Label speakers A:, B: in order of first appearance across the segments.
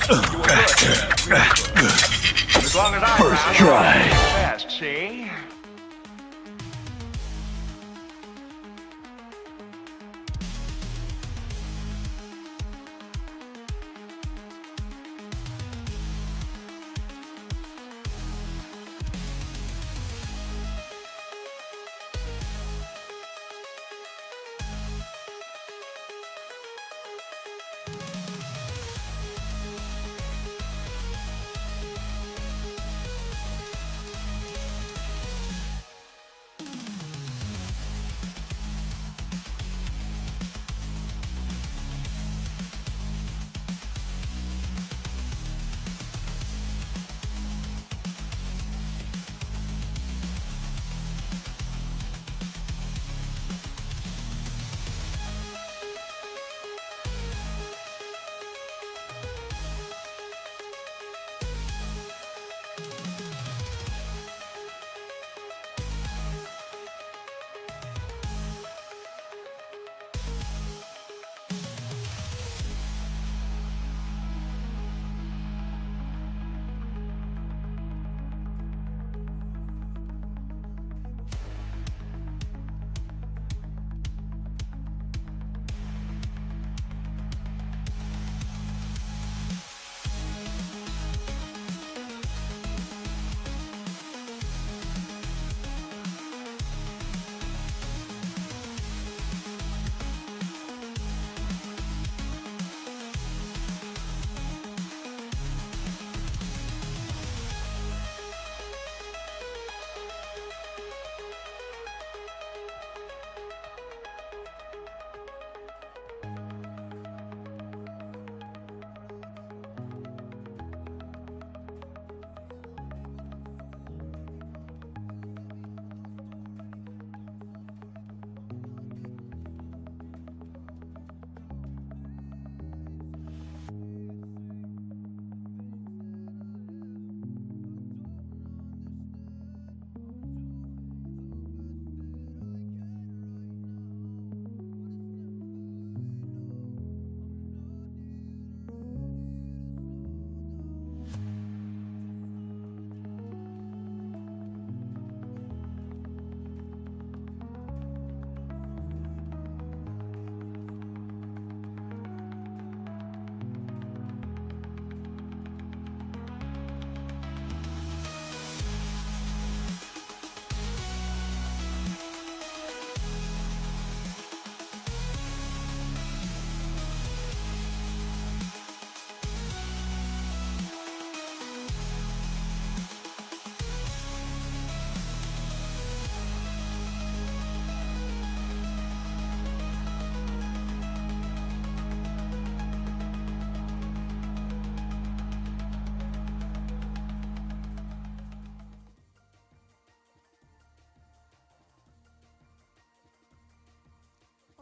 A: good. Really good. As long as I
B: First
A: found
B: try.
A: best, see?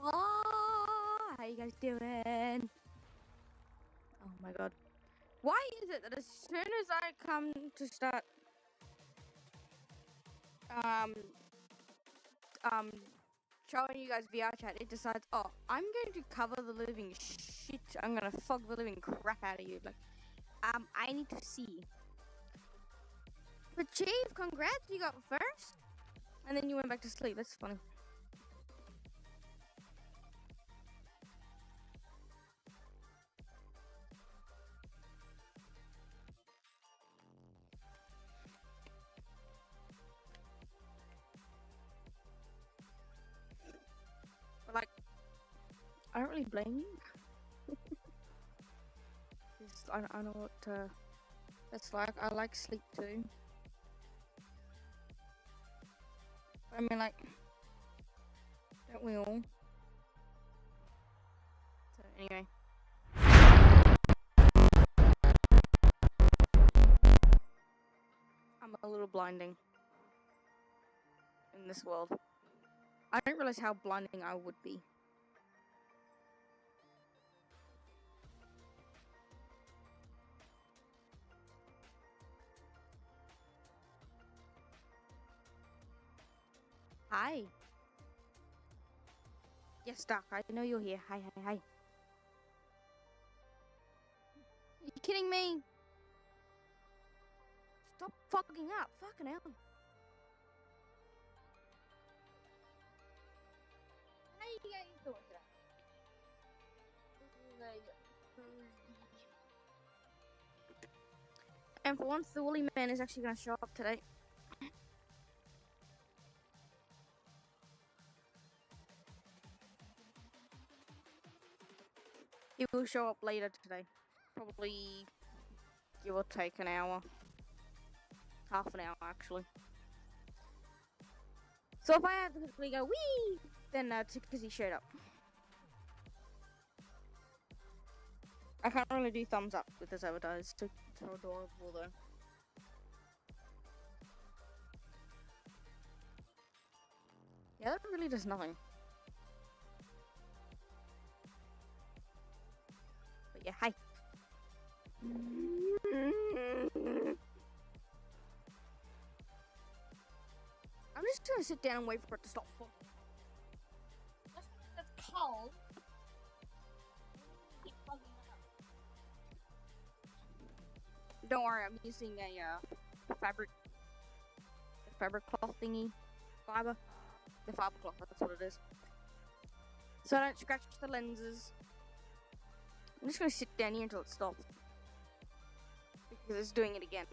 C: Oh, how you guys doing? Oh my god. Why is it that as soon as I come to start um showing you guys VR chat, it decides, oh, I'm going to cover the living shit. I'm gonna fog the living crap out of you. Like, I need to see. But Chief, congrats, you got first, and then you went back to sleep. That's funny. But like, I don't really blame you. I know what that's like. I like sleep too. I mean, like, don't we all? So anyway. I'm a little blinding in this world. I don't realize how blinding I would be. Hi. Yes, Doc, I know you're here. Hi. You kidding me? Stop fucking up. Fucking hell. How you guys doing today? And for once, the woolly man is actually going to show up today. He will show up later today. Probably give or take an hour. Half an hour, actually. So if I had to quickly go, wee! Then it's because he showed up. I can't really do thumbs up with this avatar. It's so adorable, though. Yeah, that really does nothing. But yeah, hi. I'm just gonna sit down and wait for it to stop. That's cold. Don't worry, I'm using a fabric cloth thingy. Fiber. The fiber cloth, that's what it is. So I don't scratch the lenses. I'm just gonna sit down here until it stops. Because it's doing it again.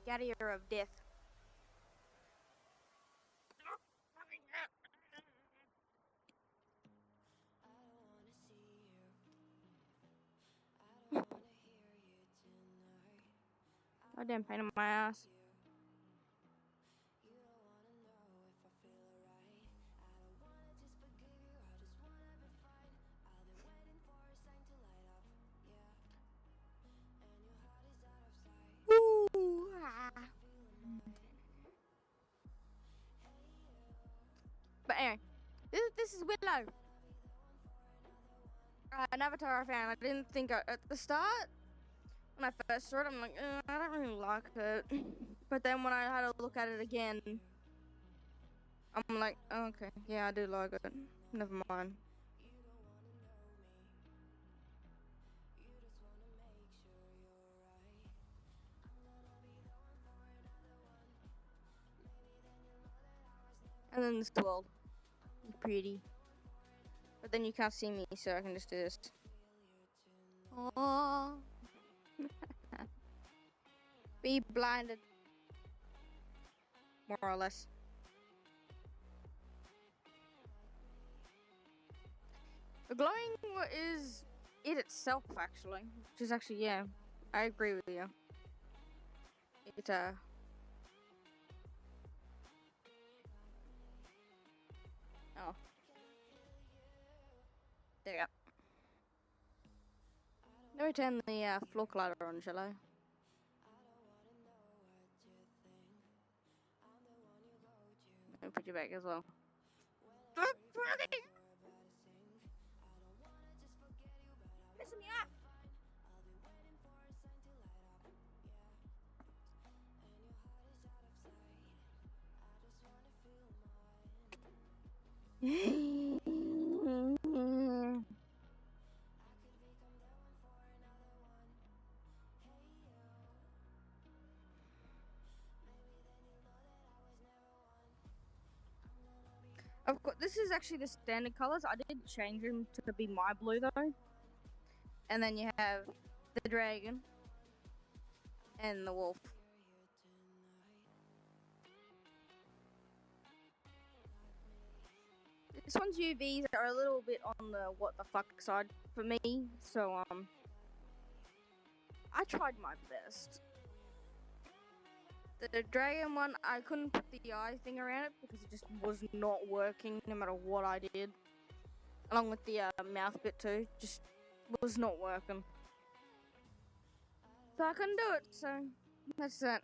C: Carrier of death. Goddamn pain in my ass. Woo! But anyway, this is Willow. An avatar I found. I didn't think at the start when I first saw it, I'm like, I don't really like it. But then when I had a look at it again, I'm like, oh, okay, yeah, I do like it. Never mind. And then this world, pretty. But then you can't see me, so I can just do this. Aww. Be blinded. More or less. The glowing is it itself, actually. Which is actually, yeah, I agree with you. It, oh. There you go. Let me turn the floor collider on, shall I? Let me put you back as well. Pissing me off! Of course, this is actually the standard colors. I did change them to be my blue though. And then you have the dragon and the wolf. This one's UVs are a little bit on the what the fuck side for me, so I tried my best. The dragon one, I couldn't put the eye thing around it because it just was not working no matter what I did. Along with the mouth bit too, just was not working. So I couldn't do it, so that's that.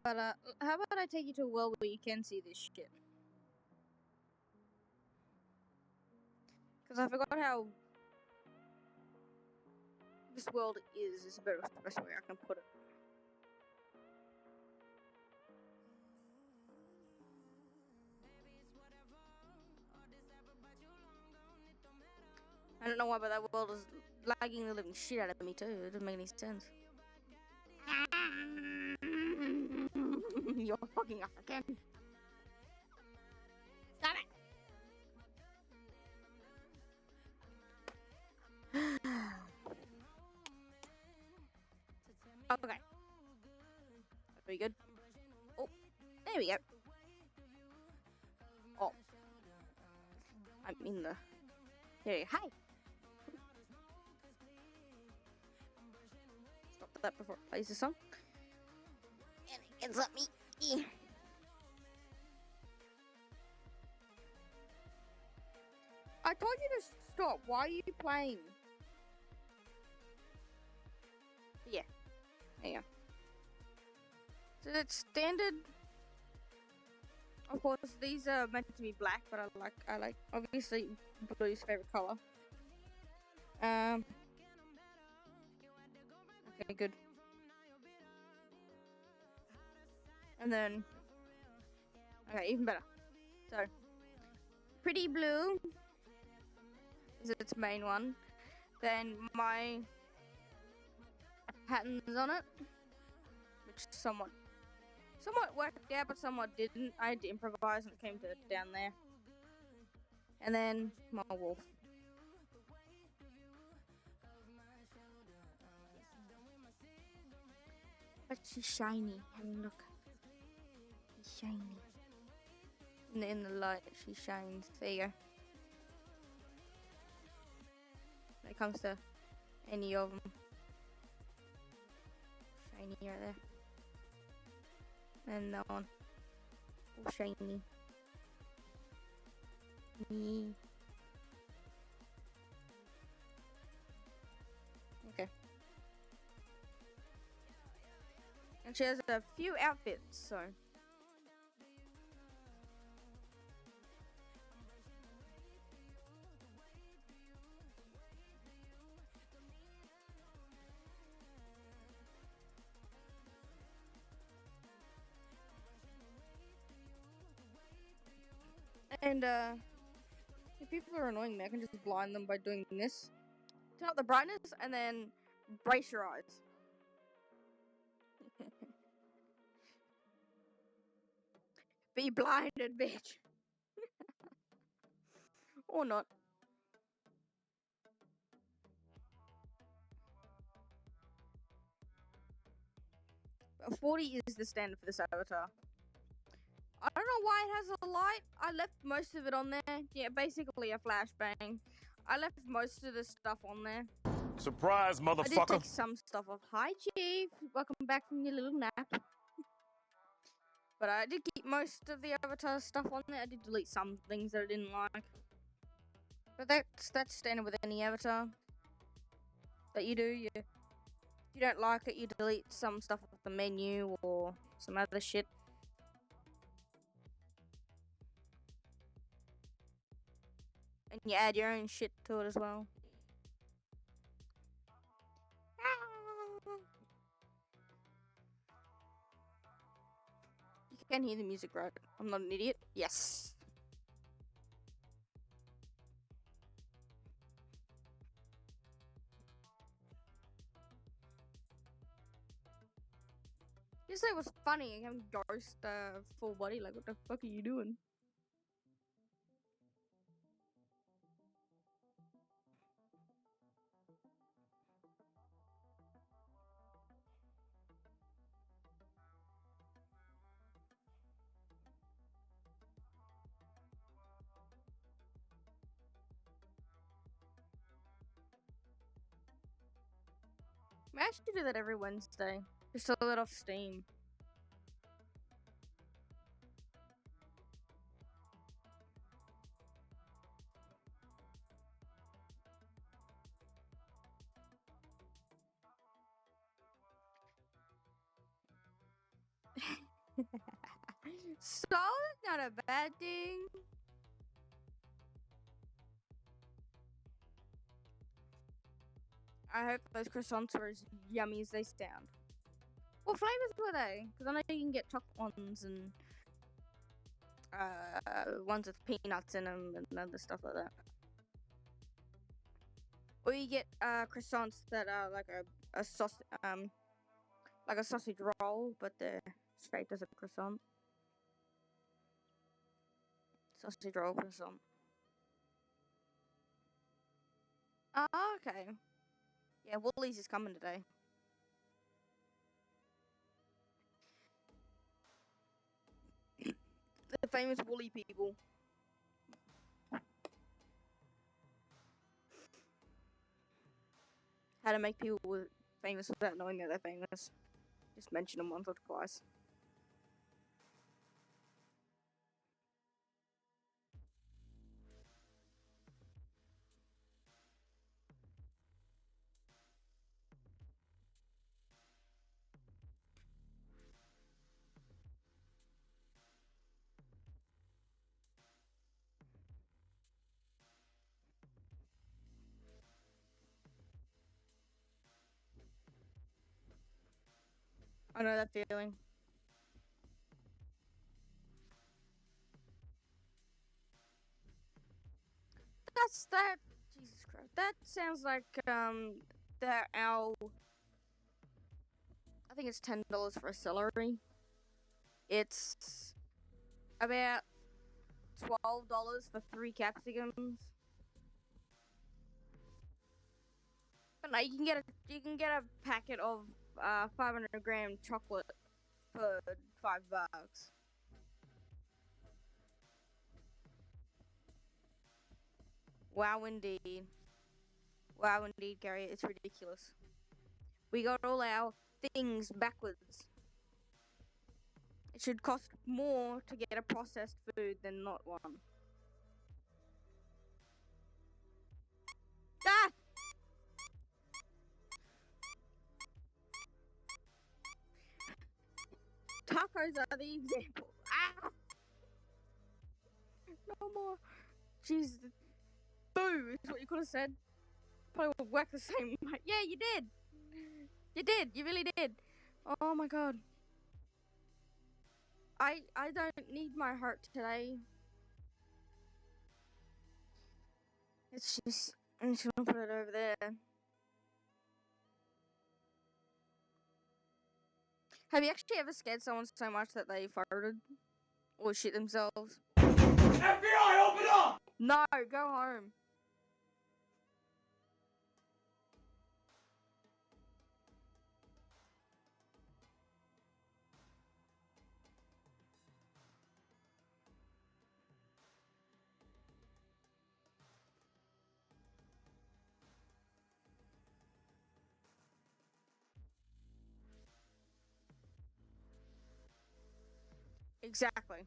C: But how about I take you to a world where you can see this shit? Because I forgot how this world is a better best way I can put it. I don't know why, but that world is lagging the living shit out of me too. It doesn't make any sense. You're fucking up again. Stop it. Okay. Very good. Oh, there we go. Oh. I'm in the... There you go. Hi! Stop that before it plays the song. And it gets up me. I told you to stop. Why are you playing? Yeah. There you go. So that's standard. Of course, these are meant to be black, but I like obviously blue's favorite color. Okay, good. And then, okay, even better. So, pretty blue is its main one. Then my patterns on it, which somewhat worked out, but somewhat didn't. I had to improvise when it came to down there. And then my wolf. But she's shiny. I mean, look. She's shiny. In the light, she shines. There you go. When it comes to any of them. Shiny right there. And that one. Oh, shiny. Me. Okay. And she has a few outfits, so. And if people are annoying me, I can just blind them by doing this. Turn up the brightness and then brace your eyes. Be blinded, bitch. Or not. But 40 is the standard for this avatar. I don't know why it has a light. I left most of it on there. Yeah, basically a flashbang. I left most of the stuff on there.
A: Surprise, motherfucker.
C: I did take some stuff off. Hi, Chief. Welcome back from your little nap. But I did keep most of the avatar stuff on there. I did delete some things that I didn't like. But that's standard with any avatar that you do. If you don't like it, you delete some stuff off the menu or some other shit. And you add your own shit to it as well. You can hear the music, right? I'm not an idiot. Yes. Yesterday was funny. Having ghost full body. Like, what the fuck are you doing? I actually do that every Wednesday. Just to let off steam. So, not a bad thing. I hope those croissants are as yummy as they sound. What flavors were they? Because I know you can get chocolate ones and ones with peanuts in them and other stuff like that. Or you get croissants that are like a sauce like a sausage roll, but they're shaped as a croissant. Sausage roll croissant. Oh, okay. Yeah, Woolies is coming today. The famous woolly people. How to make people famous without knowing that they're famous. Just mention them once or twice. I know that feeling. That's that. Jesus Christ. That sounds like our. I think it's $10 for a celery. It's about $12 for 3 capsicums. But no, you can get a packet of 500-gram chocolate for $5. Wow, indeed. Wow, indeed, Gary. It's ridiculous. We got all our things backwards. It should cost more to get a processed food than not one. Ah! Tacos are the example. Ah! No more. Jeez. Boo is what you could have said. Probably would work the same way. Yeah, you did. You did. You really did. Oh my god. I don't need my heart today. It's just I'm just gonna put it over there. Have you actually ever scared someone so much that they farted or shit themselves?
A: FBI, open up!
C: No, go home. Exactly.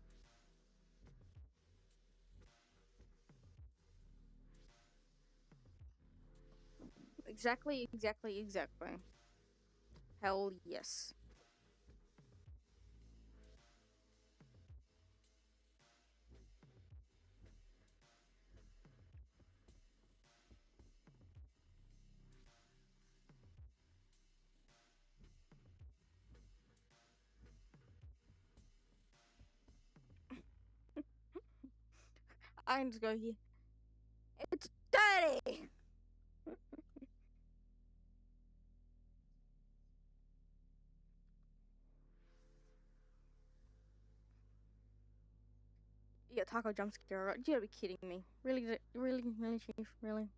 C: Exactly. Hell yes. I can just go here. It's dirty! Yeah, taco jump scare. Right? You gotta be kidding me. Really, Chief? Really?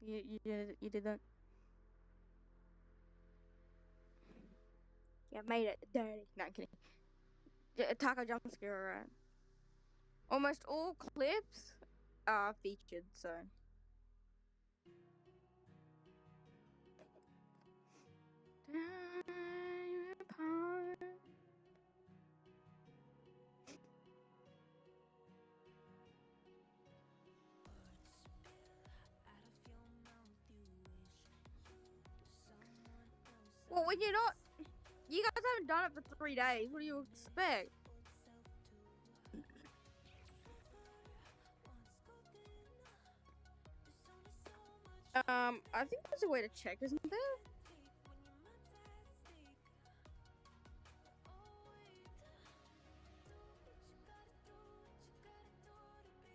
C: You did that? Yeah, made it dirty. No, I'm kidding. Yeah, taco jump scare, right? Almost all clips are featured, so. Well, when you're not, you guys haven't done it for 3 days. What do you expect? I think there's a way to check, isn't there?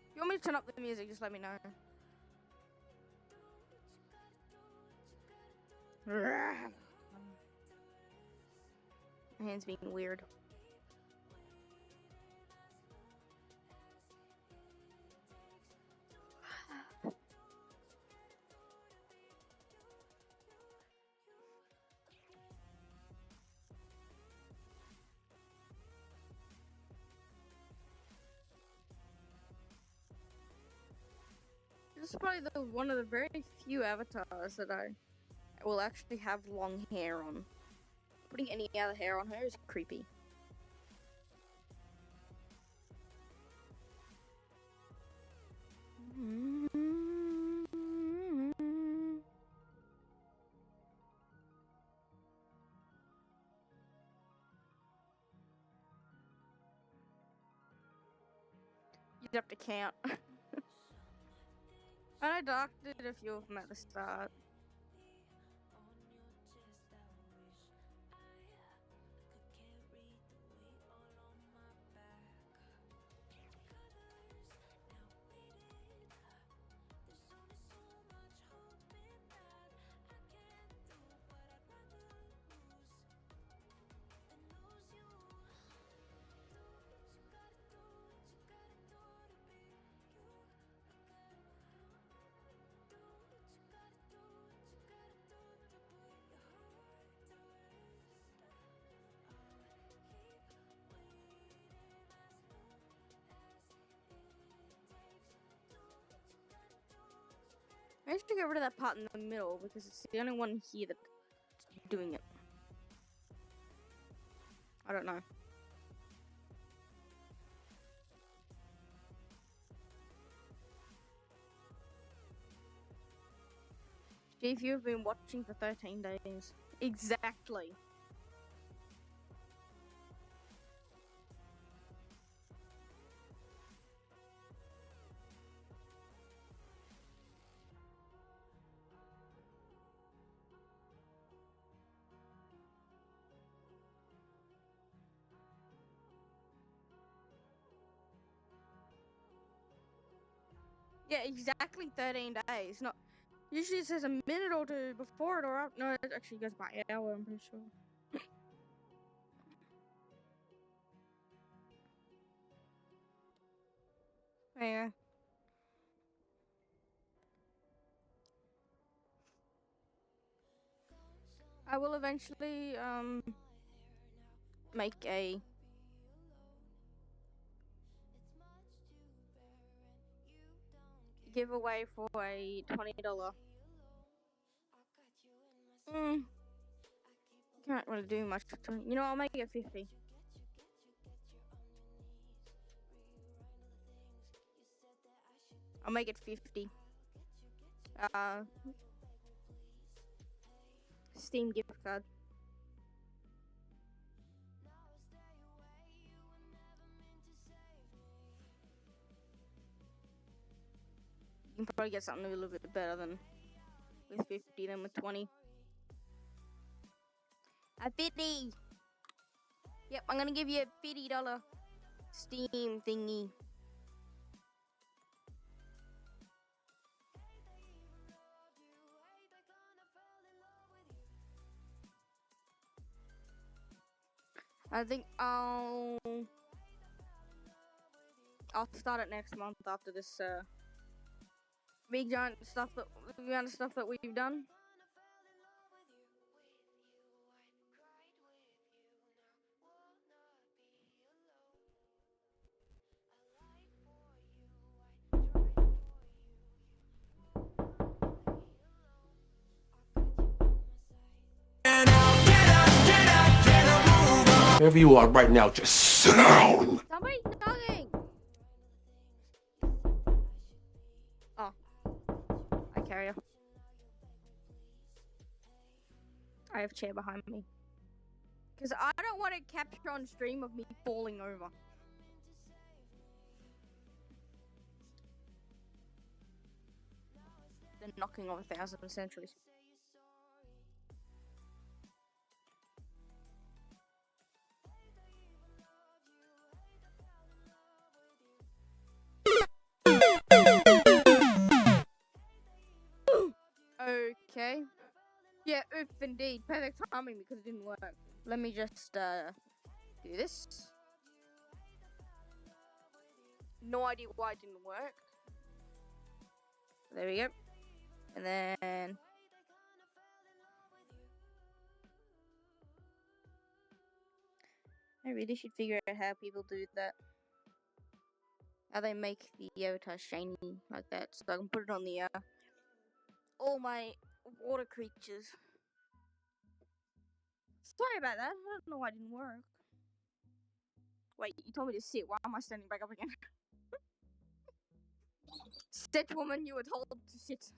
C: If you want me to turn up the music, just let me know. My hand's being weird. This is probably one of the very few avatars that I will actually have long hair on. Putting any other hair on her is creepy. You'd have to count. I Doc did a few of them at the start. I have to get rid of that part in the middle because it's the only one here that's doing it. I don't know. Steve, you've been watching for 13 days. Exactly. Yeah, exactly 13 days. Not usually it says a minute or two before it or after. No, it actually goes by hour, I'm pretty sure. Yeah. I will eventually make a giveaway for a $20. Can't really do much. You know, I'll make it 50. I'll make it 50. Steam gift card. You can probably get something a little bit better than with 50 than with 20. A 50! Yep, I'm gonna give you a $50 Steam thingy. I think I'll start it next month after this big giant stuff that the amount of stuff that we've done.
A: Wherever you are right now, just sit down.
C: Somebody's talking. Oh, I carry her. I have a chair behind me. Because I don't want to capture on stream of me falling over. the knocking of 1,000 centuries. Okay. Yeah, oof, indeed. Perfect timing because it didn't work. Let me just do this. No idea why it didn't work. There we go. And then I really should figure out how people do that. How they make the avatar shiny like that, so I can put it on the all my water creatures. Sorry about that. I don't know why it didn't work. Wait, you told me to sit. Why am I standing back up again? Sit, woman. You were told to sit.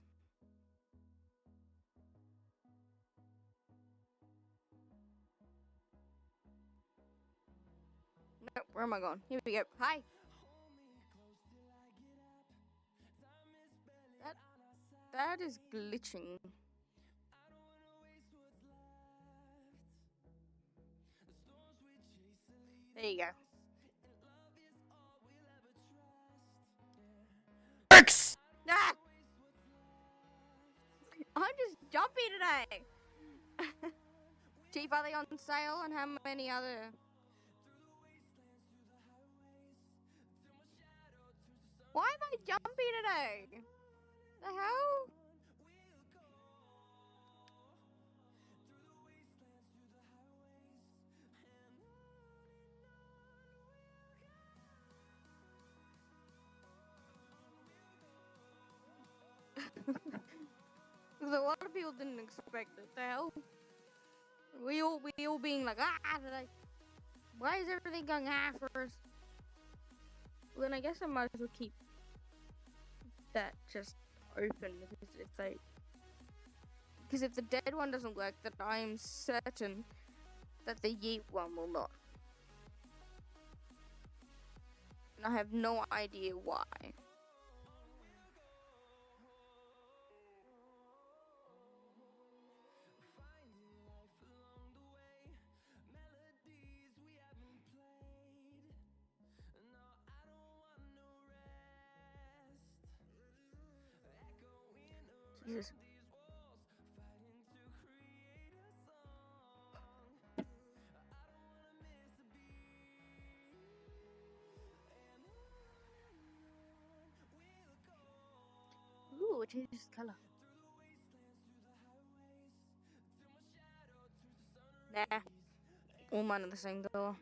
C: Nope. Where am I going? Here we go. Hi. That is glitching. There you go.
A: X!
C: Ah! I'm just jumpy today. Cheap, are they on sale? And how many other? Why am I jumpy today? The hell? Because a lot of people didn't expect it. The hell? We all being like today. Why is everything going first? Well, then I guess I might as well keep that just open because if the dead one doesn't work, then I am certain that the yeet one will not. And I have no idea why. Jesus. Ooh, it changes color. Nah. All mine are the same color.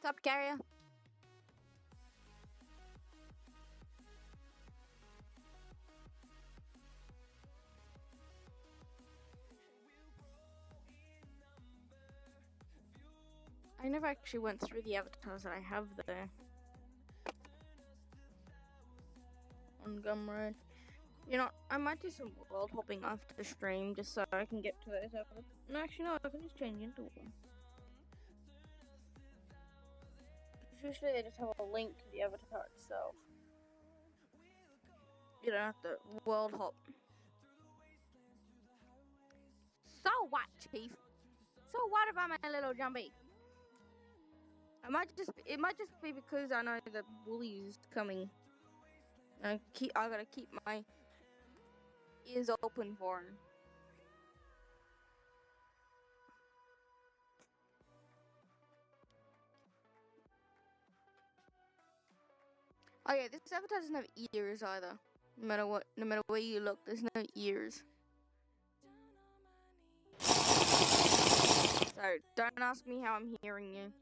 C: What's up, carrier? I never actually went through the avatars that I have there on Gumroad. You know, I might do some world hopping after stream just so I can get to those avatars. No, actually, no, I can just change into one. Usually they just have a link to the avatar itself. You don't have to world hop. So what, Chief? So what about my little jumpy? It might just be because I know that Wooly is coming. I gotta keep my ears open for him. Oh yeah, this avatar doesn't have ears either. No matter where you look, there's no ears. So don't ask me how I'm hearing you.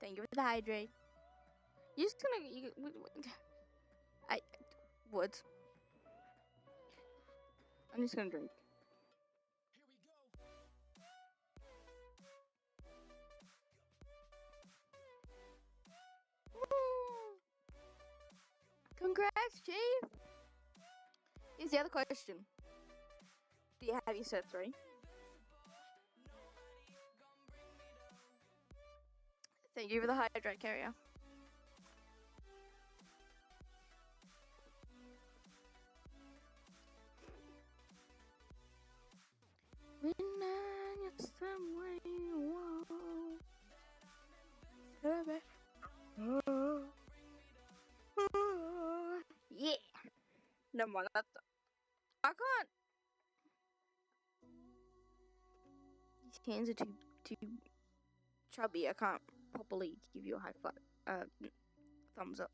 C: Thank you for the hydrate. You're just gonna. I. What? I'm just gonna drink. Congrats, Chief! Here's the other question. Do you have your cert 3? Thank you for the hydrate carrier. When you're somewhere you want. Yeah. Never mind that. I can't. These hands are too chubby. I can't properly give you a high five. Thumbs up.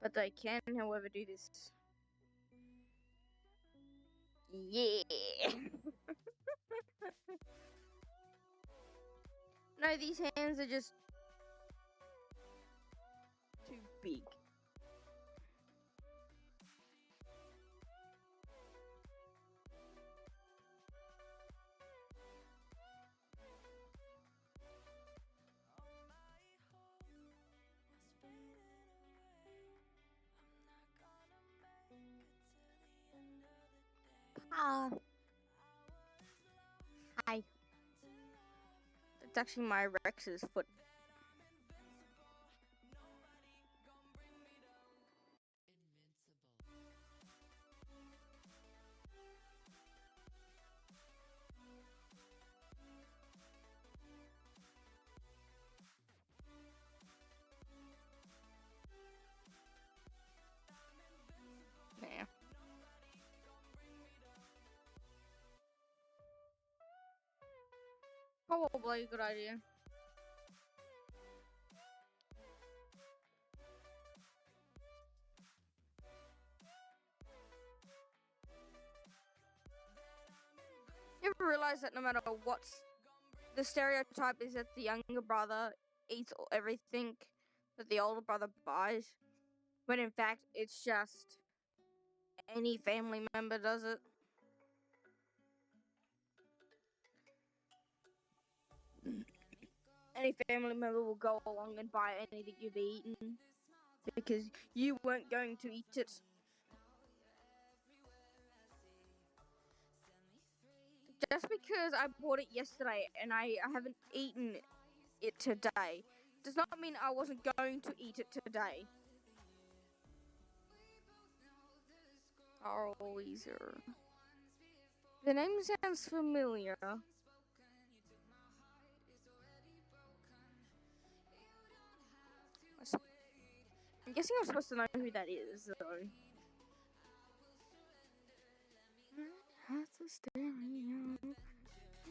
C: But I can, however, do this. Yeah. No, these hands are just too big. Hi. It's actually my Rex's foot. Yeah. Probably a good idea. You ever realize that no matter what's the stereotype is that the younger brother eats everything that the older brother buys, when in fact it's just any family member does it. Any family member will go along and buy anything you've eaten because you weren't going to eat it. Just because I bought it yesterday and I haven't eaten it today does not mean I wasn't going to eat it today. Carl Weezer. The name sounds familiar. I'm guessing I'm supposed to know who that is, though. Has a stereo.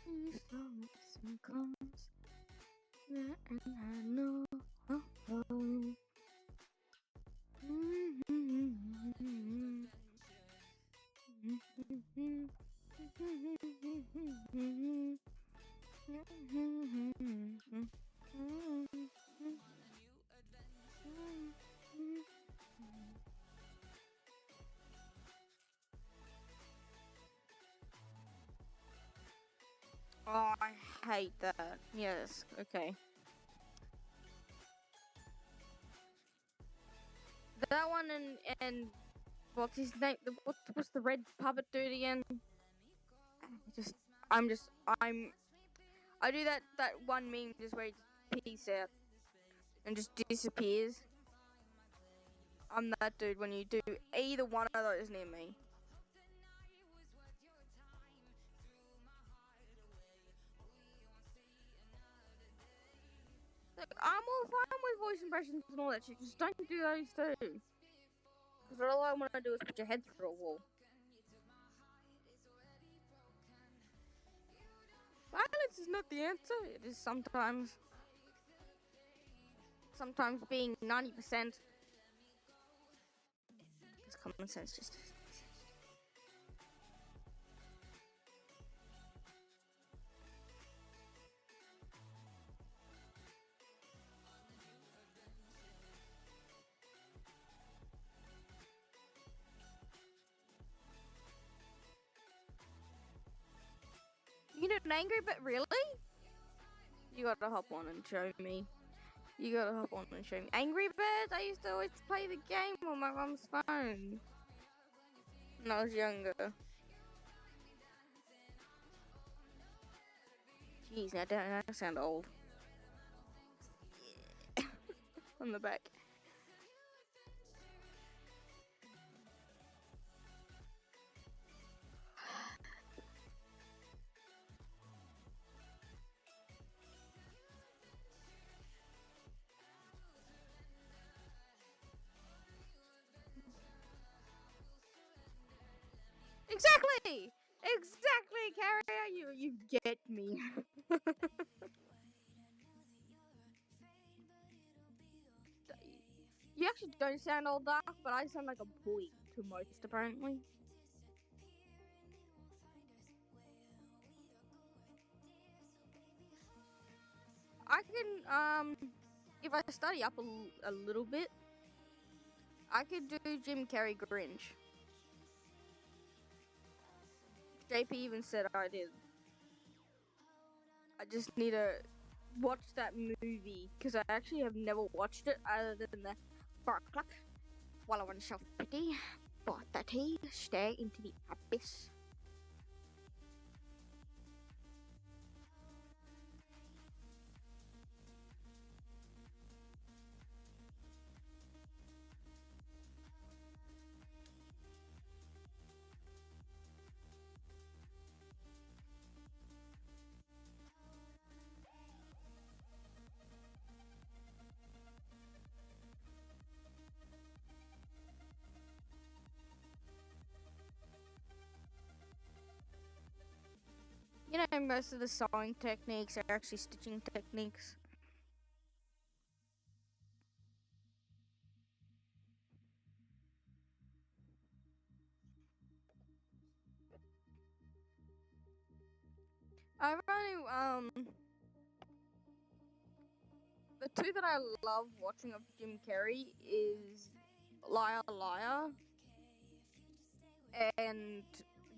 C: You saw some comes. And I know. Oh, I hate that. Yes, okay. That one and what's his name? What's the red puppet dude again? I do that one meme just where he just peace out and just disappears. I'm that dude when you do either one of those near me. Look, I'm all fine with voice impressions and all that shit. Just don't do those too. Because all I want to do is put your head through a wall. Violence is not the answer. It is sometimes being 90%. Because common sense just. into an Angry Bird? Really? You gotta hop on and show me. You gotta hop on and show me. Angry Birds? I used to always play the game on my mum's phone when I was younger. Jeez, now don't I sound old. Yeah. On the back. Exactly! Exactly, Carrier! You get me. You actually don't sound all dark, but I sound like a boy to most, apparently. I can, if I study up a little bit, I could do Jim Carrey Grinch. JP even said I did. I just need to watch that movie, because I actually have never watched it other than the 4 o'clock. While I want self-pity, 4:30, stare into the abyss. You know, most of the sewing techniques are actually stitching techniques. I've only, the two that I love watching of Jim Carrey is Liar Liar and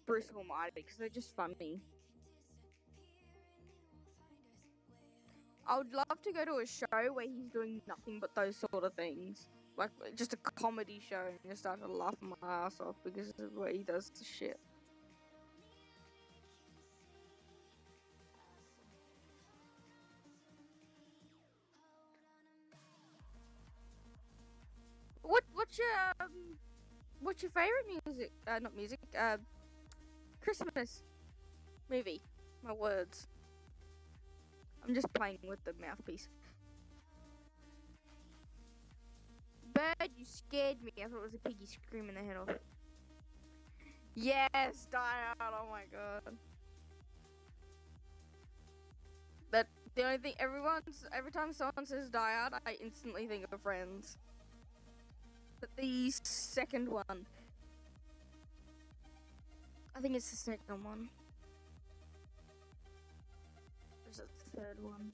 C: Bruce Almighty, because they're just funny. I would love to go to a show where he's doing nothing but those sort of things. Like, just a comedy show, and just start to laugh my ass off because of the way he does the shit. What's your favorite music? Not music. Christmas movie. My words. I'm just playing with the mouthpiece. Bird, you scared me. I thought it was a piggy screaming their head off. Yes, Die Hard. Oh my god. But the only thing, every time someone says Die Hard, I instantly think of Friends. But the second one. I think it's the second one. There's a third one.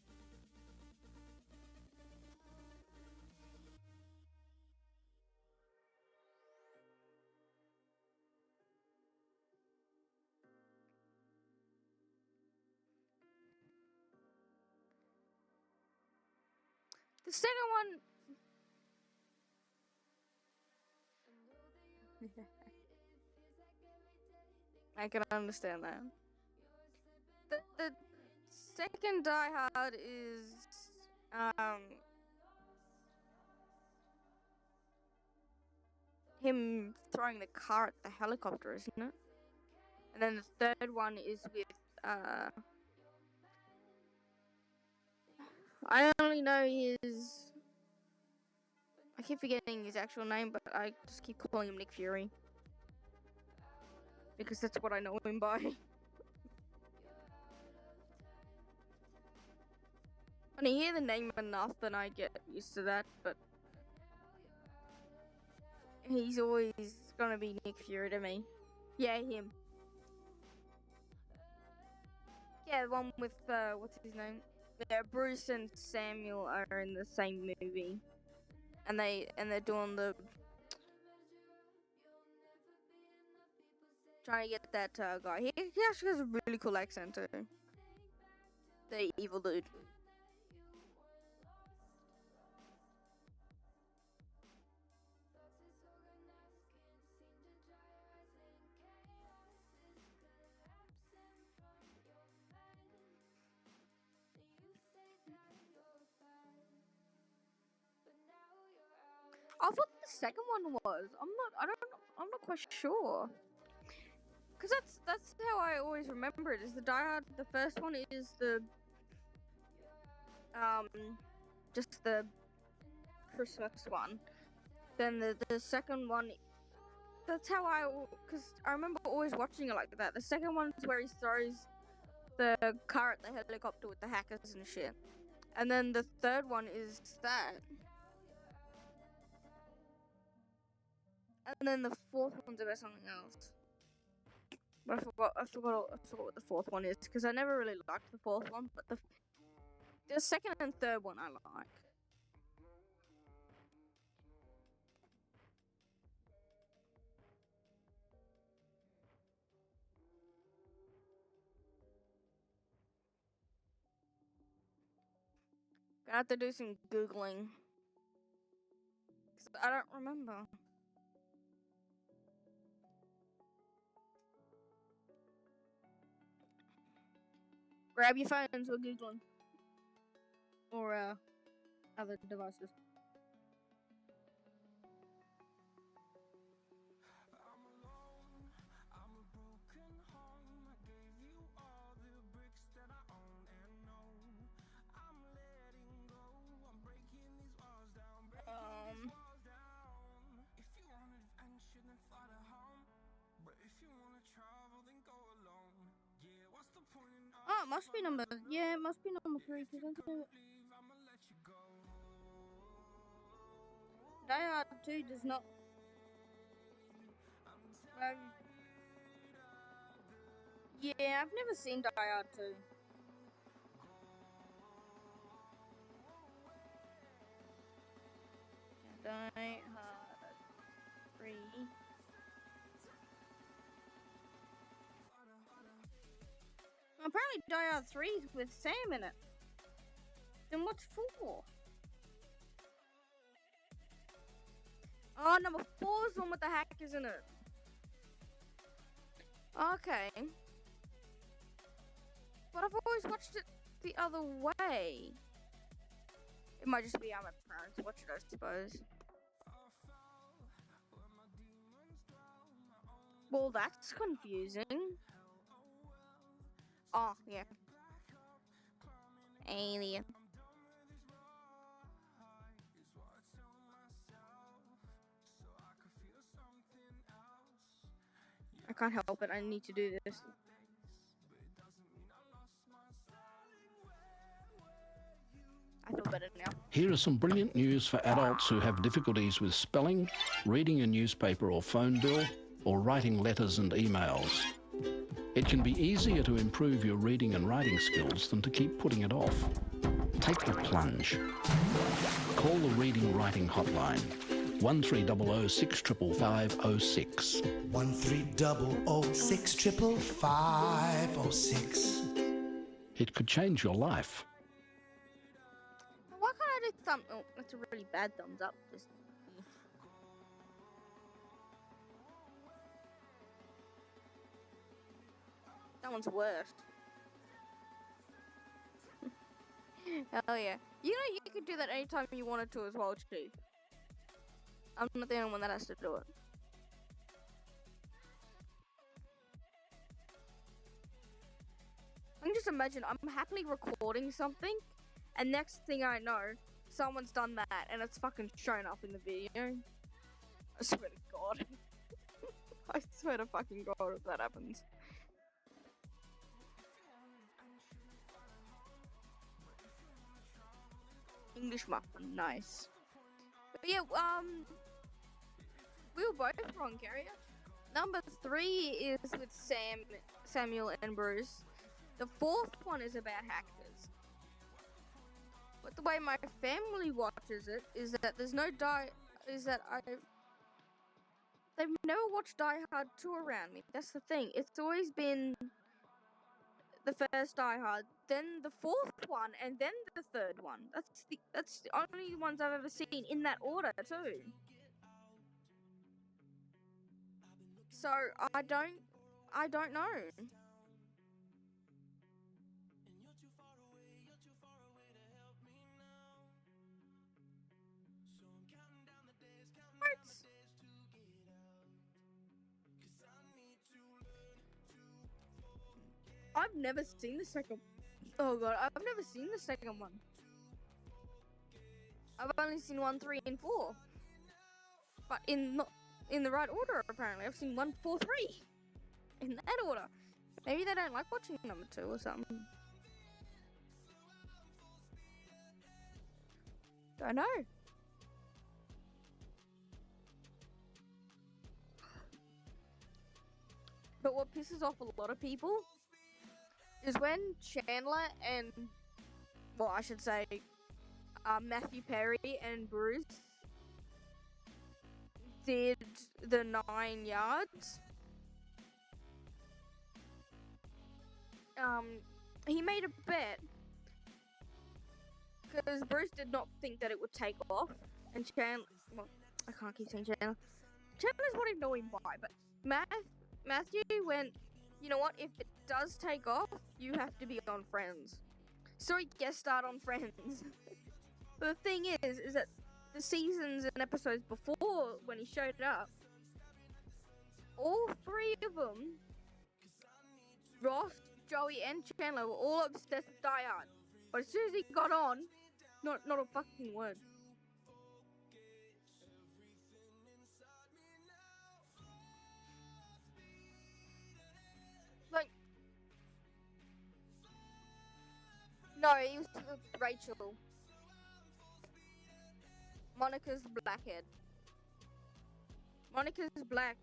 C: The second one. I can understand that. The second Die Hard is him throwing the car at the helicopter, isn't it? And then the third one is with I only know his. I keep forgetting his actual name, but I just keep calling him Nick Fury because that's what I know him by. When I hear the name enough, then I get used to that, but he's always gonna be Nick Fury to me. Yeah, him. Yeah, the one with, what's his name? Yeah, Bruce and Samuel are in the same movie. And they're doing the... trying to get that, guy. He actually has a really cool accent, too. The evil dude. I thought the second one was. I'm not quite sure. Cause that's how I always remember it. Is the Die Hard? The first one is the just the Christmas one. Then the second one. That's how cause I remember always watching it like that. The second one is where he throws the car at the helicopter with the hackers and shit. And then the third one is that. And then the fourth one's about something else. But I forgot what the fourth one is, because I never really liked the fourth one, but the second and third one I like. I have to do some Googling. Cause I don't remember. Grab your phones, we're Googling. Or, other devices. Oh, it must be number. Yeah, it must be number 3 because I think Die Hard 2 does not. Yeah, I've never seen Die Hard 2. Die Hard 3. Apparently Die Hard 3 is with Sam in it. Then what's 4? Oh, number 4 is the one with the hackers in it. Okay. But I've always watched it the other way. It might just be how my parents watch it, I suppose. Well, that's confusing. Oh, yeah. Alien. I can't help it, I need to do this. I feel better now.
B: Here is some brilliant news for adults who have difficulties with spelling, reading a newspaper or phone bill, or writing letters and emails. It can be easier to improve your reading and writing skills than to keep putting it off. Take the plunge. Call the Reading Writing Hotline, 1300 65506.
D: 1300 65506.
B: It could change your life.
C: Why can't I do thumb? Oh, that's a really bad thumbs up. That one's worse. Hell yeah. You know you could do that anytime you wanted to as well, Chief. I'm not the only one that has to do it. I can just imagine I'm happily recording something, and next thing I know, someone's done that, and it's fucking shown up in the video. I swear to God. I swear to fucking God if that happens. English muffin, nice. But yeah, we were both wrong, Carrier. Number 3 is with Samuel and Bruce. The 4th one is about hackers. But the way my family watches it is that there's no they've never watched Die Hard 2 around me. That's the thing. It's always been the first Die Hard, then the fourth one, and then the third one. That's the only ones I've ever seen in that order too. So I don't know. What? I've never seen the second. Oh god, I've never seen the second one. I've only seen 1, 3, and 4, but not in the right order. Apparently, I've seen 1, 4, 3 in that order. Maybe they don't like watching number 2 or something. Don't know. But what pisses off a lot of people is when Chandler and, well, I should say, Matthew Perry and Bruce did the 9 yards. He made a bet because Bruce did not think that it would take off, and Chandler, well, I can't keep saying Chandler. Chandler's what I know him by, but Matthew went, you know what, if it does take off, you have to be on Friends. So he guest starred on Friends. But the thing is that the seasons and episodes before, when he showed up, all 3 of them, Ross, Joey, and Chandler, were all obsessed with Die Hard. But as soon as he got on, not a fucking word. Like, no, he was Rachel. Monica's blackhead. Monica's black.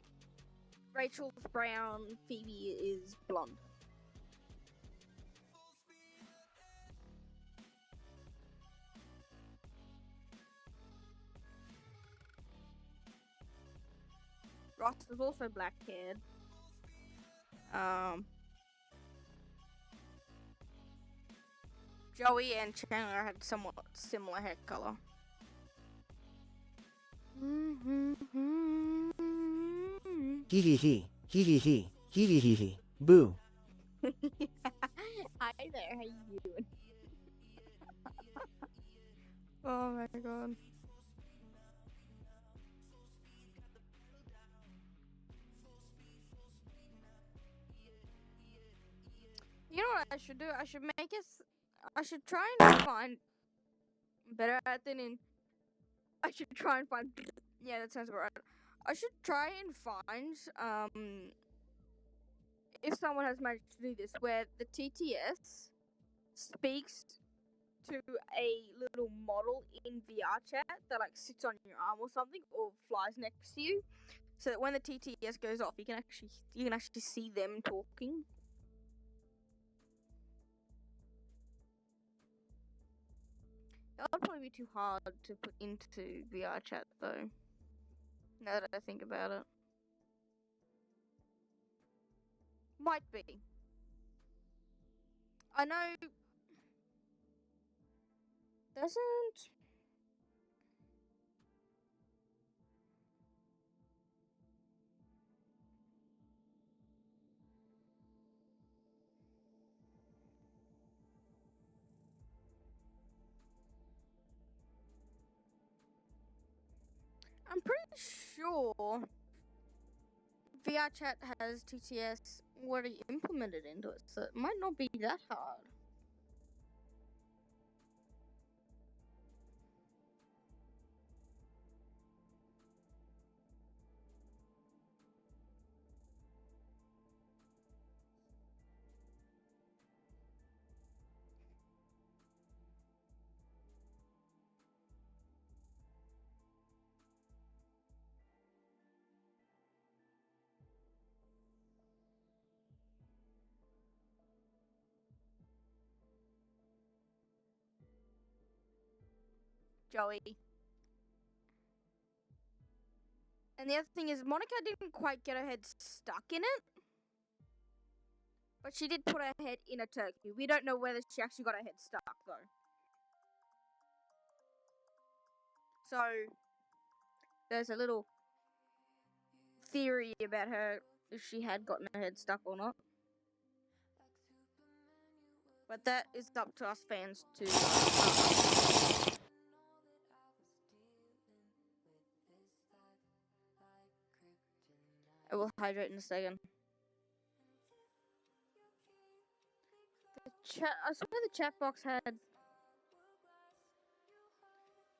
C: Rachel's brown. Phoebe is blonde. Ross was also black-haired. Joey and Chandler had somewhat similar hair color.
E: Hee hee hee. Hee hee hee. Hee hee hee hee. Boo.
C: Hi there, how you doing? Oh my god. You know what I should do? I should make us. I should try and find better at than in. I should try and find. Yeah, that sounds about right. I should try and find if someone has managed to do this, where the TTS speaks to a little model in VR chat that like sits on your arm or something, or flies next to you, so that when the TTS goes off, you can actually see them talking. That would probably be too hard to put into VR chat, though. Now that I think about it. Might be. I know... Doesn't... I'm pretty sure VR chat has TTS already implemented into it, so it might not be that hard. Joey. And the other thing is, Monica didn't quite get her head stuck in it. But she did put her head in a turkey. We don't know whether she actually got her head stuck, though. So, there's a little theory about her, if she had gotten her head stuck or not. But that is up to us fans to... I will hydrate in a second. I swear the chat box had...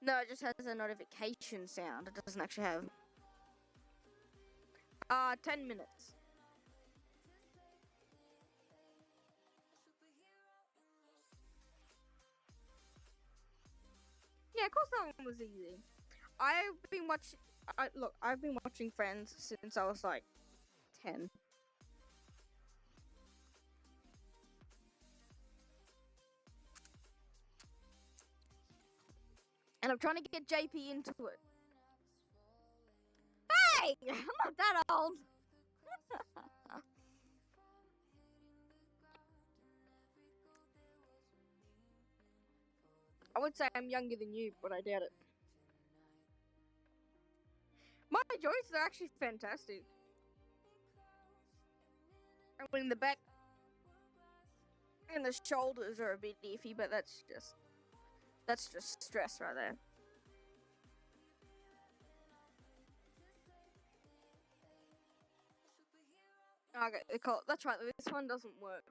C: No, it just has a notification sound. It doesn't actually have... 10 minutes. Yeah, of course that one was easy. I've been watching Friends since I was like 10. And I'm trying to get JP into it. Hey! I'm not that old! I would say I'm younger than you, but I doubt it. My joints are actually fantastic. I mean, the back and the shoulders are a bit iffy, but that's just stress right there. Okay, that's right. This one doesn't work.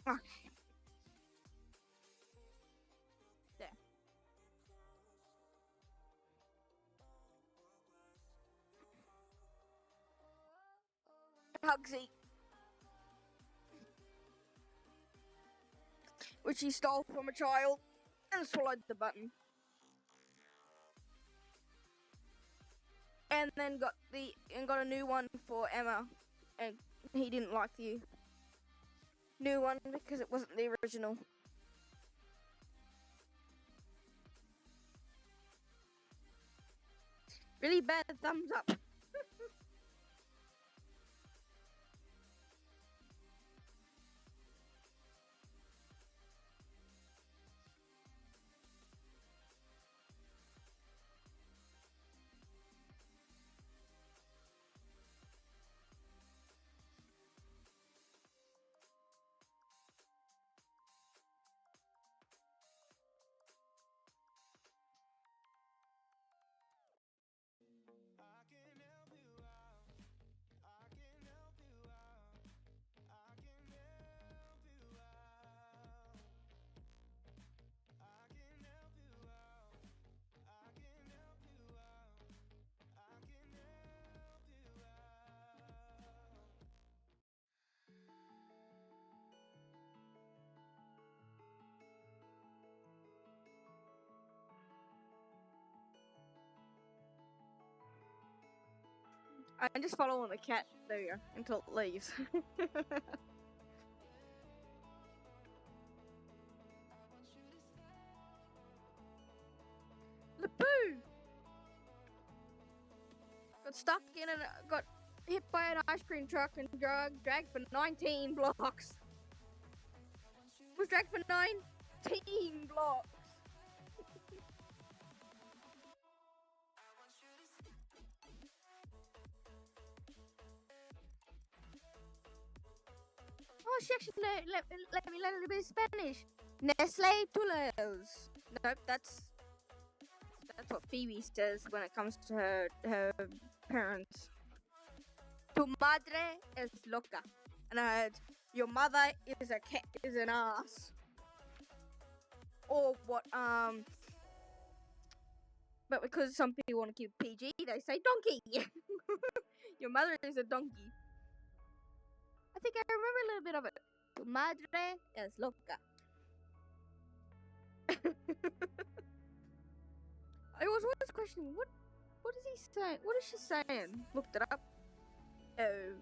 C: Okay. There. Hugsy. Which he stole from a child and swallowed the button. And then got a new one for Emma, and he didn't like the new one because it wasn't the original. Really bad thumbs up. I'm just following the cat there until it leaves. Lapoo! Got stuck in and got hit by an ice cream truck and dragged for 19 blocks. Was dragged for 19 blocks. Oh, she actually let me learn a little bit of Spanish. Nestle Toulouse. Nope, that's what Phoebe says when it comes to her parents. Tu madre es loca. And I heard, your mother is an ass. Or what, but because some people want to keep PG, they say donkey. Your mother is a donkey. I think I remember a little bit of it. Tu madre es loca. I was always questioning, what is he saying? What is she saying? Looked it up. Oh.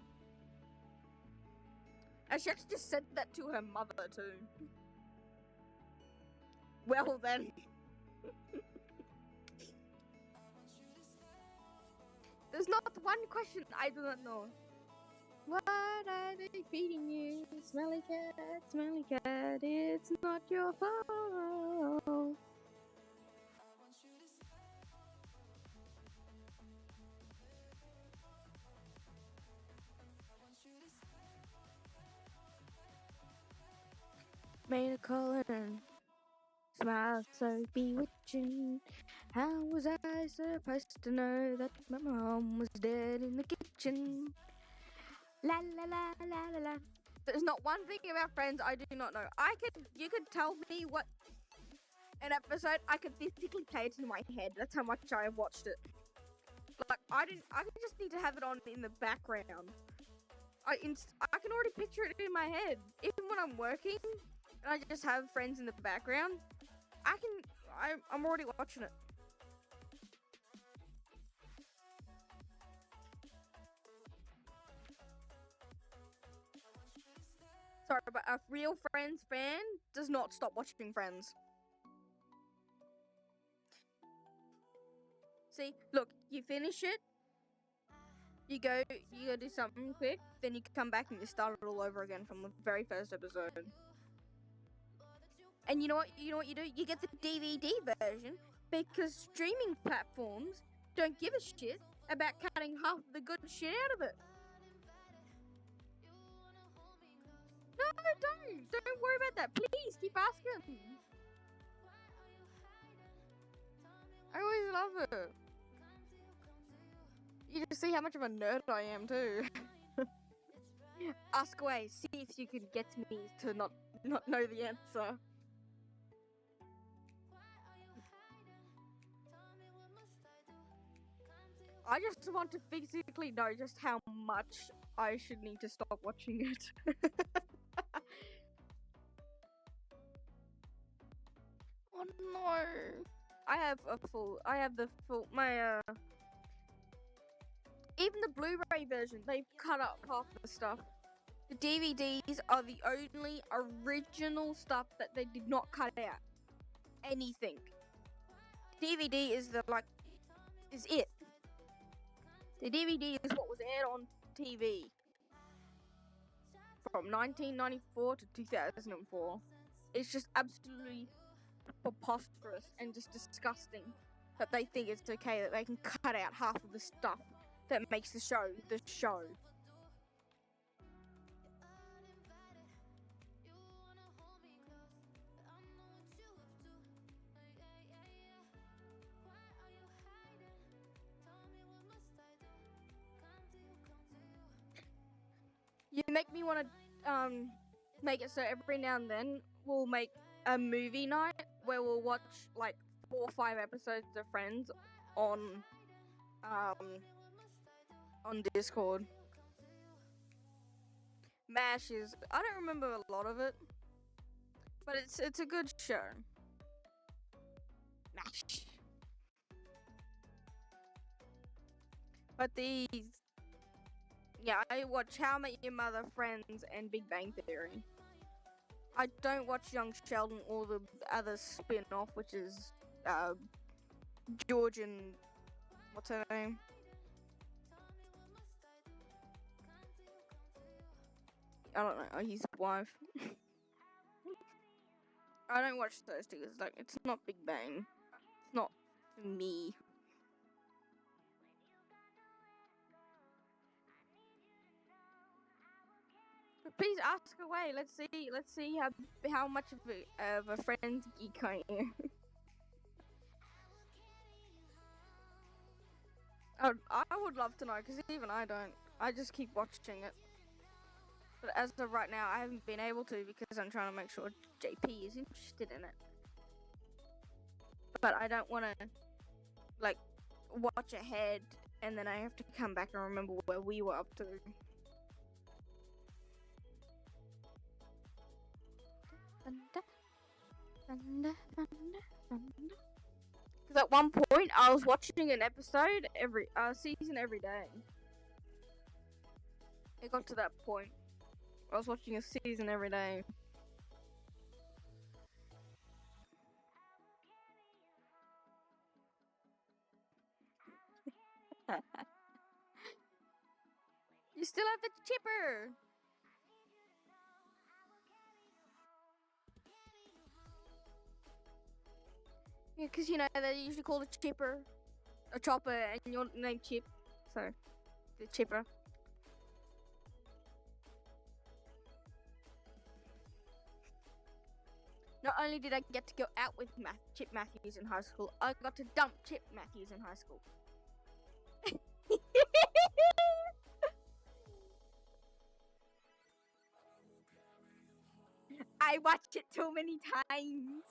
C: And she actually just said that to her mother too. Well then. There's not one question I do not know. What are they feeding you? Smelly cat, it's not your fault. Made a call and smile so bewitching. How was I supposed to know that my mom was dead in the kitchen? La la la la la la. There's not one thing about Friends I do not know. You could tell me what an episode, I could physically play it in my head. That's how much I watched it. Like I just need to have it on in the background. I can already picture it in my head. Even when I'm working and I just have Friends in the background, I'm already watching it. Sorry, but a real Friends fan does not stop watching Friends. See, look, you finish it, you go do something quick, then you come back and you start it all over again from the very first episode. And you know what you do? You get the DVD version because streaming platforms don't give a shit about cutting half the good shit out of it. No, don't worry about that. Please keep asking. I always love it. You just see how much of a nerd I am too. Ask away. See if you can get me to not know the answer. I just want to physically know just how much I should need to stop watching it. Oh no! I have the full, even the Blu-ray version, they've cut up half the stuff. The DVDs are the only original stuff that they did not cut out. Anything. DVD is is it. The DVD is what was aired on TV. From 1994 to 2004. It's just absolutely preposterous and just disgusting that they think it's okay that they can cut out half of the stuff that makes the show the show. You make me want to make it so every now and then we'll make a movie night where we'll watch like 4 or 5 episodes of Friends on Discord. MASH is, I don't remember a lot of it, but it's a good show. MASH. But I watch How I Met Your Mother, Friends, and Big Bang Theory. I don't watch Young Sheldon or the other spin-off, which is George and what's her name? I don't know. His wife. I don't watch those two. It's not Big Bang. It's not for me. But please ask away. Let's see how much of a Friends geek I am. I would love to know, because even I don't. I just keep watching it. But as of right now, I haven't been able to because I'm trying to make sure JP is interested in it. But I don't want to, watch ahead and then I have to come back and remember where we were up to. Because at one point, I was watching an episode season every day. It got to that point. I was watching a season every day. You still have the chipper. Yeah, because you know they usually call it chipper, a chopper, and your name Chip, so the chipper. Not only did I get to go out with Chip Matthews in high school, I got to dump Chip Matthews in high school. I watched it too many times.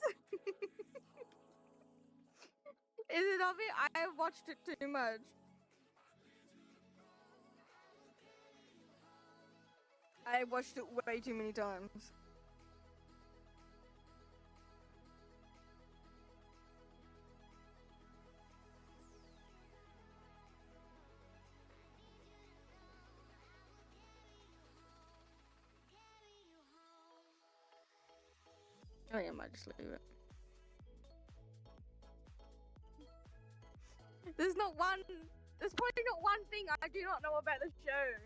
C: Is it obvious? I have watched it too much. I watched it way too many times. Oh yeah, I might just leave it. There's probably not one thing I do not know about the show.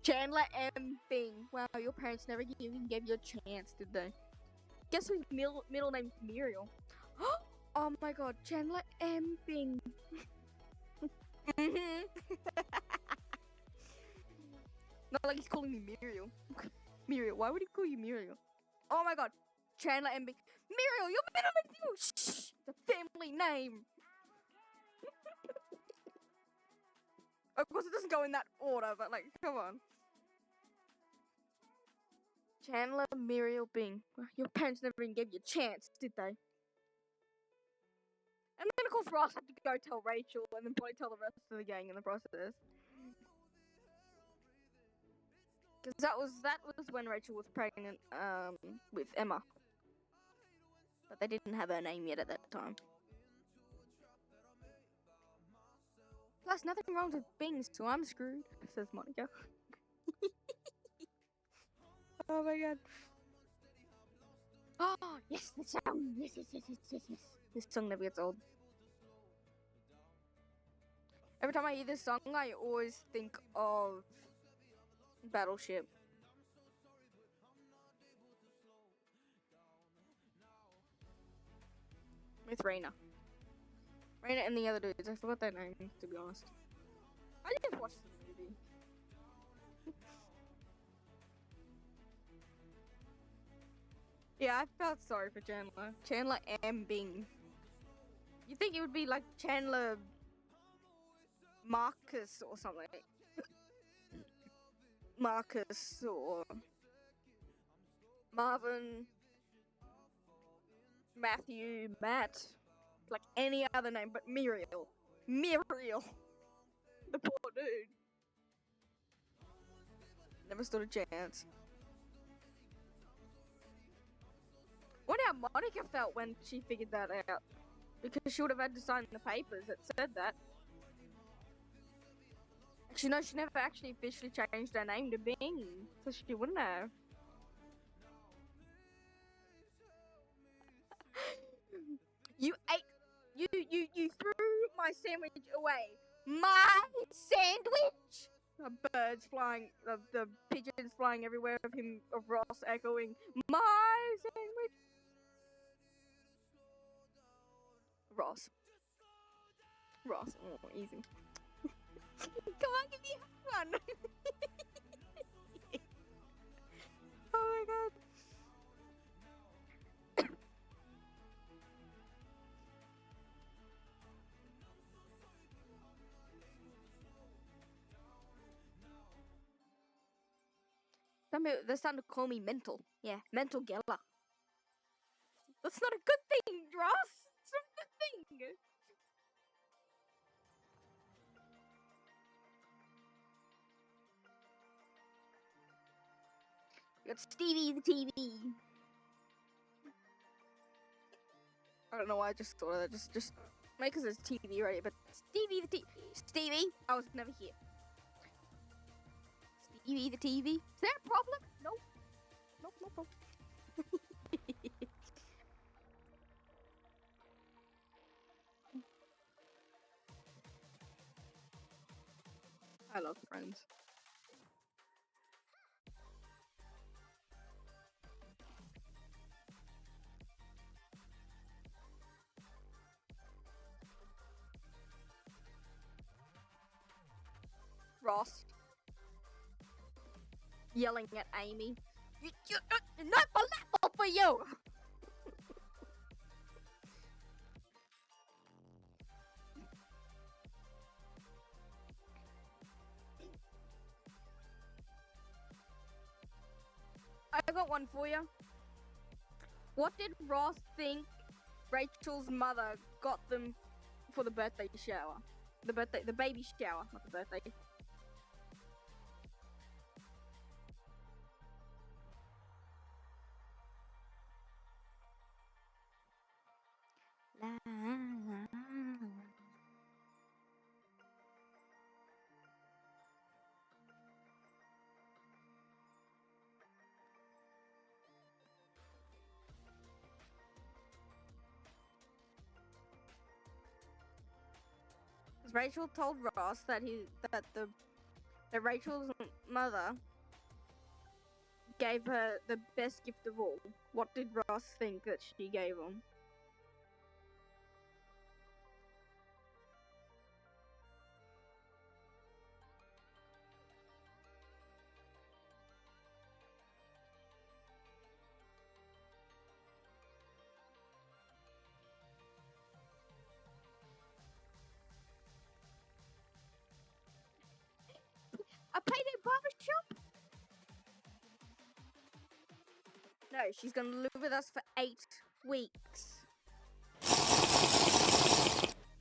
C: Chandler M. Bing. Wow, your parents never even gave you a chance, did they? Guess whose middle name's Muriel? Oh my god, Chandler M. Bing. Not like he's calling me Muriel. Muriel, why would he call you Muriel? Oh my god, Chandler M. Bing. Muriel, your middle name's Muriel. Shh, the family name. Of course, it doesn't go in that order, but like, come on. Chandler Muriel Bing. Your parents never even gave you a chance, did they? And then of course Ross had to go tell Rachel, and then probably tell the rest of the gang in the process. Because that was when Rachel was pregnant with Emma, but they didn't have her name yet at that time. Plus, nothing wrong with Bing, so I'm screwed, says Monica. Oh my god. Oh, yes, the song. Yes. This song never gets old. Every time I hear this song, I always think of Battleship. With Raina and the other dudes. I forgot their names, to be honest. I just watched the movie. Yeah, I felt sorry for Chandler. Chandler M. Bing. You think it would be like Chandler Marcus or something. Marcus or Marvin, Matthew, Matt. Like any other name, but Muriel. Muriel. The poor dude. Never stood a chance. Wonder how Monica felt when she figured that out. Because she would have had to sign the papers that said that. Actually, no, she never actually officially changed her name to Bing. So she wouldn't have. You threw my sandwich away. My sandwich! The birds flying, the pigeons flying everywhere of him, of Ross echoing, my sandwich! Ross, oh, easy. Come on, give me one! Oh my god. They're starting to call me mental. Yeah, mental Geller. That's not a good thing, Ross! It's not a good thing! We got Stevie the TV. I don't know why I just thought of that. Just make us as TV, right? But Stevie the TV. Stevie, I was never here. You eat the TV? Is there a problem? Nope. Nope, no problem. I love Friends. Ross yelling at Amy. No laptop for you. I got one for you. What did Ross think Rachel's mother got them for the birthday shower? The baby shower, not the birthday. La, la. Rachel told Ross that Rachel's mother gave her the best gift of all. What did Ross think that she gave him? A payday barbershop? No, she's gonna live with us for 8 weeks.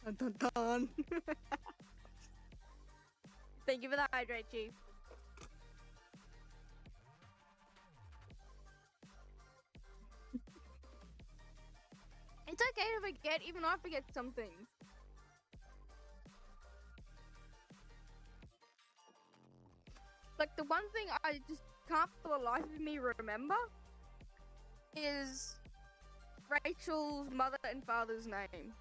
C: Dun dun dun. Thank you for the hydrate, Chief. It's okay to forget, even I forget some things. Like, the one thing I just can't for the life of me remember is Rachel's mother and father's name.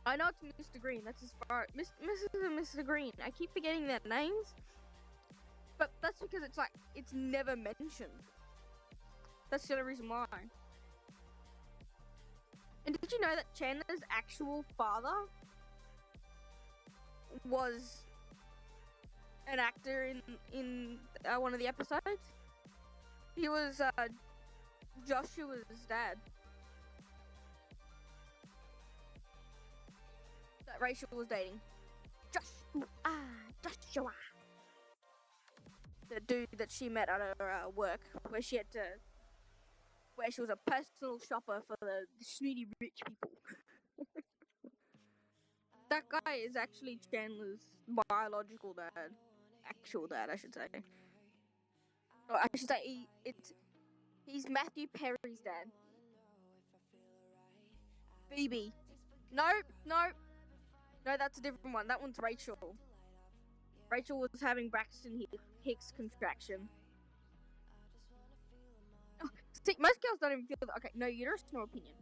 C: I know it's Mr. Green, that's as far... Mrs. and Mr. Green, I keep forgetting their names. But that's because it's like, it's never mentioned. That's the only reason why. And did you know that Chandler's actual father was an actor in one of the episodes? He was Joshua's dad. That Rachel was dating. Joshua. The dude that she met at her work, where she was a personal shopper for the snooty rich people. That guy is actually Chandler's biological dad. Actual dad, I should say. Or I should say, he's Matthew Perry's dad. Phoebe. No, that's a different one. That one's Rachel. Rachel was having Braxton Hicks contraction. Oh, see, most girls don't even feel that. Okay, no uterus, no opinion.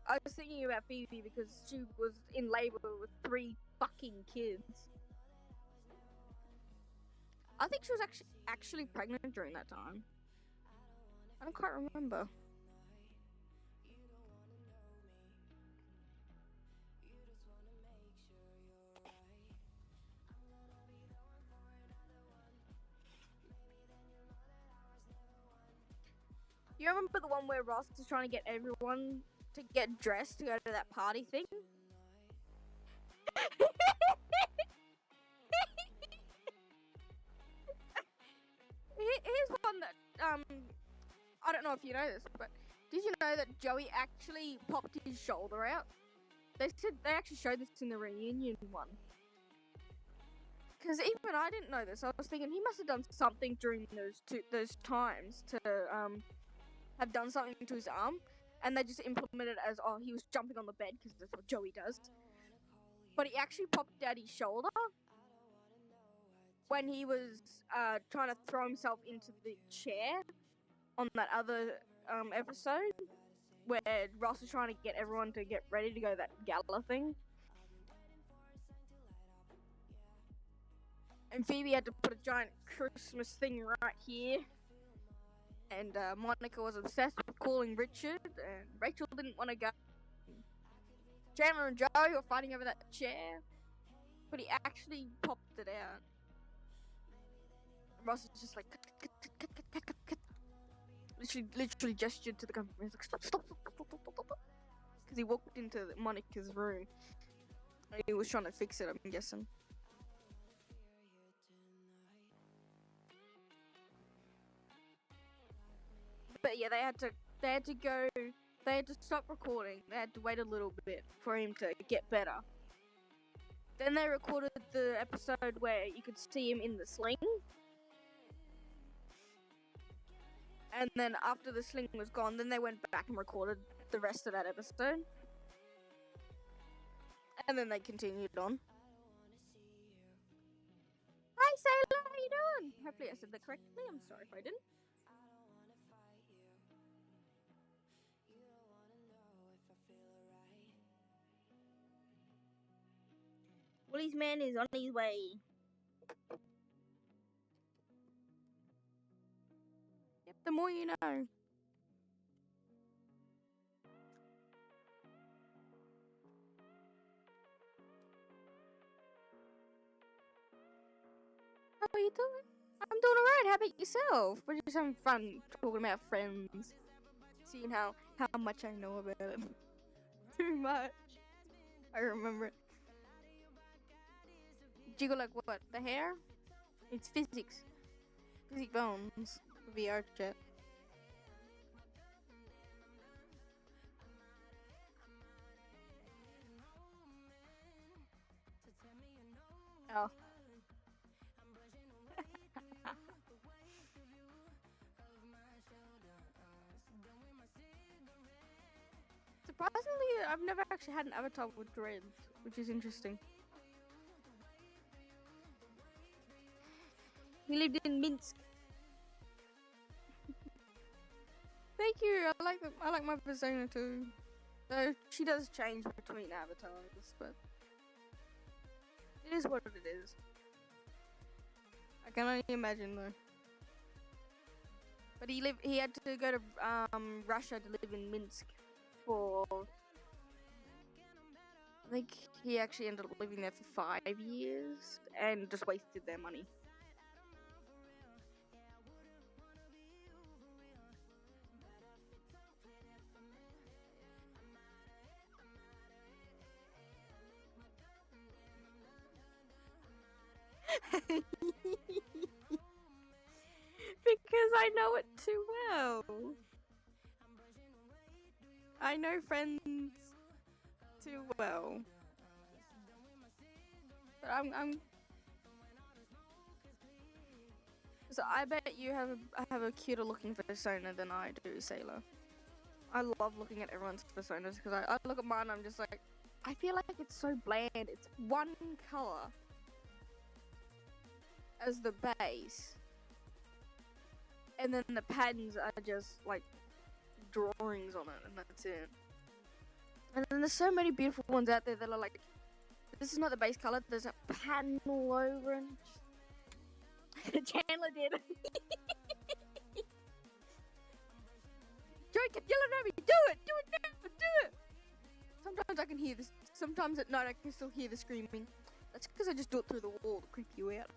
C: I was thinking about Phoebe because she was in labor with 3 fucking kids. I think she was actually pregnant during that time. I don't quite remember. You remember the one where Ross is trying to get everyone to get dressed to go to that party thing? Here's one that, I don't know if you know this, but did you know that Joey actually popped his shoulder out? They actually showed this in the reunion one. Because even I didn't know this. I was thinking he must have done something during those times to, have done something to his arm, and they just implemented it as, oh, he was jumping on the bed, because that's what Joey does. but he actually popped out his shoulder when he was trying to throw himself into the chair on that other episode where Ross was trying to get everyone to get ready to go to that gala thing. And Phoebe had to put a giant Christmas thing right here. And Monica was obsessed with calling Richard, and Rachel didn't want to go. Chandler and Joe were fighting over that chair, but he actually popped it out. Ross was just like, cut. Literally gestured to the camera. He's like, stop. Because he walked into Monica's room. And he was trying to fix it, I'm guessing. But yeah, they had to stop recording. They had to wait a little bit for him to get better. Then they recorded the episode where you could see him in the sling. And then after the sling was gone, then they went back and recorded the rest of that episode. And then they continued on. Hi, Sailor, how you doing? Hopefully I said that correctly. I'm sorry if I didn't. Willie's man is on his way. Yep, the more you know. How are you doing? I'm doing alright. How about yourself? We're just having fun talking about friends. Seeing how much I know about it. Too much. I remember it. Jiggle like what? The hair? It's physics. Physics bones. VR chat. Oh. Surprisingly, I've never actually had an avatar with dreads, which is interesting. He lived in Minsk. Thank you. I like my persona too. Though she does change between avatars, but it is what it is. I can only imagine though. But he had to go to Russia to live in Minsk for, I think he actually ended up living there for 5 years and just wasted their money. Because I know it too well. I know friends too well. But I'm so I bet you have a cuter looking persona than I do, Sailor. I love looking at everyone's personas because I look at mine and I'm just like, I feel like it's so bland. It's one color as the base. And then the patterns are just like drawings on it, and that's it. And then there's so many beautiful ones out there that are like, this is not the base color, there's a pattern all over it. Chandler did. Joey kept yelling at me, do it now, do it! Sometimes I can hear this, sometimes at night I can still hear the screaming. That's because I just do it through the wall to creep you out.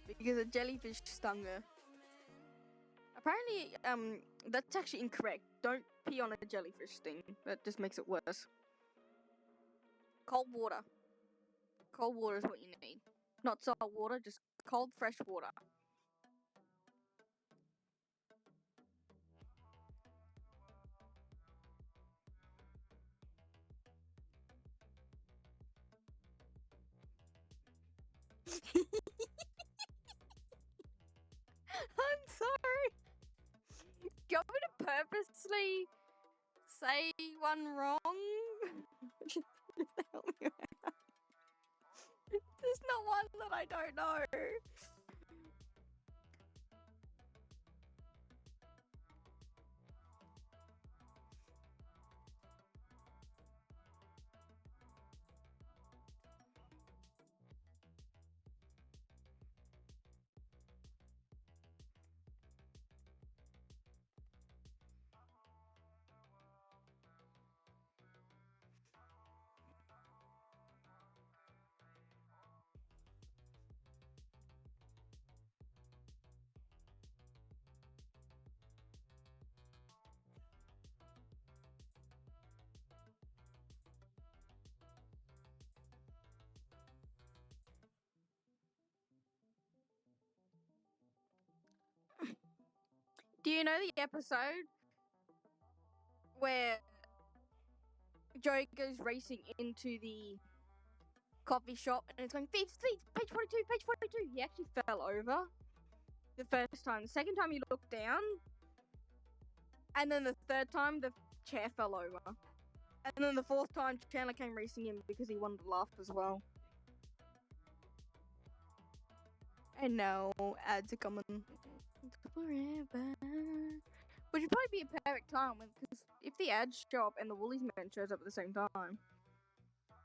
C: Because a jellyfish stung her. Apparently, that's actually incorrect. Don't pee on a jellyfish sting. That just makes it worse. Cold water. Cold water is what you need. Not salt water, just cold, fresh water. I'm sorry. Do you want me to purposely say one wrong? Just help me out. There's not one that I don't know. Do you know the episode where Joe goes racing into the coffee shop and it's going, thieves, thieves, page 42, page 42. He actually fell over the first time. The second time he looked down. And then the third time the chair fell over. And then the fourth time Chandler came racing in because he wanted to laugh as well. And now ads are coming. Forever. Which would probably be a perfect time because if the ads show up and the Woolies man shows up at the same time,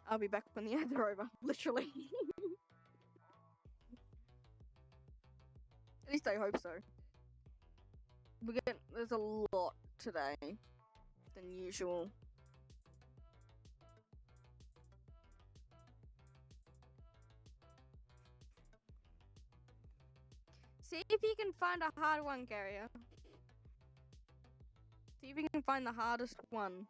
C: I'll be back when the ads are over. Literally. At least I hope so. There's a lot today than usual. See if you can find a hard one, Carrier. See if you can find the hardest one.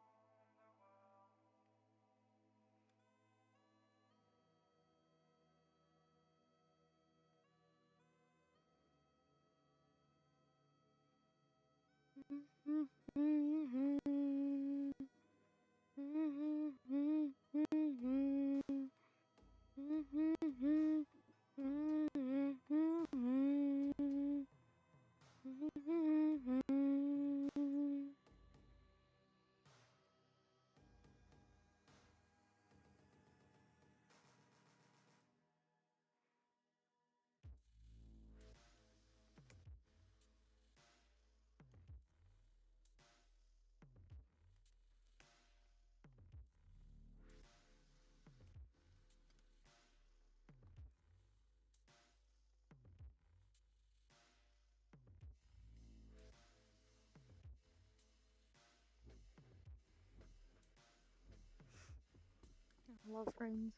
C: I love Friends.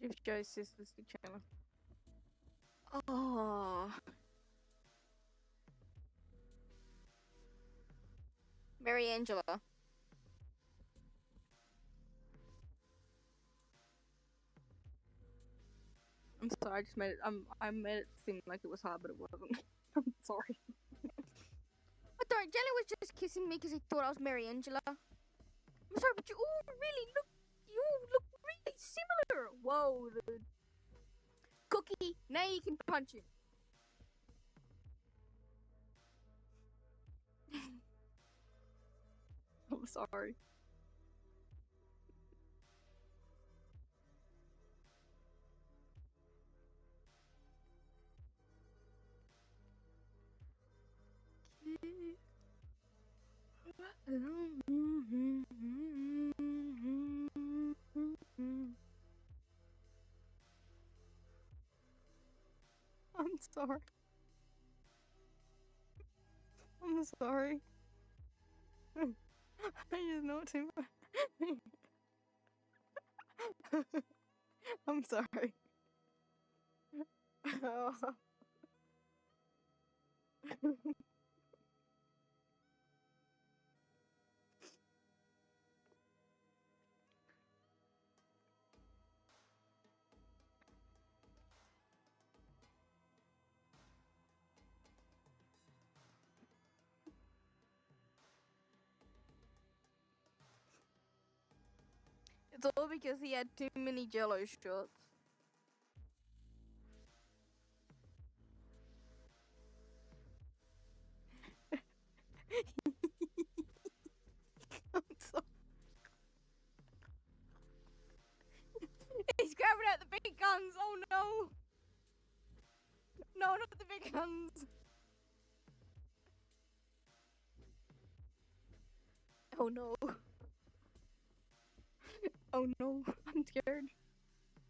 C: If Joe's sister's the channel. Oh. Mary Angela. I'm sorry, I just made it. I made it seem like it was hard, but it wasn't. I'm sorry. But don't. Jelly was just kissing me because he thought I was Mary Angela. I'm sorry, but you all really look. You all look really similar. Whoa, dude. Cookie, now you can punch him. I'm sorry. I'm sorry. I'm sorry. I just know too much. I'm sorry. Oh. It's all because he had too many Jello shots. my guns. Oh no. Oh no, I'm scared.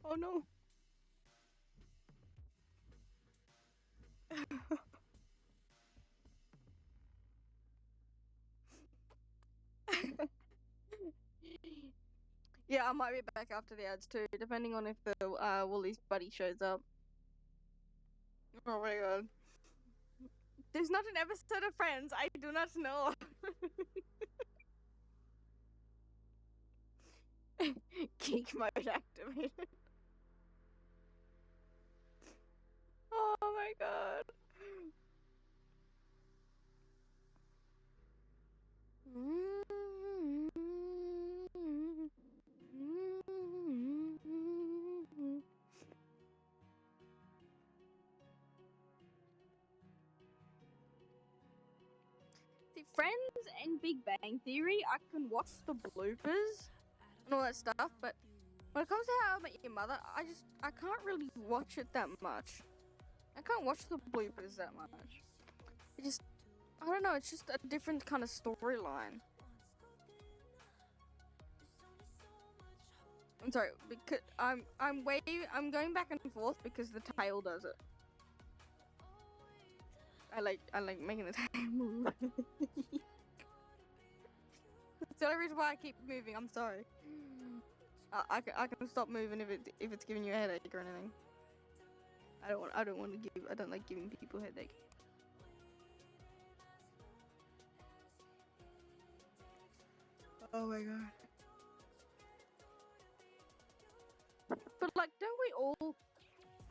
C: Oh no. Yeah, I might be back after the ads too, depending on if the Woolies buddy shows up. Oh my god. There's not an episode of Friends. I do not know. Geek mode activated. Oh my god. See, Friends and Big Bang Theory, I can watch the bloopers and all that stuff, but when it comes to How I Met Your Mother, I can't really watch it that much. I can't watch the bloopers that much. I don't know, it's just a different kind of storyline. I'm sorry, because I'm going back and forth because the tail does it. I like making the tail move. It's the only reason why I keep moving. I'm sorry. I can stop moving if it's giving you a headache or anything. I don't like giving people headache. Oh my god. But like, don't we all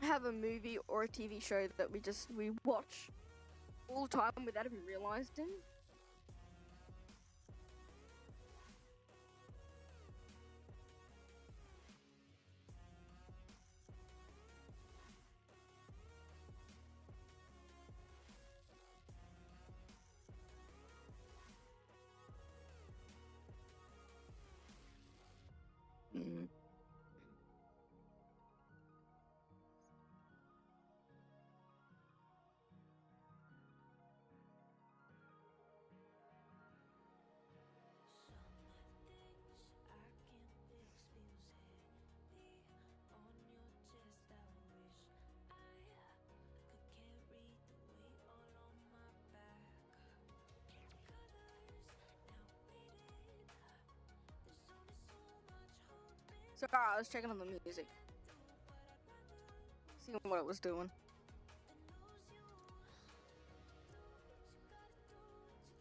C: have a movie or a TV show that we watch all the time without even realizing? Mm. Sorry, I was checking on the music. Seeing what it was doing.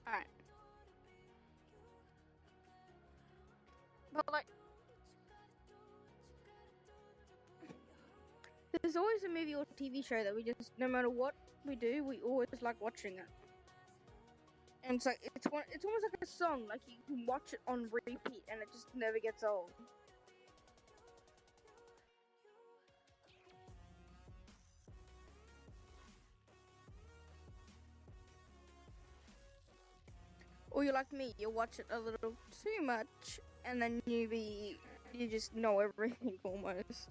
C: Alright. But like, there's always a movie or TV show that we just, no matter what we do, we always like watching it. And it's like, it's almost like a song, like you can watch it on repeat and it just never gets old. Or you're like me, you watch it a little too much, and then you just know everything almost.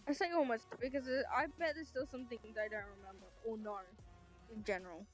C: I say almost because I bet there's still some things I don't remember or know in general.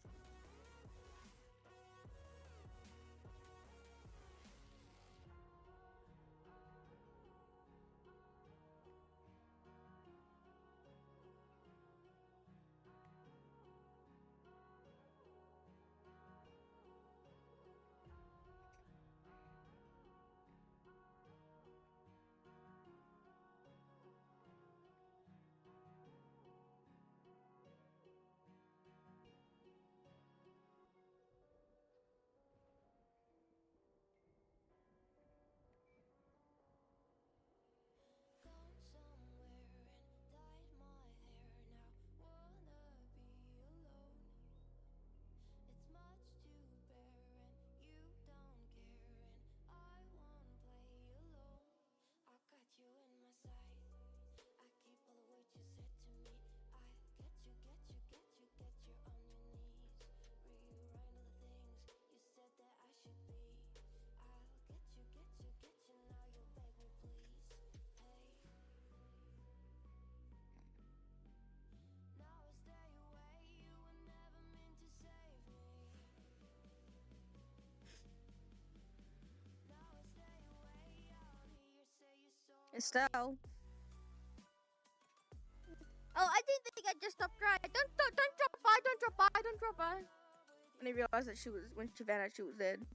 C: Estelle. Oh, I didn't think I just stopped crying. Don't drop by, don't drop by, don't drop by. And I realized that when she found out she was dead.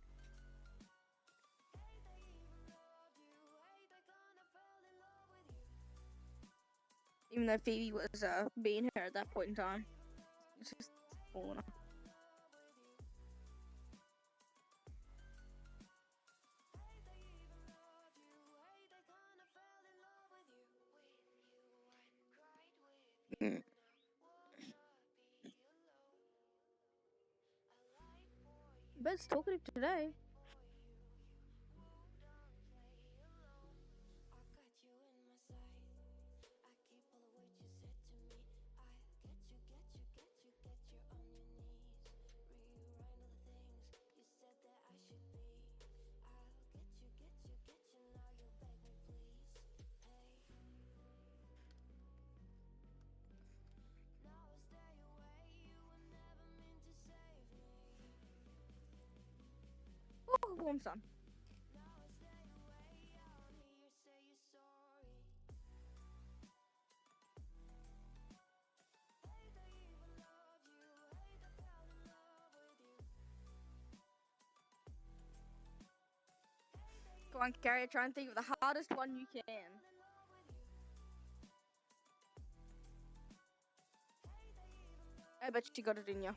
C: Even though Phoebe was being her at that point in time. It's just falling off. But it's talkative today. Oh, warm sun. Go on, Carrie, try and think of the hardest one you can. I bet you got it in you.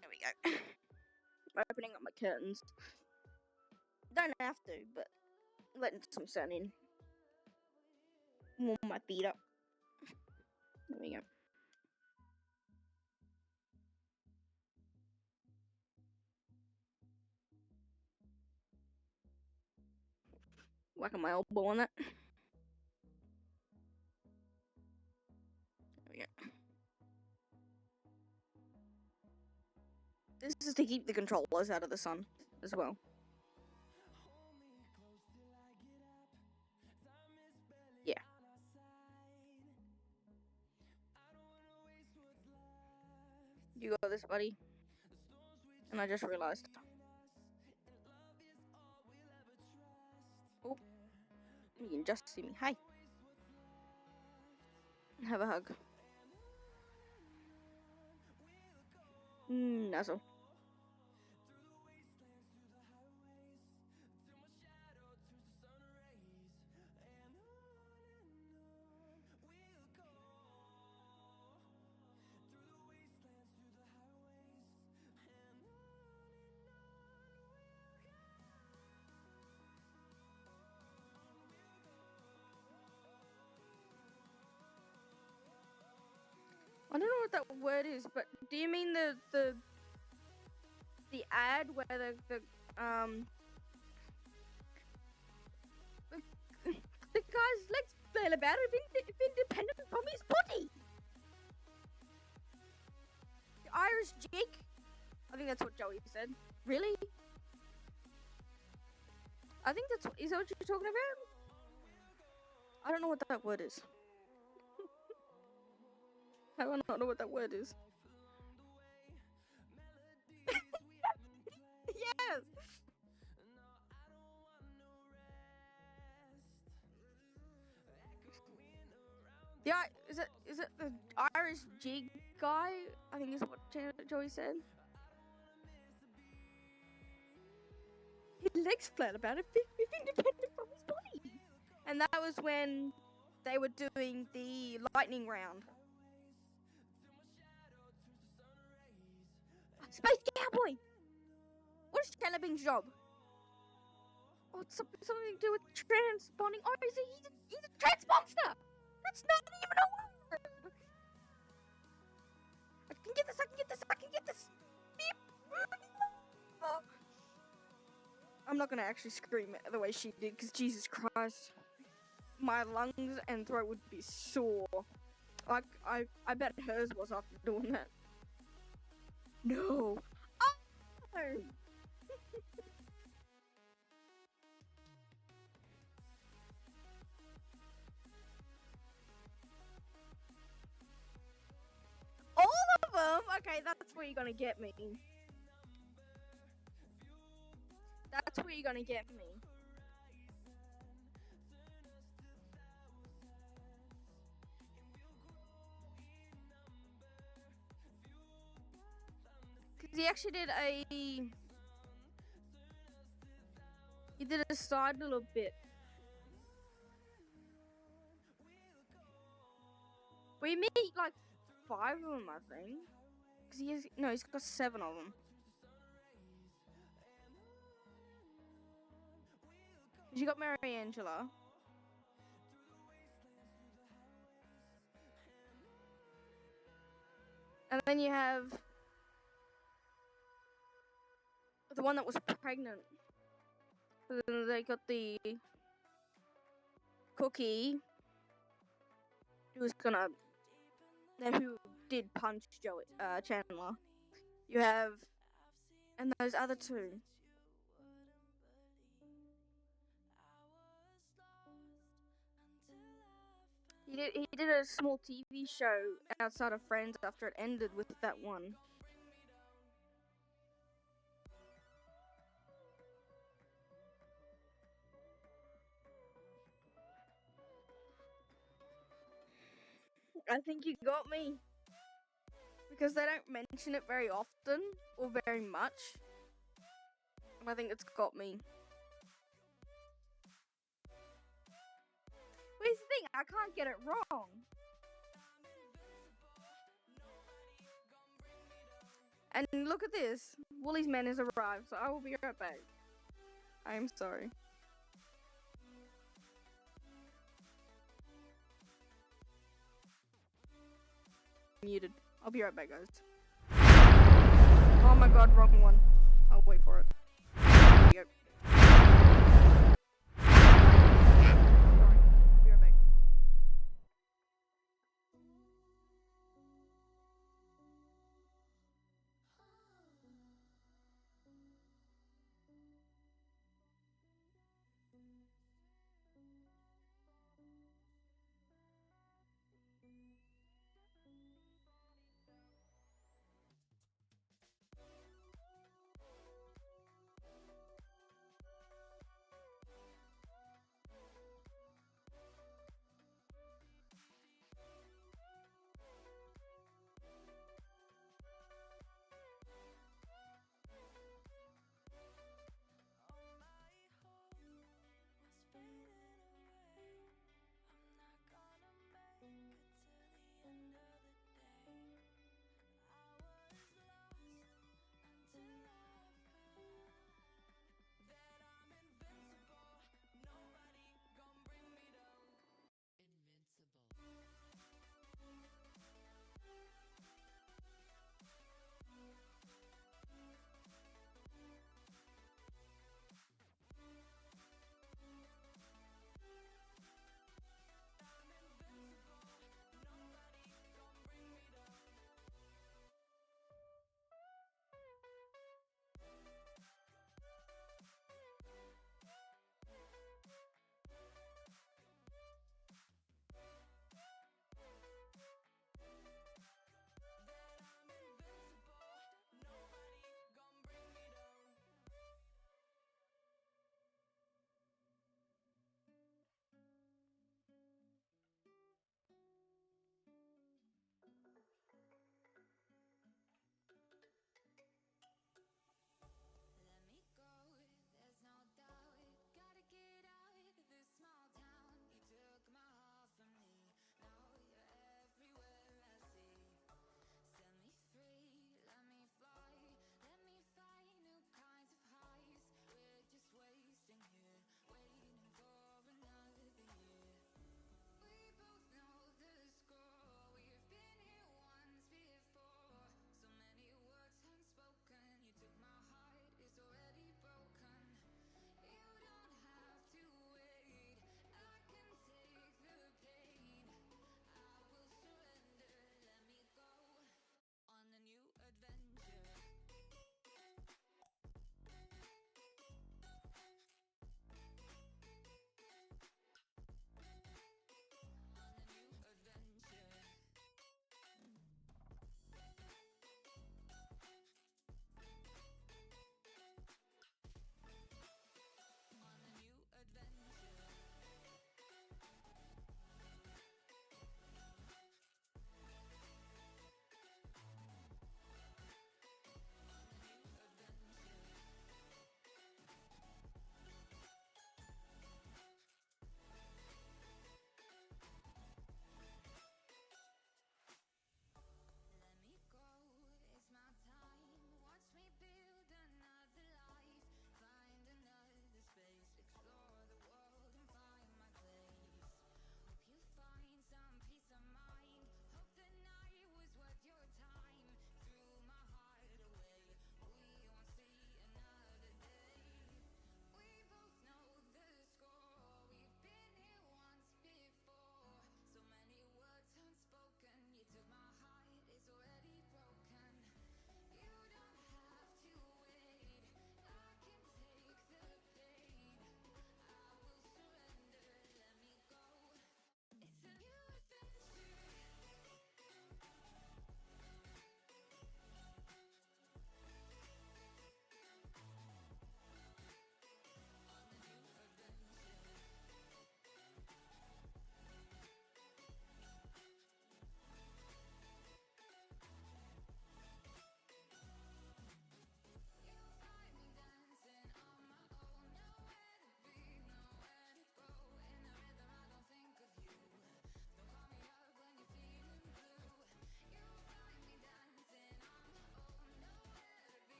C: There we go. I'm opening up my curtains. Don't have to, but letting some sun in. Warm my feet up. There we go. Whacking my elbow on that. There we go. This is to keep the controllers out of the sun as well. Yeah. You got this, buddy. And I just realized. Oh. You can just see me. Hi. Have a hug. Nuzzle. I don't know what that word is, but do you mean the ad where the guy's legs flail about if independent from his body? The Irish jig? I think that's what Joey said. Really? I think is that what you're talking about? I don't know what that word is. How do I not know what that word is? Yes! Yeah, is it the Irish jig guy? I think is what Joey said. His legs flat about it, if independent from his body. And that was when they were doing the lightning round. Space Cowboy! What is Calabing's job? Oh, it's something to do with transponding. Oh, he's a transmonster! That's not even a word! I can get this! Beep! Oh. I'm not gonna actually scream the way she did, because Jesus Christ. My lungs and throat would be sore. Like, I bet hers was after doing that. No! Oh! that's where you're gonna get me. That's where you're gonna get me. Because he actually did a side little bit. We meet like 5 of them, I think. Because he's got 7 of them. You got Mary Angela. And then you have the one that was pregnant. And then they got the Cookie, who did punch Chandler. You have, and those other 2. He did a small TV show outside of Friends after it ended with that one. I think you got me. Because they don't mention it very often or very much. I think it's got me. But here's the thing, I can't get it wrong. And look at this. Woolly's man has arrived, so I will be right back. I am sorry. Muted. I'll be right back, guys. Oh my god, wrong one. I'll wait for it. There you go. Sorry. Be right back.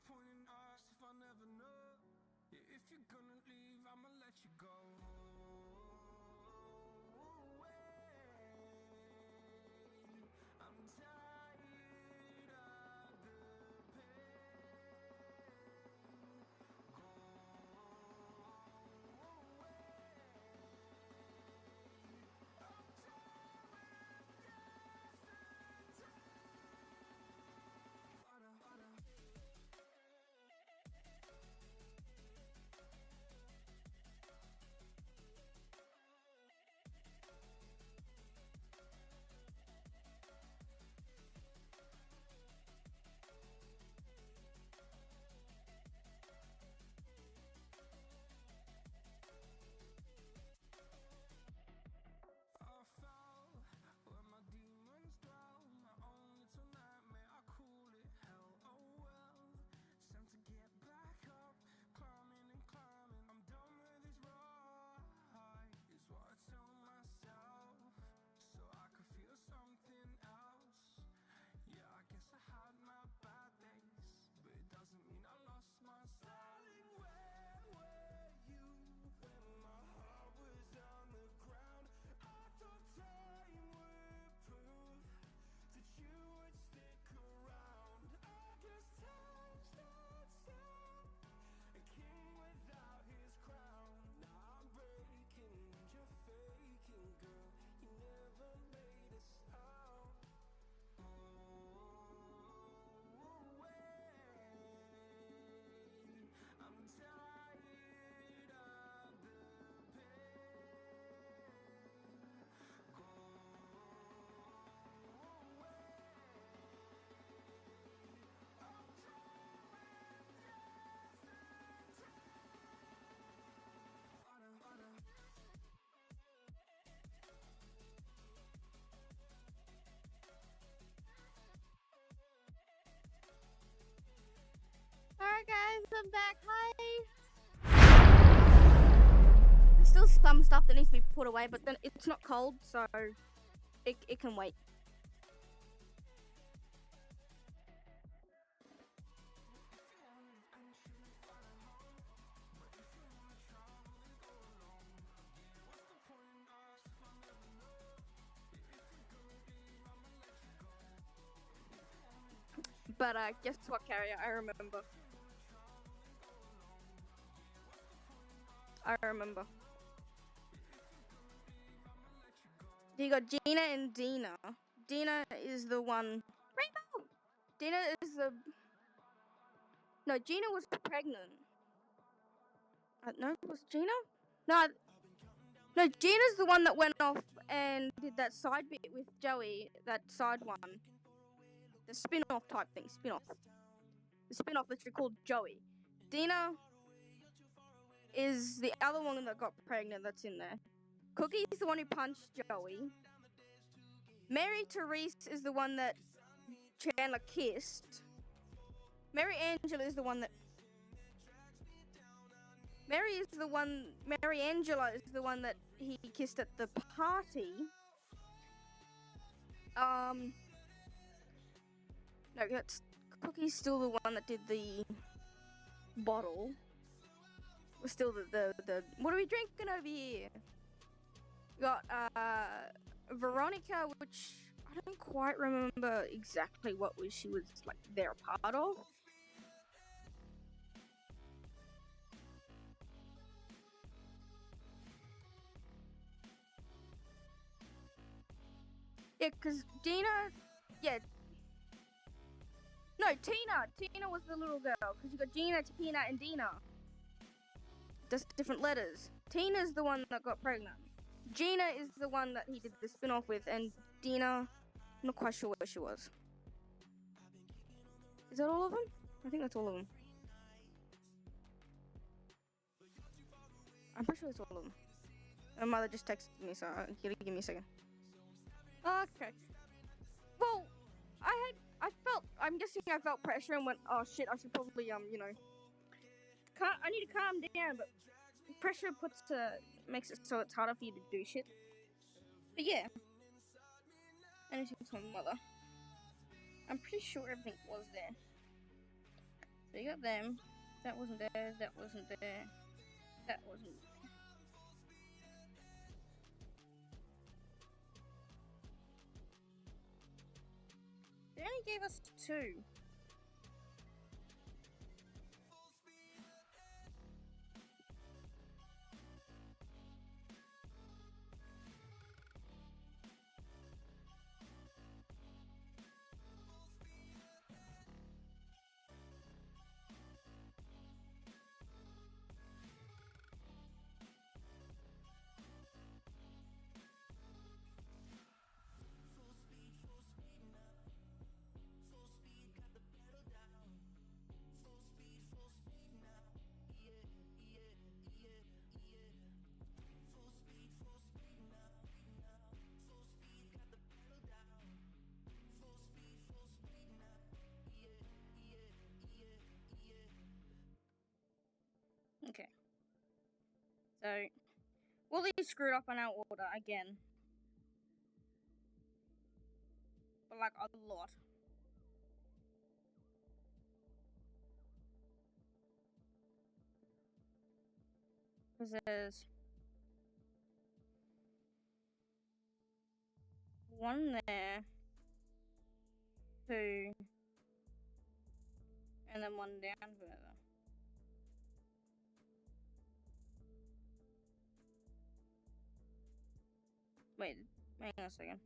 F: point in us if I never know? Yeah, if you're gonna leave, I'ma let you go. I'm tired of the pain. Go away. I'm tired with yesterday. Father, Father. I fell where my demons dwell. My own little nightmare, I call it hell. Oh well, it's time to get back up, climbing and climbing. I'm done with this ride, is what I tell myself, so I could feel something else. Yeah, I guess I had my bad days, but it doesn't mean I lost my styling. Where were you when my heart was on the ground? I thought time would prove that you would stick around. I guess time stands still, a king without his crown. Now I'm breaking and you're faking, girl. You never made a sound. I'm tired of the pain. Go away. I'm tired with yesterday. Father, Father.
C: Alright guys, I'm back. Hi. There's still some stuff that needs to be put away, but then it's not cold, so it can wait. But guess what, Carrier? I remember. You got Gina and Dina. Dina is the one. Rainbow. Dina is the. No, Gina was pregnant. No, was Gina? No, Gina's the one that went off and did that side bit with Joey. That side one. The spin-off type thing. The spin-off literally called Joey. Dina is the other one that got pregnant that's in there. Cookie's the one who punched Joey. Mary Therese is the one that Chandler kissed. Mary Angela is the one that... Mary Angela is the one that he kissed at the party. No, that's... Cookie's still the one that did the bottle. We're still the what are we drinking over here? We got Veronica, which I don't quite remember exactly what she was like there a part of. Yeah, cause Dina, yeah. No, Tina. Tina was the little girl, cause you got Gina, Tina, and Dina. Just different letters. Tina's the one that got pregnant. Gina is the one that he did the spin-off with, and Dina, I'm not quite sure where she was. Is that all of them? I think that's all of them. I'm pretty sure it's all of them. My mother just texted me, so give me a second. Okay. Well, I'm guessing I felt pressure and went, oh shit, I should probably, I need to calm down, but pressure makes it so it's harder for you to do shit. But yeah. Anything from my mother. I'm pretty sure everything was there. So you got them. That wasn't there. That wasn't there. That wasn't there. They only gave us 2. Okay. So, Willie screwed up on our order again. But like a lot. Because there's 1 there, 2, and then 1 down further. Wait, hang on a second.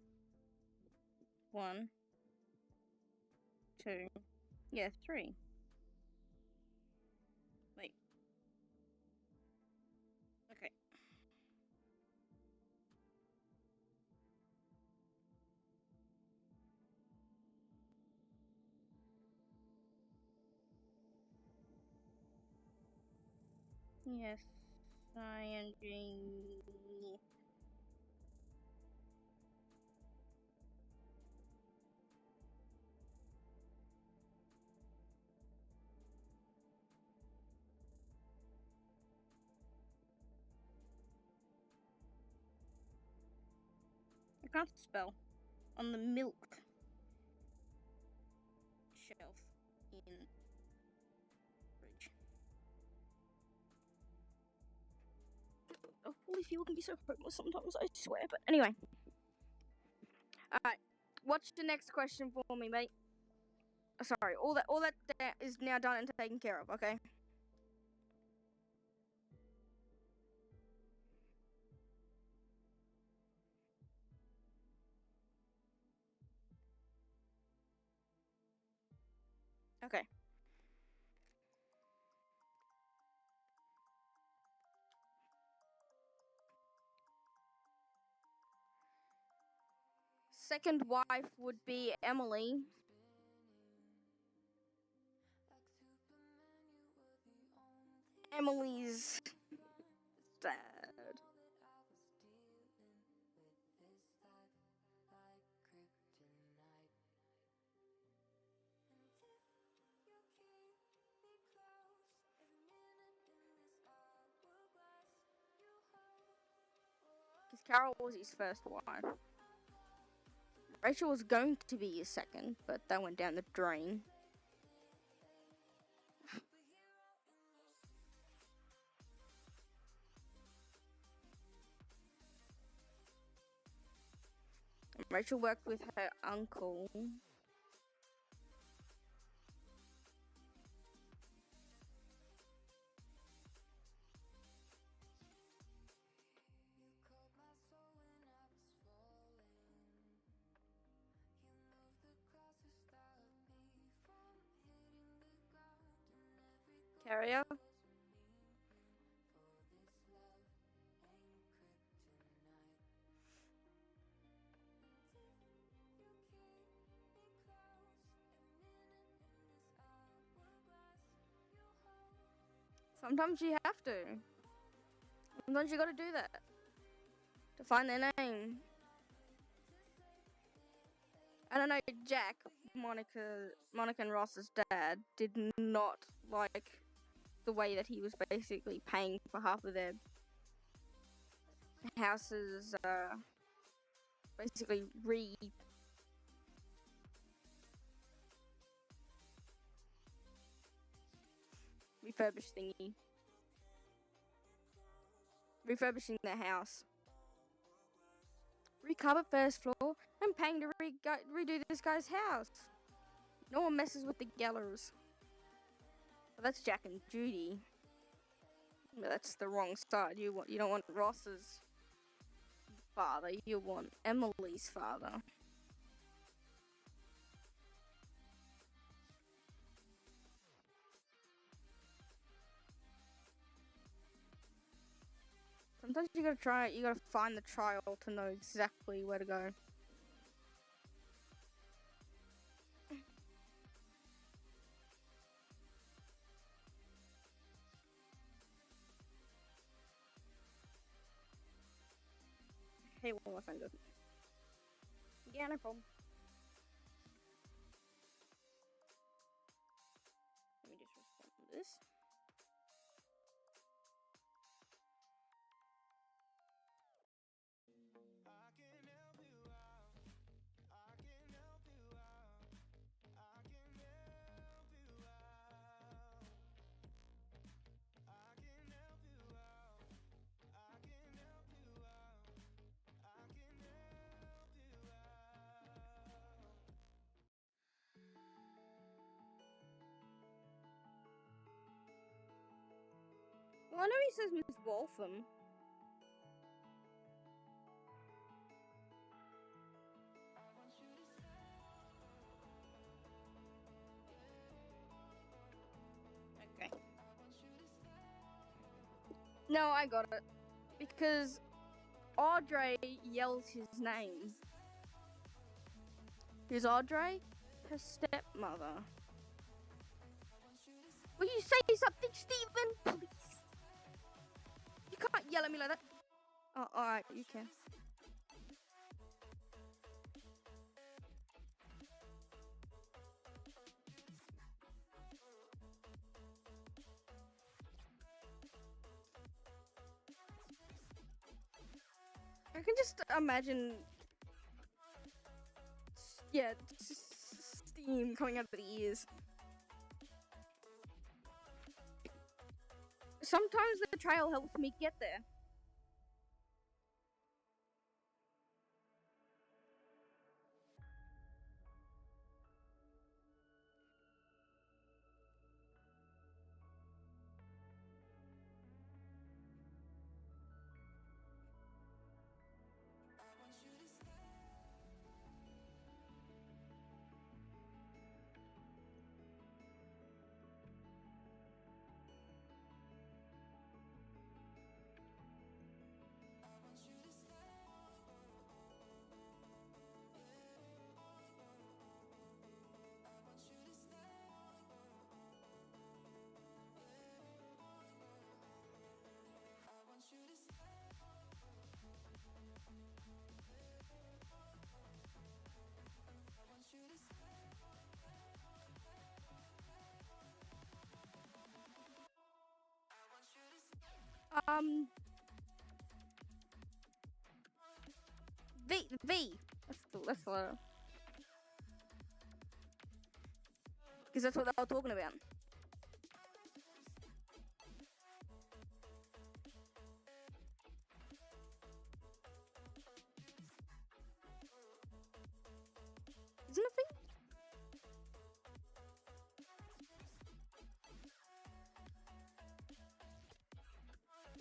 C: 1, 2, yeah, 3. Wait. Okay. Yes, I am doing. I can't spell. On the milk shelf in fridge. Oh, all these people can be so hopeless sometimes, I swear. But anyway. Alright. What's the next question for me, mate? Sorry, all that is now done and taken care of, okay? Okay. Second wife would be Emily. Emily's dad. Because Carol was his first wife. Rachel was going to be his second, but that went down the drain. Rachel worked with her uncle. Carrier. Sometimes you have to. Sometimes you gotta do that. To find their name. I don't know, Jack, Monica and Ross's dad, did not like the way that he was basically paying for half of their houses, basically refurbish thingy. Refurbishing their house. Recover first floor. I'm paying to redo this guy's house. No one messes with the Gellers. Well, that's Jack and Judy. But that's the wrong side. You don't want Ross's father. You want Emily's father. Sometimes you gotta find the trial to know exactly where to go. Hey, what my phone doesn't. Yeah, no problem. Let me just respond to this. Well, I know he says Miss Waltham. Okay. No, I got it. Because Audrey yells his name. Who's Audrey? Her stepmother. Will you say something, Stephen? Please. You can't yell at me like that. Oh, alright, you can. I can just imagine, yeah, steam coming out of the ears. Sometimes the trail helps me get there. V. That's the letter. Because that's what they were talking about. Isn't it V?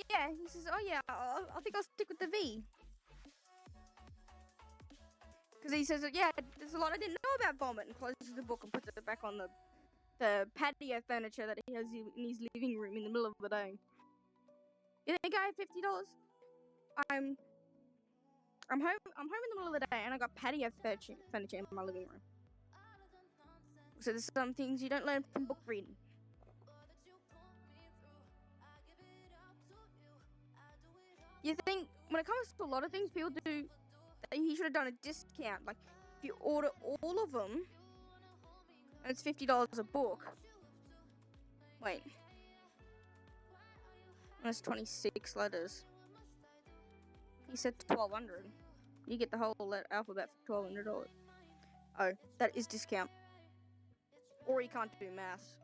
C: Yeah, he says, oh yeah, I think I'll stick with the V. Because he says, yeah, there's a lot I didn't know about vomit, and closes the book and puts it back on the patio furniture that he has in his living room in the middle of the day. You think I have $50? I'm home in the middle of the day, and I got patio furniture in my living room. So there's some things you don't learn from book reading. You think, when it comes to a lot of things, people do, he should have done a discount. Like, if you order all of them, and it's $50 a book. Wait. That's 26 letters. He said 1,200. You get the whole alphabet for $1,200. Oh, that is discount. Or he can't do maths.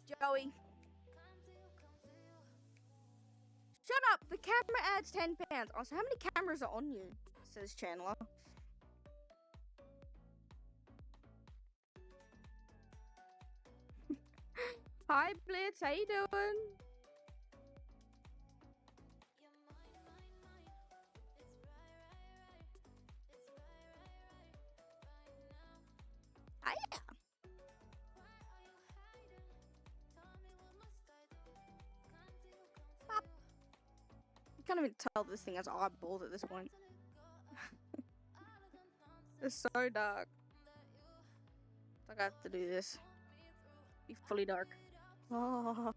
C: Joey. Shut up! The camera adds £10. Also, how many cameras are on you? Says Chandler. Hi Blitz, how you doing? Hiya. Pop. You can't even tell this thing has eyeballs at this point. It's so dark. Like I have to do this. Be fully dark. Oh.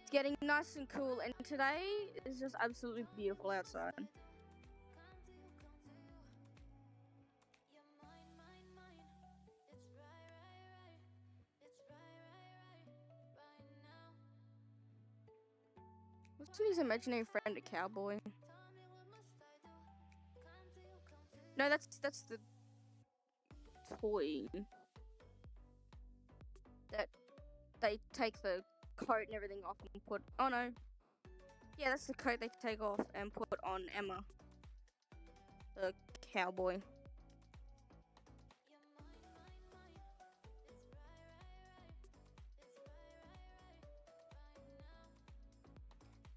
C: It's getting nice and cool, and today is just absolutely beautiful outside. Wasn't his imaginary friend a cowboy? No, that's the toy that they take the coat and everything off and put. Oh no, yeah, that's the coat they take off and put on Emma, the cowboy.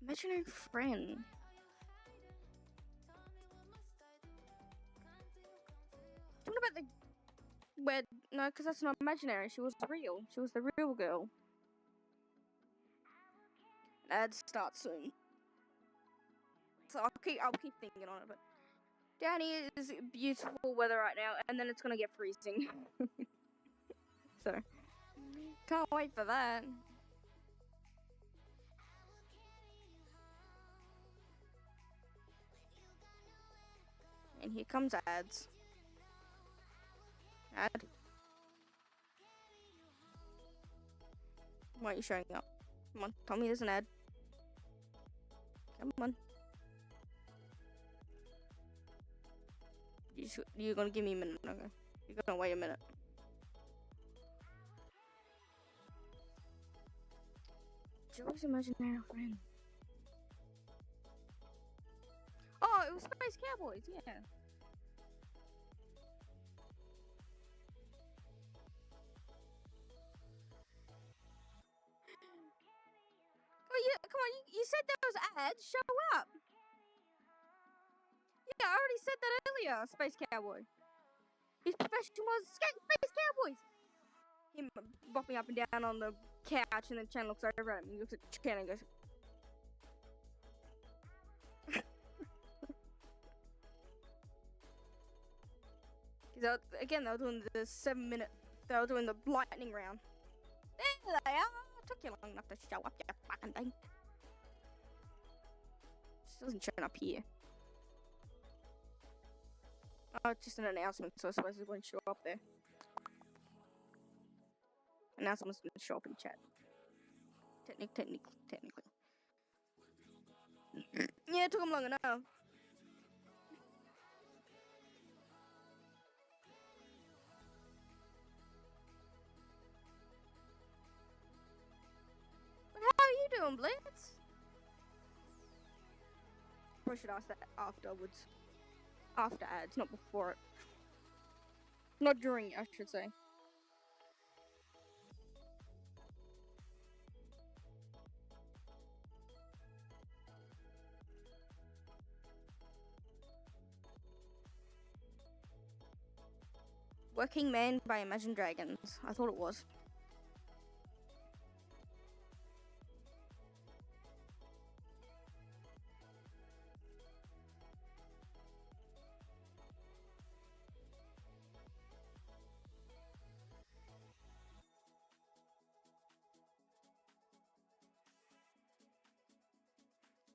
C: Imaginary friend. What about the where? No, because that's not imaginary. She was real. She was the real girl. Ads start soon, so I'll keep thinking on it. But down here is beautiful weather right now, and then it's gonna get freezing. So can't wait for that. And here comes ads. Ad. Why are you showing up? Come on, tell me there's an ad. Come on. You're gonna give me a minute, okay? You're gonna wait a minute. Joe's imaginary friend. Oh, it was Space Cowboys, yeah. Oh yeah, come on, you said there was ads, show up. Yeah, I already said that earlier, Space Cowboy. His profession was Space Cowboys. Him bopping up and down on the couch, and then Chan looks over at him. He looks at Chan and goes, again, they were doing the 7-minute. They were doing the lightning round. There they are. Took you long enough to show up, you fucking thing. She doesn't show up here. Oh, it's just an announcement, so I suppose it won't show up there. Announcement's gonna show up in chat. Technically. Yeah, it took him long enough. But how are you doing, Blitz? Probably should ask that afterwards. After ads, not before it. Not during, I should say. Working Man by Imagine Dragons. I thought it was.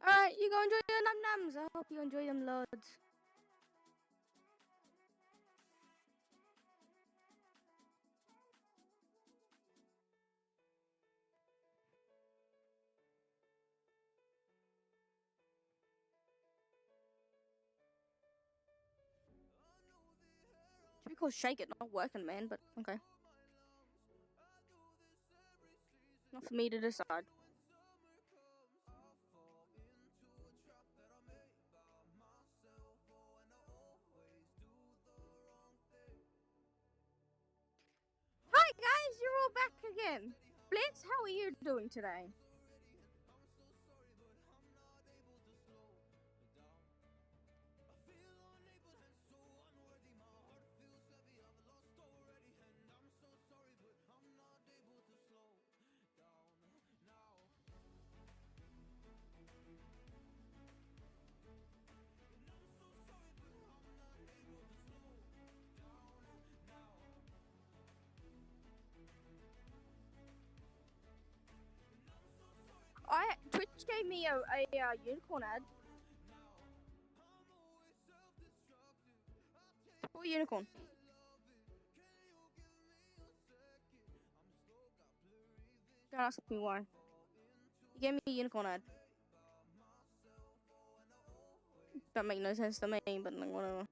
C: Alright, you go enjoy your num-nums. I hope you enjoy them loads. Pretty cool. Shake it, not working, man. But okay. Not for me to decide. Hi guys, you're all back again. Blitz, how are you doing today? Twitch gave me a unicorn ad. Poor unicorn. Don't ask me why. He gave me a unicorn ad. That make no sense to me, but like, whatever.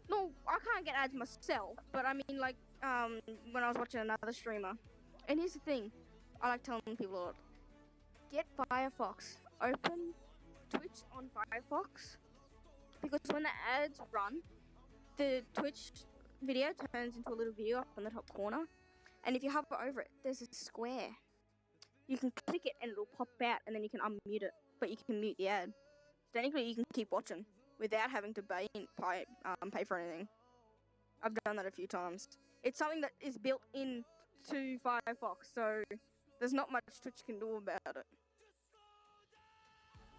C: No, I can't get ads myself, but I mean, like, when I was watching another streamer. And here's the thing, I like telling people a lot. Get Firefox. Open Twitch on Firefox. Because when the ads run, the Twitch video turns into a little video up in the top corner. And if you hover over it, there's a square. You can click it and it'll pop out and then you can unmute it. But you can mute the ad. So technically you can keep watching without having to pay for anything. I've done that a few times. It's something that is built into Firefox, so there's not much Twitch can do about it.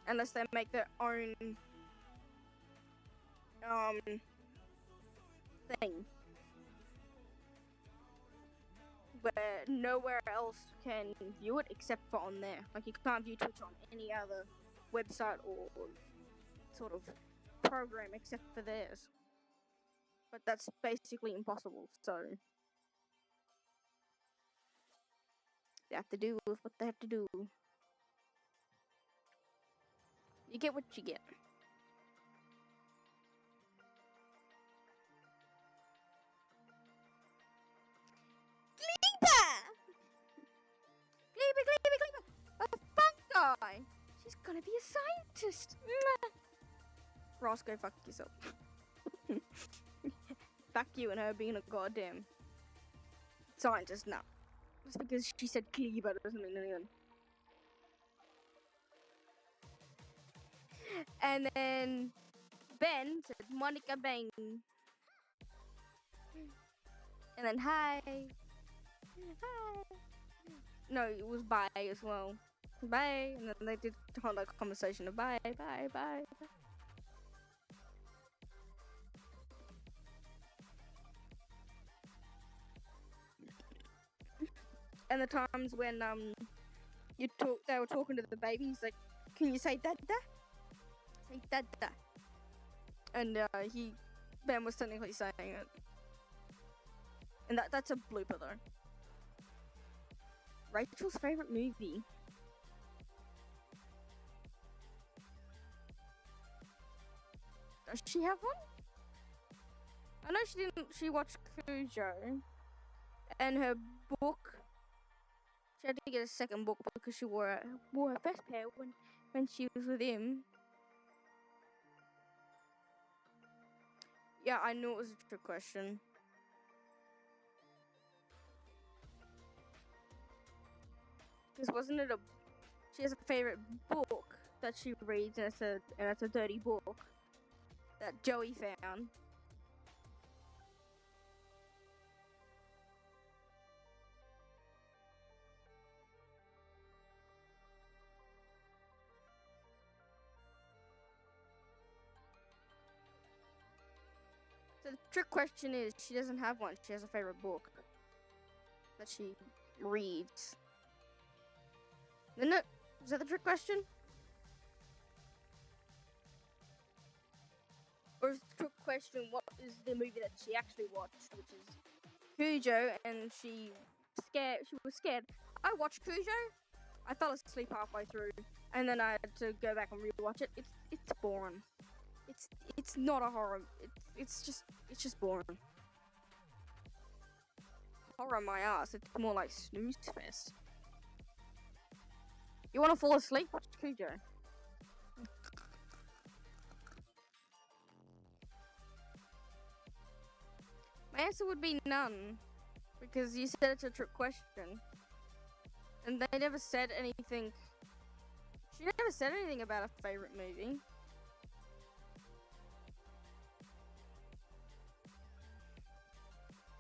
C: Unless they make their own thing. Where nowhere else can view it except for on there. Like you can't view Twitch on any other website or sort of program except for theirs. But that's basically impossible, so they have to do with what they have to do. You get what you get. Gleeber! A fun guy! She's gonna be a scientist! Ross, go fuck yourself. Fuck you and her being a goddamn scientist, no. Just because she said Kleber doesn't mean anything. And then Ben said Monica Bang. And then hi. Hi. No, it was bye as well. Bye. And then they did the whole like conversation of bye. And the times when they were talking to the baby, he's like, "Can you say dada? Say dada." And Ben was technically saying it. And that's a blooper though. Rachel's favorite movie. Does she have one? I know she didn't. She watched Cujo, and her book. She had to get a second book because she wore her first pair when she was with him. Yeah, I knew it was a trick question. Because wasn't it she has a favorite book that she reads, and it's a dirty book that Joey found. So the trick question is, she doesn't have one. She has a favorite book that she reads. Isn't it? Is that the trick question? Or is the trick question, what is the movie that she actually watched, which is Cujo, and she was scared. I watched Cujo, I fell asleep halfway through, and then I had to go back and rewatch it. It's boring. It's it's not a horror. It's just boring. Horror my ass. It's more like snooze fest. You want to fall asleep? Watch Cujo. My answer would be none, because you said it's a trick question, and they never said anything. She never said anything about a favorite movie.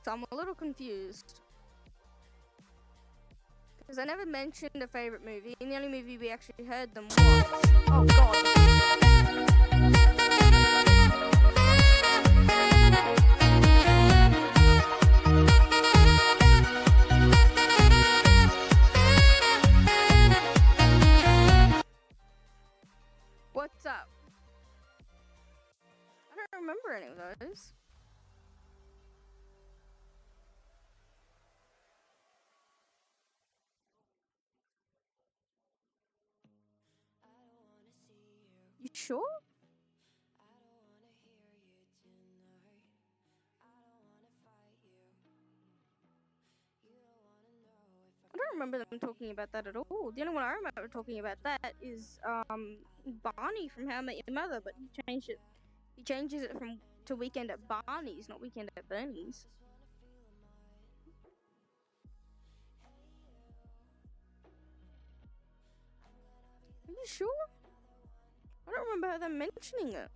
C: So I'm a little confused. Because I never mentioned a favorite movie, and the only movie we actually heard them watch. Oh god. What's up? I don't remember any of those. You sure? I don't remember them talking about that at all. The only one I remember talking about that is Barney from How I Met Your Mother, but he changed it. He changes it from to Weekend at Barney's, not Weekend at Bernie's. Are you sure? I don't remember them mentioning it.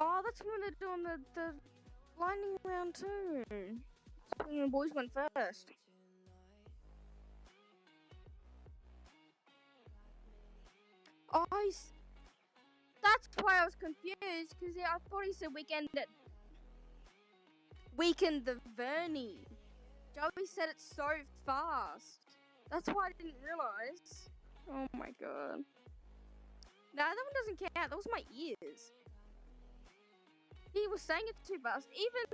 C: Oh, that's when they're doing the lightning round too. That's when the boys went first. Oh, that's why I was confused, because I thought he said Weekend the Vernie. Joey said it so fast. That's why I didn't realize. Oh my god. Nah, that one doesn't count. That was my ears. He was saying it too fast. Even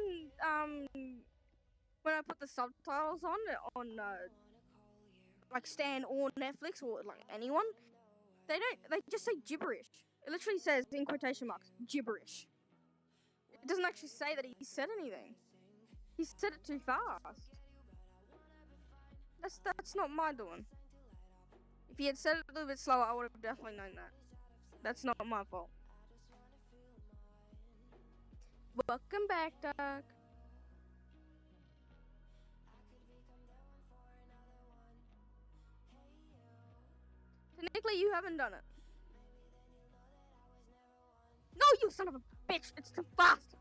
C: when I put the subtitles on like Stan or Netflix or like anyone, they just say gibberish. It literally says in quotation marks gibberish. It doesn't actually say that he said anything. He said it too fast. That's not my doing. If he had said it a little bit slower, I would have definitely known that. That's not my fault. Welcome back, Doug. Technically, you haven't done it. No, you son of a bitch! It's too fast!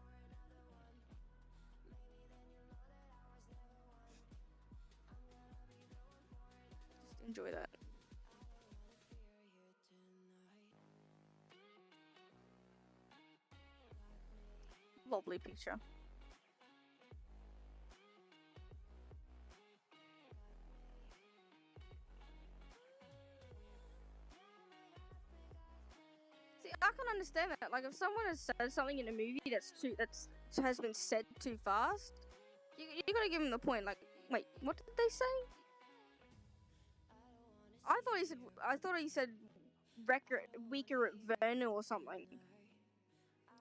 C: Just enjoy that. Lovely picture. See, I can understand that. Like, if someone has said something in a movie that's has been said too fast, you gotta give them the point. Like, wait, what did they say? I thought he said weaker at Vernon or something.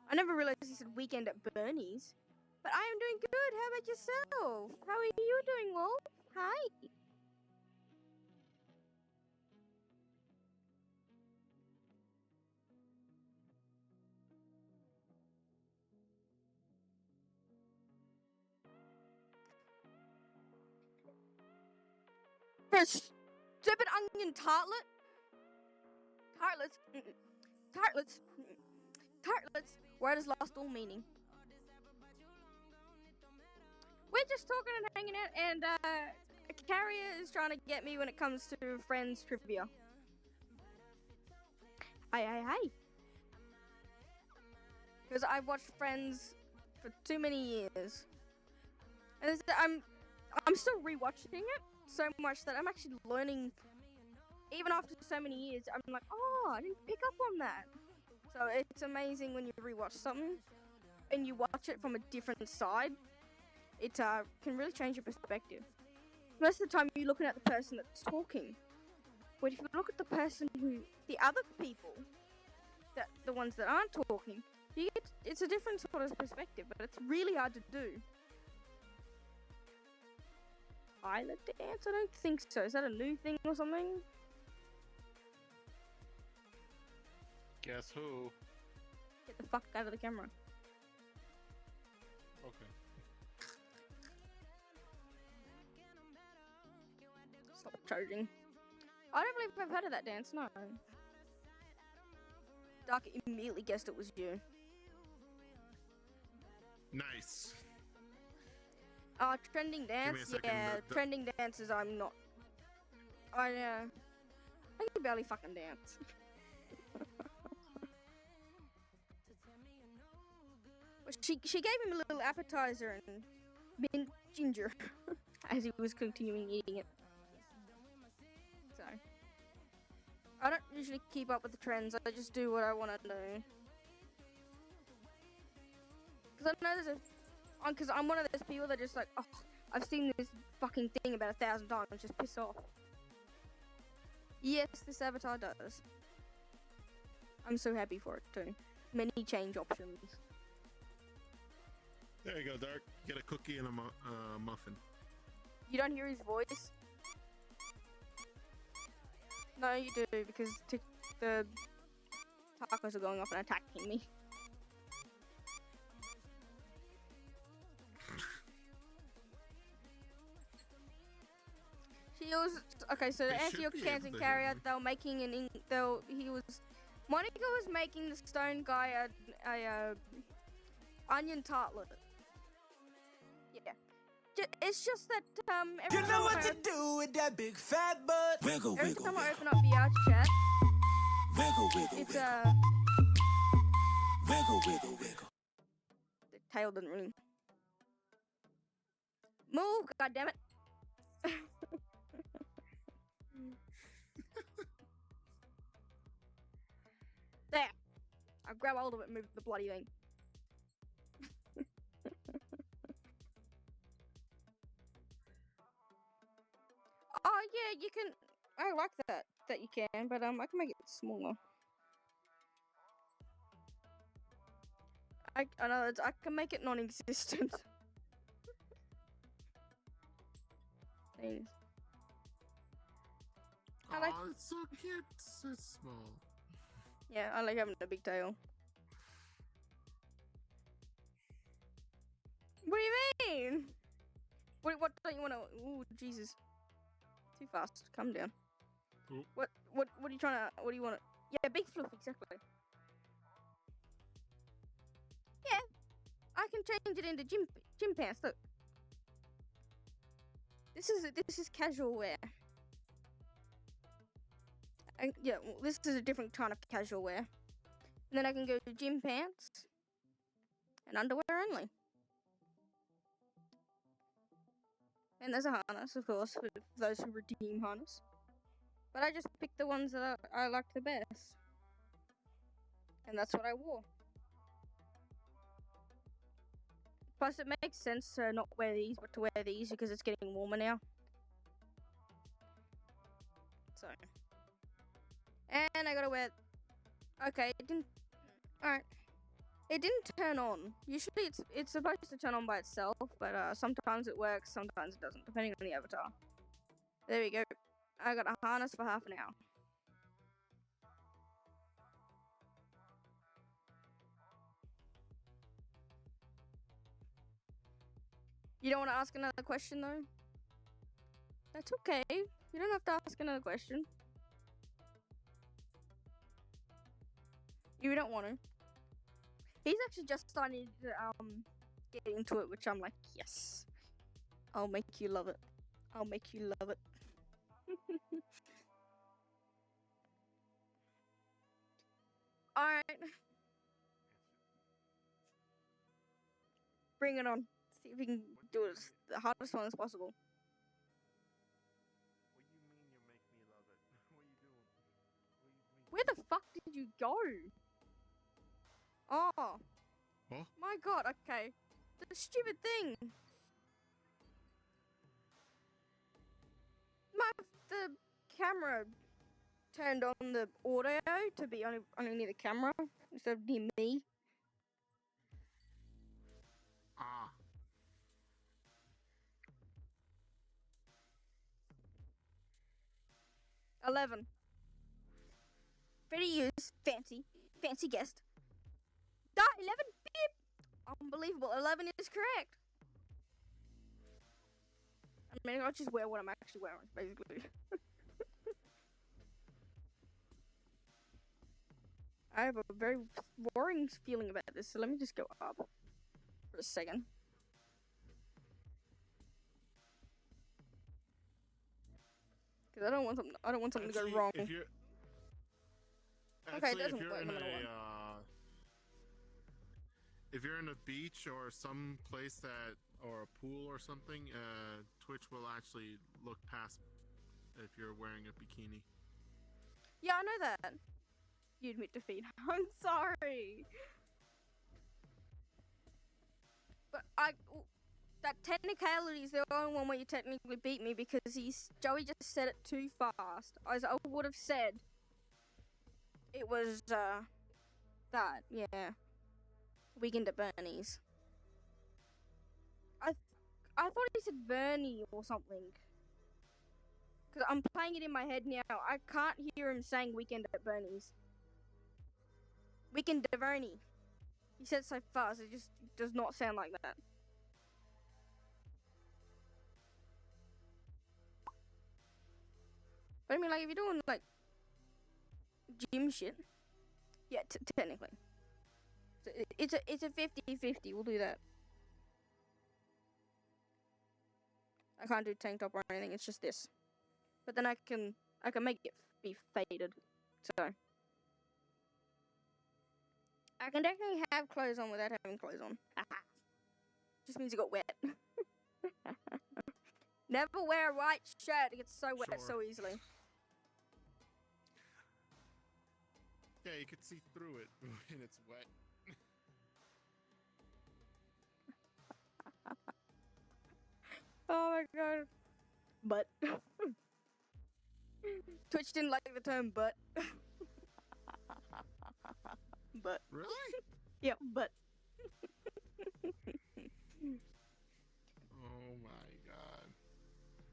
C: I never realized he said Weekend at Bernie's. But I am doing good. How about yourself? How are you doing, Wolf? Hi. For a stupid onion tartlet? Tartlets. Word has lost all meaning. We're just talking and hanging out, and Carrier is trying to get me when it comes to Friends trivia. Aye. Because I've watched Friends for too many years, and I'm still rewatching it. so much that I'm actually learning. Even after so many years, I'm like, oh, I didn't pick up on that. So it's amazing when you rewatch something and you watch it from a different side. It can really change your perspective. Most of the time, you're looking at the person that's talking. But if you look at the other people, the ones that aren't talking, it's a different sort of perspective, but it's really hard to do. Pilot dance? I don't think so. Is that a new thing or something?
A: Guess who?
C: Get the fuck out of the camera.
A: Okay.
C: Stop charging. I don't believe I've heard of that dance, no. Dark immediately guessed it was you.
A: Nice.
C: Trending dance?
A: second,
C: Yeah,
A: the-
C: trending dances I'm not. I can barely fucking dance. Well, she gave him a little appetizer and mint ginger as he was continuing eating it. So I don't usually keep up with the trends. I just do what I want to do. Because I know because I'm one of those people that just like, oh, I've seen this fucking thing about 1,000 times, just piss off. Yes, this avatar does. I'm so happy for it too. Many change options.
A: There you go, Dark. Get a cookie and a muffin.
C: You don't hear his voice? No, you do, because the tacos are going off and attacking me. She was okay. So to
A: They
C: answer
A: should
C: your
A: be
C: cancer
A: able to
C: carrier,
A: hear me.
C: they were making Monica was making the stone guy a onion tartlet. Yeah. It's just that every
D: You
C: time
D: know
C: I
D: what to
C: open-
D: do with that big fat butt. Wiggle,
C: every
D: wiggle,
C: time I
D: wiggle,
C: open up VR chat,
D: wiggle, wiggle,
C: it's
D: wiggle, wiggle, wiggle.
C: the tail didn't really move. God damn it! There. I grab hold of it and move the bloody thing. Oh yeah, you can. I like that you can, but I can make it smaller. I know I can make it non-existent. Please. I like.
A: Oh, it's so cute. So small.
C: Yeah, I like having a big tail. What do you mean? What don't you want to? Ooh, Jesus. Too fast. Calm down.
A: Ooh.
C: What are you trying to? What do you want to? Yeah, big fluff, exactly. Yeah, I can change it into gym pants. Look, this is casual wear. Yeah, well, this is a different kind of casual wear. And then I can go to gym pants and underwear only. And there's a harness, of course, for those who redeem harness. But I just picked the ones that I liked the best. And that's what I wore. Plus, it makes sense to not wear these, but to wear these because it's getting warmer now. So. And I gotta wear... Okay, it didn't... Alright. It didn't turn on. Usually it's supposed to turn on by itself, but sometimes it works, sometimes it doesn't, depending on the avatar. There we go. I got a harness for half an hour. You don't want to ask another question, though? That's okay. You don't have to ask another question. You don't want to. He's actually just starting to get into it, which I'm like, yes. I'll make you love it. I'll make you love it. Alright. Bring it on. See if we can do it as the hardest one as possible. fuck did you go? Oh.
A: Huh?
C: My god, okay. The stupid thing. The camera turned on the audio to be only near the camera instead of near me.
A: Ah.
C: $11. Very used, fancy guest. 11, beep! Unbelievable, 11 is correct. I mean, I'll just wear what I'm actually wearing, basically. I have a very worrying feeling about this, so let me just go up for a second. Because I don't want something to go wrong.
A: If you're,
C: Okay, it
A: actually,
C: doesn't work no matter what.
A: If you're in a beach or some place or a pool or something, Twitch will actually look past if you're wearing a bikini.
C: Yeah, I know that. You admit defeat. I'm sorry. But that technicality is the only one where you technically beat me because Joey just said it too fast. I would have said it was, that, yeah. Weekend at Bernie's. I thought he said Bernie or something. Because I'm playing it in my head now. I can't hear him saying Weekend at Bernie's. Weekend at Bernie. He said so fast, it just does not sound like that. But I mean, like, if you're doing, like, gym shit, yeah, technically. So it's a 50-50, we'll do that. I can't do tank top or anything, it's just this. But then I can make it be faded, so. I can definitely have clothes on without having clothes on. Just means it got wet. Never wear a white shirt, it gets so wet so easily.
A: Yeah, you could see through it when it's wet.
C: Oh my god. But. Twitch didn't like the term but. But.
A: Really?
C: Yeah, but.
A: Oh my god.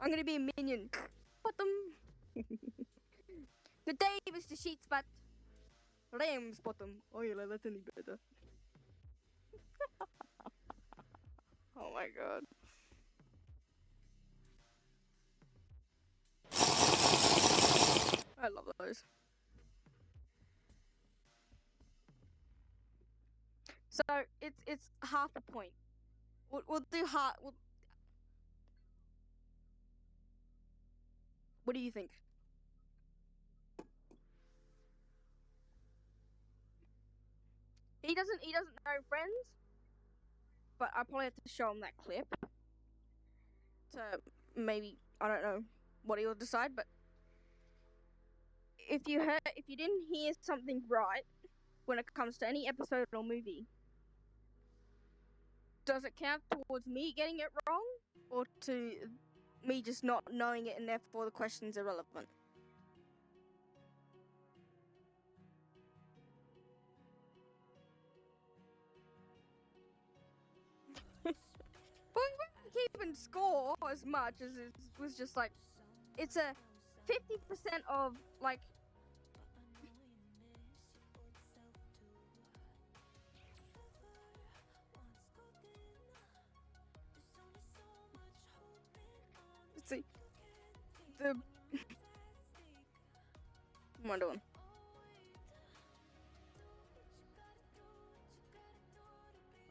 C: I'm gonna be a minion. Bottom. Good day, Mr. Sheets, but. Rams bottom. Oh yeah, that's any better. Oh my god. I love those. So it's half a point. We'll do half. What do you think? He doesn't know Friends, but I probably have to show him that clip to maybe, I don't know what he'll decide. But if you didn't hear something right when it comes to any episode or movie, does it count towards me getting it wrong, or to me just not knowing it and therefore the question's irrelevant? Well, we weren't keeping score as much as it was just like, it's a 50% of like. Let's see. What am I doing?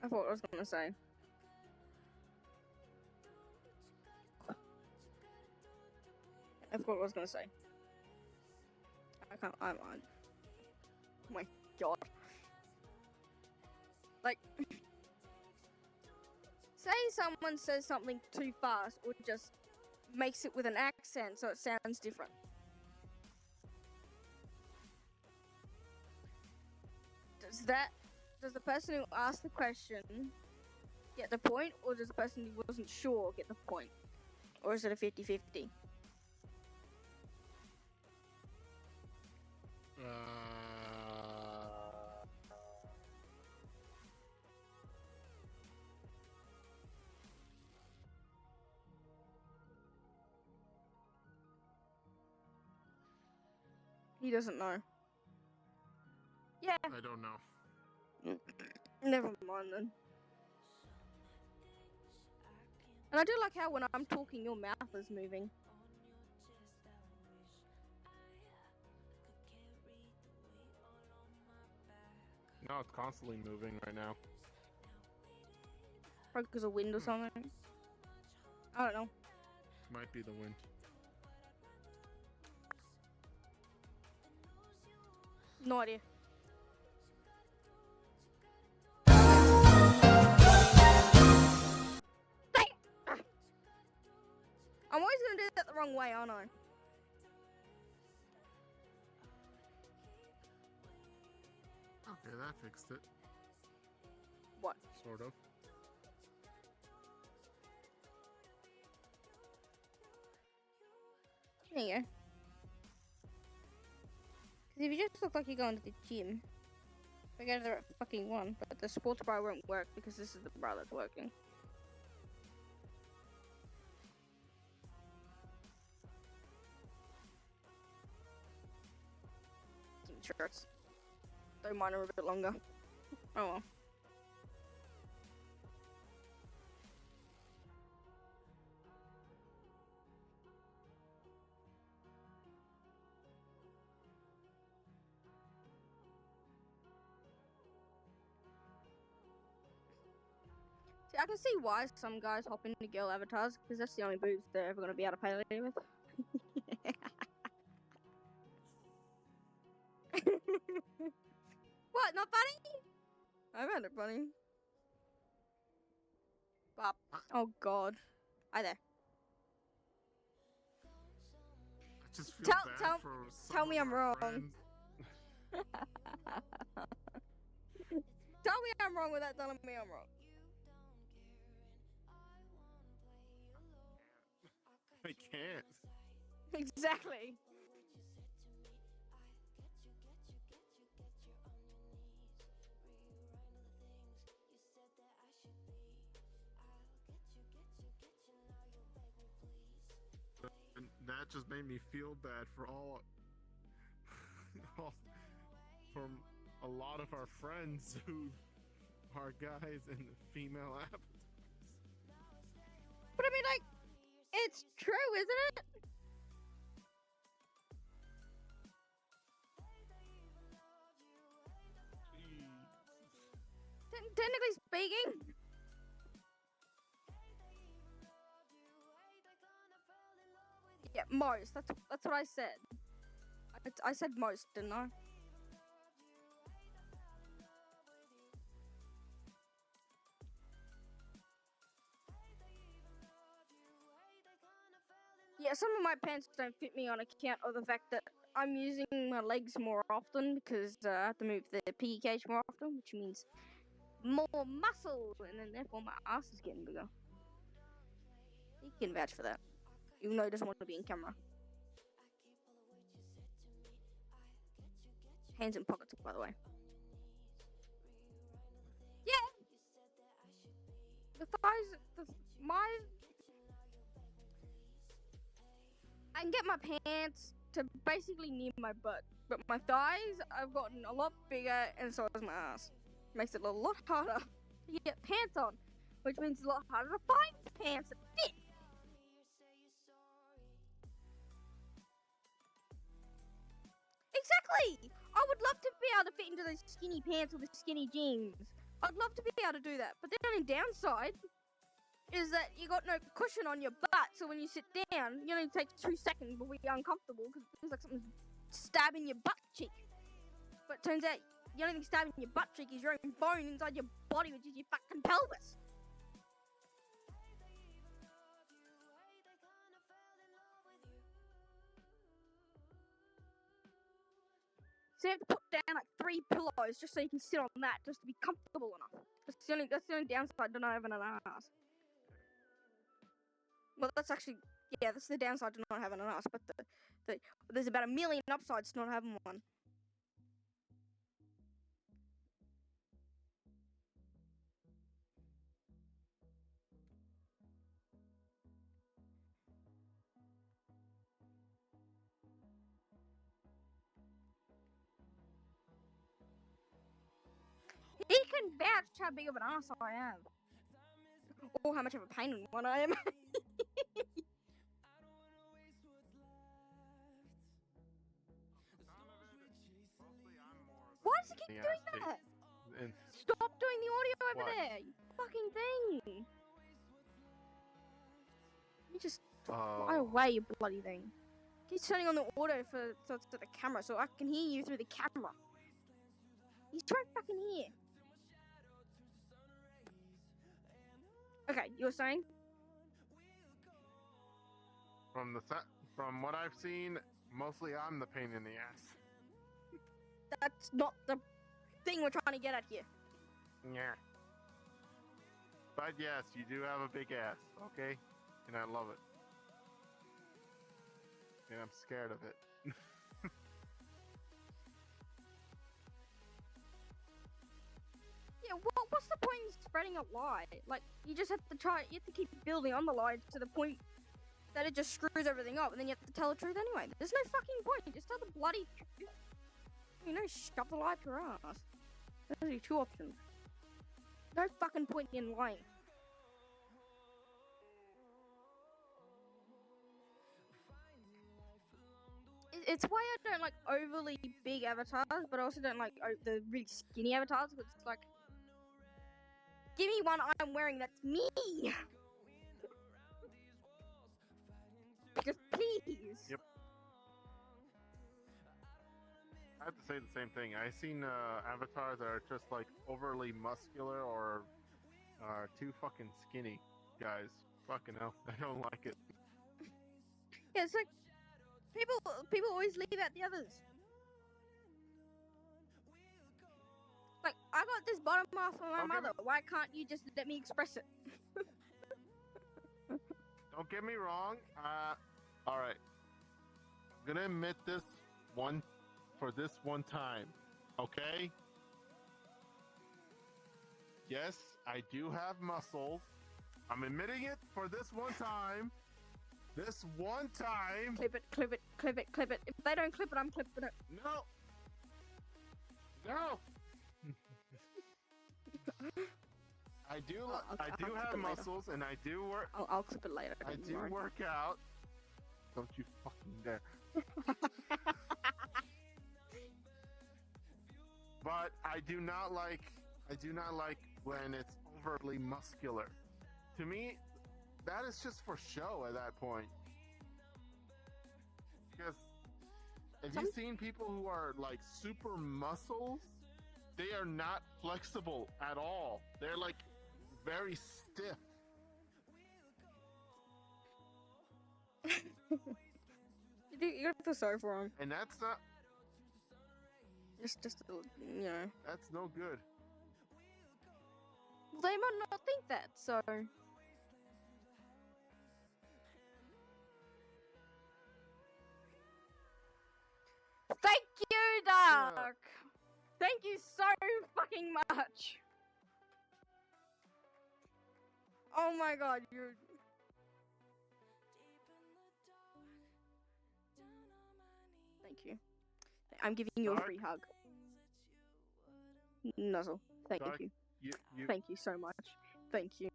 C: I thought I was gonna say. I forgot what I was gonna say. I can't. I'm on. Oh my god. Like, say someone says something too fast, or just makes it with an accent so it sounds different. does the person who asked the question get the point, or does the person who wasn't sure get the point? Or is it a 50-50? He doesn't know. Yeah,
A: I don't know.
C: never mind then. And I do like how when I'm talking, your mouth is moving.
A: No, it's constantly moving right now.
C: Probably because of wind or something. I don't know.
A: Might be the wind.
C: No idea. I'm always gonna do that the wrong way, aren't I?
A: Okay, that fixed it.
C: What?
A: Sort of.
C: There you go. Because if you just look like you're going to the gym, we go to the right fucking one, but the sports bra won't work because this is the bra that's working. Shirts. Though mine are a bit longer. Oh well. See, I can see why some guys hop into girl avatars, because that's the only boobs they're ever going to be able to pay with. What? Not funny? I found it funny. Bop. Oh god. Hi there.
A: I just feel
C: Tell-
A: bad
C: tell-
A: for some
C: tell me
A: of
C: I'm
A: our
C: wrong.
A: friends.
C: Tell me I'm wrong without telling me I'm wrong.
A: I can't.
C: Exactly.
A: And that just made me feel bad for from a lot of our friends who are guys in the female avatars.
C: But I mean, like, it's true, isn't it? Technically speaking. Yeah, most. That's what I said. I said most, didn't I? Yeah, some of my pants don't fit me on account of the fact that I'm using my legs more often because I have to move the PE cage more often, which means more muscle, and then therefore my ass is getting bigger. He can vouch for that, even though he doesn't want to be in camera. Hands in pockets, by the way. Yeah! The thighs, I can get my pants to basically near my butt, but my thighs, I've gotten a lot bigger, and so has my ass. Makes it a lot harder to get pants on, which means it's a lot harder to find pants that fit. Exactly! I would love to be able to fit into those skinny pants or the skinny jeans. I'd love to be able to do that, but the only downside is that you got no cushion on your butt, so when you sit down, it only takes 2 seconds before you're uncomfortable because it feels like something's stabbing your butt cheek. But it turns out the only thing stabbing your butt cheek is your own bone inside your body, which is your fucking pelvis. So you have to put down like 3 pillows just so you can sit on that, just to be comfortable enough. That's the only downside to not having an ass. Well, that's actually, yeah, that's the downside to not having an ass. But there's about 1 million upsides to not having one. He can vouch how big of an ass I am. Or how much of a pain in one I am. Why does he keep doing that?
A: And
C: Stop doing the audio over
A: What?
C: there, you fucking thing. You just fly away, you bloody thing. He's turning on the audio so it's to the camera, so I can hear you through the camera. He's right fucking here. Okay, you were saying?
A: from what I've seen, mostly I'm the pain in the ass.
C: That's not the thing we're trying to get at here.
A: Yeah. But yes, you do have a big ass, okay? And I love it. And I'm scared of it.
C: Yeah, what's the point in spreading a lie? Like, you just have to keep building on the lie to the point that it just screws everything up, and then you have to tell the truth anyway. There's no fucking point. Just tell the bloody truth. You know, shove the lie up your ass. Those are your 2 options. No fucking point in lying. It's why I don't like overly big avatars, but I also don't like the really skinny avatars. Because it's like, give me one I'm wearing that's me. Just please.
A: Yep. I have to say the same thing. I've seen avatars that are just like overly muscular or too fucking skinny guys. Fucking hell, I don't like it.
C: Yeah, it's like people always leave out the others. Like, I got this bottom half from my mother. Why can't you just let me express it?
A: Don't get me wrong. All right. I'm gonna admit this for this one time, okay? Yes, I do have muscles. I'm admitting it for this one time. This one time.
C: Clip it, clip it, clip it, clip it. If they don't clip it, I'm clipping it.
A: No. No. I do
C: I'll
A: have muscles, and I do work.
C: I'll clip it later.
A: I do work out. Don't you fucking dare. But I do not like when it's overly muscular. To me, that is just for show at that point. Because have you seen people who are like super muscles? They are not flexible at all. They're like very stiff.
C: You feel sorry for him.
A: And that's not...
C: Just you know.
A: That's no good.
C: Well, they might not think that, so... Thank you, Dark! Yeah. Thank you so fucking much! Oh my god, you're... Thank you. I'm giving you a free hug. Nuzzle. Thank you. Thank you so much. Thank you.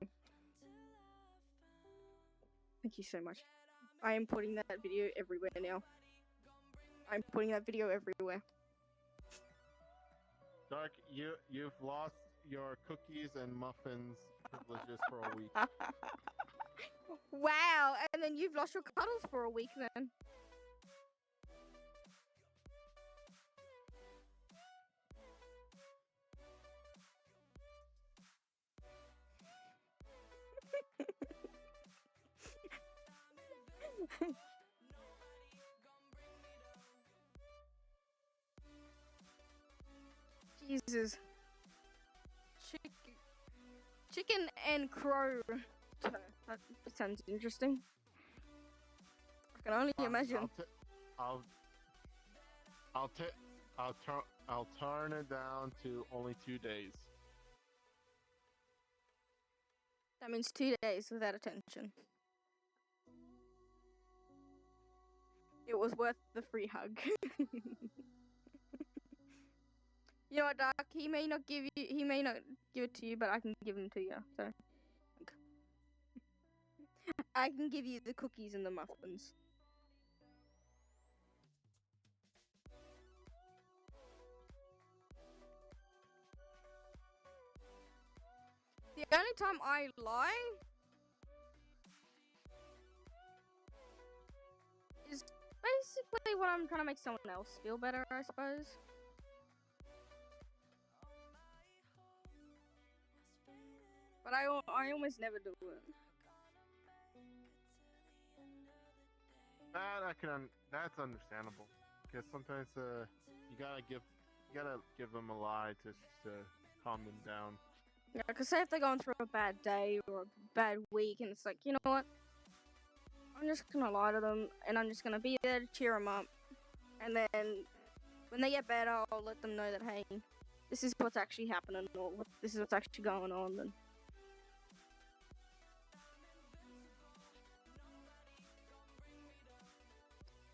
C: Thank you so much. I am putting that video everywhere now. I'm putting that video everywhere.
A: Dark, you've lost your cookies and muffins privileges for a week.
C: Wow, and then you've lost your cuddles for a week then. Jesus. Chicken and crow. That sounds interesting. I can only imagine.
A: I'll turn it down to only 2 days.
C: That means 2 days without attention. It was worth the free hug. You know what, Doc? He may not give it to you, but I can give them to you. So I can give you the cookies and the muffins. The only time I lie is basically when I'm trying to make someone else feel better, I suppose. But I almost never do it.
A: That's understandable, because sometimes you gotta give them a lie to calm them down.
C: Yeah, because say if they're going through a bad day or a bad week, and it's like, you know what? I'm just gonna lie to them, and I'm just gonna be there to cheer them up. And then when they get better, I'll let them know that, hey, this is what's actually happening, or this is what's actually going on. Then.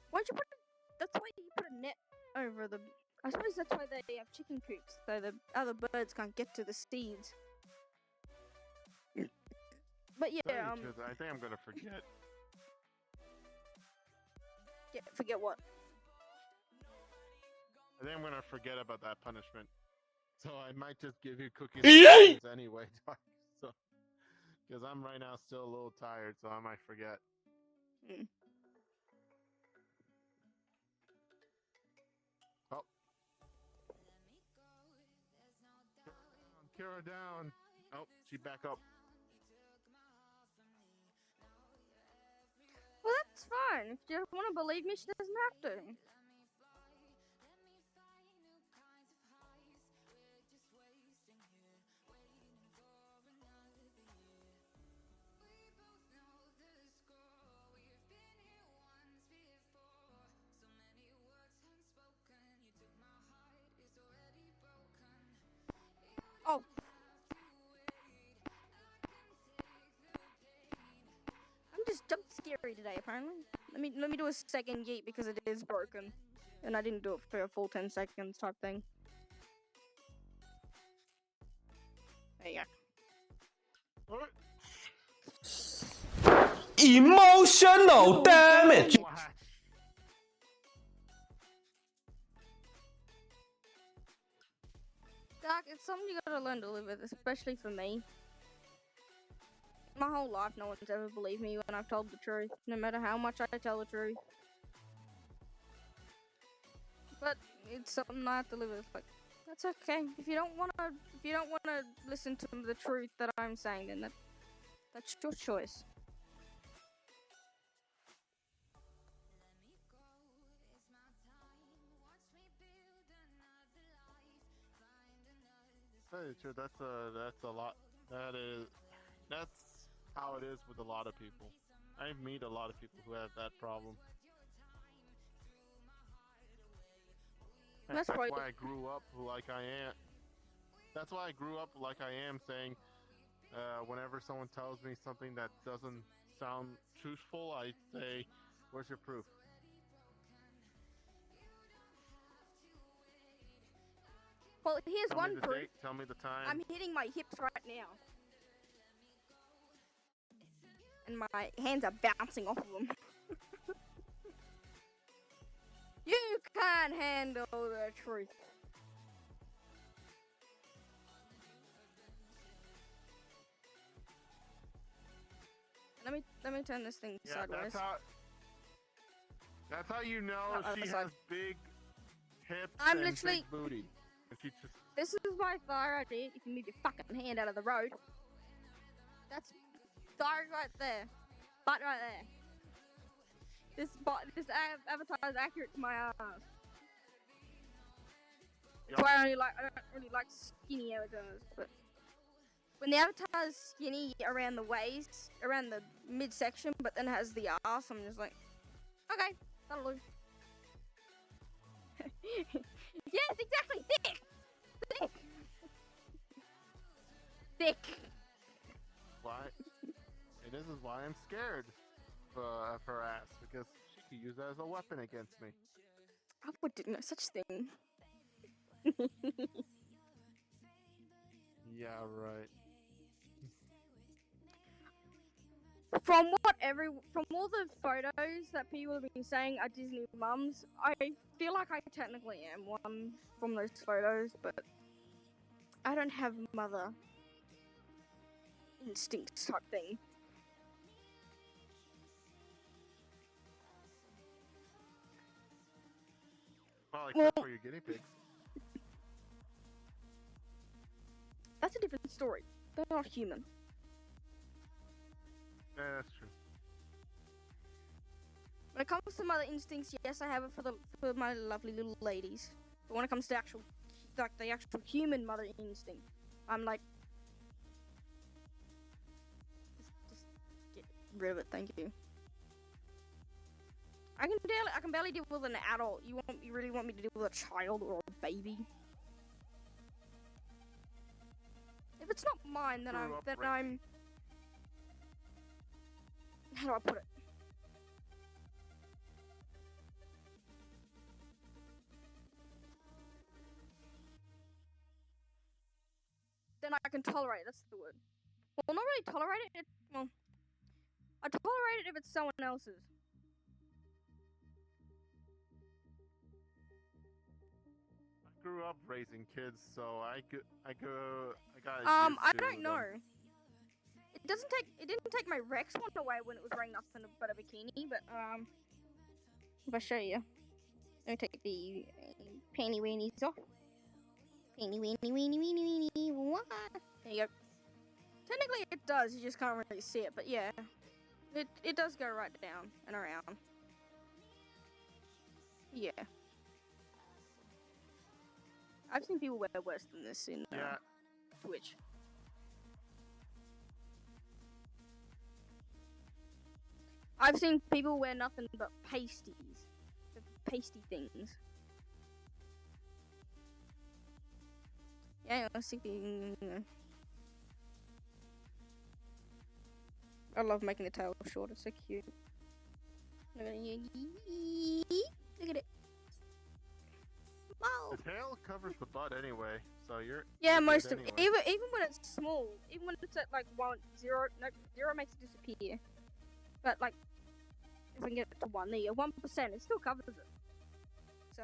C: Why'd you that's why you put a net over the... I suppose that's why they have chicken coops, so the other birds can't get to the seeds. But yeah,
A: I think I'm gonna forget.
C: Yeah, forget what?
A: I think I'm gonna forget about that punishment. So I might just give you cookies anyway, Doc. So, because I'm right now still a little tired, so I might forget.
C: Mm.
A: Oh. Kira down. Oh, she back up.
C: Well, that's fine. If you want to believe me, she doesn't have to. Oh. I'm just jump scary today, apparently. Let me do a second yeet because it is broken. And I didn't do it for a full 10 seconds type thing. There you go.
G: Emotional damage!
C: Doc, it's something you gotta learn to live with, especially for me. My whole life, no one's ever believed me when I've told the truth, no matter how much I tell the truth. But it's something I have to live with. Like, that's okay. If you don't wanna listen to the truth that I'm saying, then that's your choice.
A: That's a lot. That's how it is with a lot of people. I meet a lot of people who have that problem. That's why I grew up like I am. That's why I grew up like I am, saying whenever someone tells me something that doesn't sound truthful, I say, "Where's your proof?"
C: Well, here's one proof.
A: Date, tell me the time.
C: I'm hitting my hips right now. And my hands are bouncing off of them. You can't handle the truth. Let me turn this thing sideways.
A: That's how you know she has big hips
C: I'm
A: and
C: literally
A: big booty.
C: This is my thigh right here. If you move your fucking hand out of the road. That's thigh right there. Butt right there. This avatar is accurate to my ass.
A: Yo,
C: why I don't really like skinny avatars, but when the avatar is skinny around the waist, around the midsection, but then has the ass, I'm just like, okay, that'll do. Yes, exactly, thick, thick, thick.
A: Why? And this is why I'm scared of her ass, because she could use that as a weapon against me.
C: I wouldn't know such thing.
A: Yeah, right.
C: From all the photos that people have been saying are Disney mums, I feel like I technically am one from those photos, but I don't have mother instincts type thing.
A: Well, except for your guinea pigs.
C: That's a different story. They're not human.
A: Yeah, that's true.
C: When it comes to mother instincts, yes, I have it for my lovely little ladies. But when it comes to the actual human mother instinct, I'm like, just get rid of it, thank you. I can barely deal with an adult. You really want me to deal with a child or a baby? If it's not mine, then I'm. How do I put it? Then I can tolerate it. That's the word. Well, not really tolerate it. Well, I tolerate it if it's someone else's.
A: I grew up raising kids, so I got.
C: I don't know. It didn't take my Rex one away when it was wearing nothing but a bikini, but if I show you, let me take the panty weenies off. Panty weenie. What? There you go. Technically it does, you just can't really see it, but yeah. It does go right down and around. Yeah. I've seen people wear worse than this in Twitch. I've seen people wear nothing but pasties. The pasty things. Yeah, I see. I love making the tail short, it's so cute. Look at it. Look at it. Wow.
A: The tail covers the butt anyway, so you're.
C: Yeah,
A: you're
C: most
A: good
C: of
A: anyway.
C: even when it's small, even when it's at like 0 makes it disappear. But like, if I can get it to 1, there you go, 1%, it still covers it. So.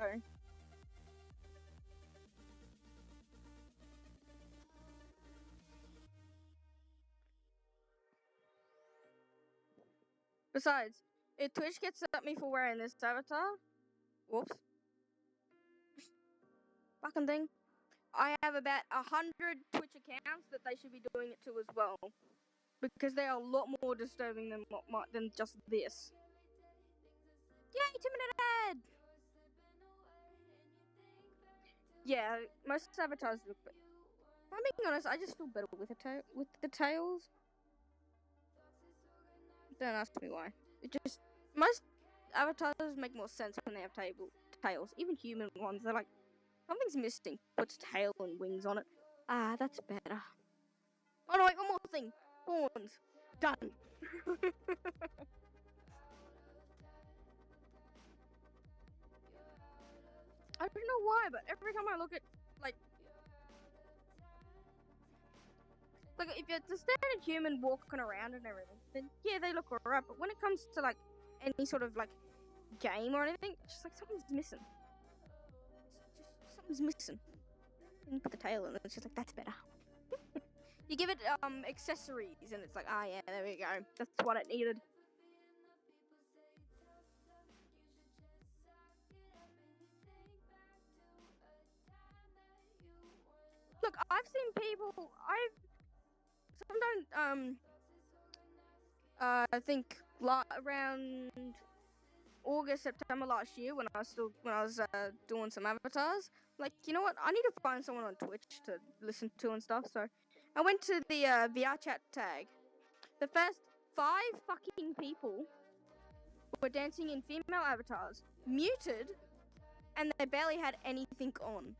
C: Besides, if Twitch gets at me for wearing this avatar, whoops, fucking thing, I have about 100 Twitch accounts that they should be doing it to as well, because they are a lot more disturbing than just this. Yay, 2-minute ad! Yeah, most avatars look better. If I'm being honest, I just feel better with the tails. Don't ask me why. It just, most avatars make more sense when they have tails. Even human ones, they're like, something's missing. Puts tail and wings on it. Ah, that's better. Oh no, wait, one more thing. Horns. Done. I don't know why, but every time I look at, like if it's a standard human walking around and everything, then yeah, they look alright. But when it comes to like any sort of like game or anything, it's just like something's missing. Just something's missing. And you put the tail in, and it's just like that's better. You give it accessories, and it's like, ah, yeah, there we go. That's what it needed. Look, I've seen people. I think around August, September last year when I was doing some avatars. Like, you know what? I need to find someone on Twitch to listen to and stuff. So I went to the VR chat tag. The first 5 fucking people were dancing in female avatars, muted, and they barely had anything on.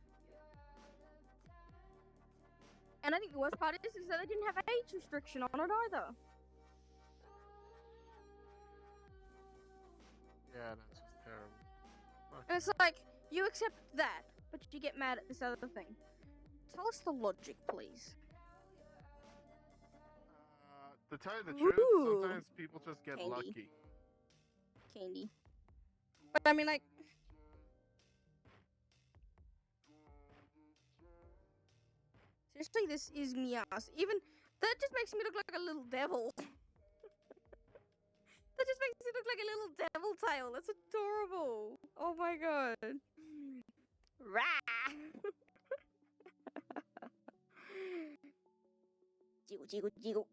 C: And I think the worst part is that they didn't have age restriction on it either.
A: Yeah, that's just terrible.
C: And it's like, you accept that, but you get mad at this other thing. Tell us the logic, please.
A: To tell you the truth,
C: Ooh.
A: sometimes people just get
C: Candy.
A: lucky.
C: Candy. But I mean, like, seriously, this is me ass. Even that just makes me look like a little devil. That just makes me look like a little devil tail. That's adorable. Oh my god. Rah! Jiggle, jiggle, jiggle.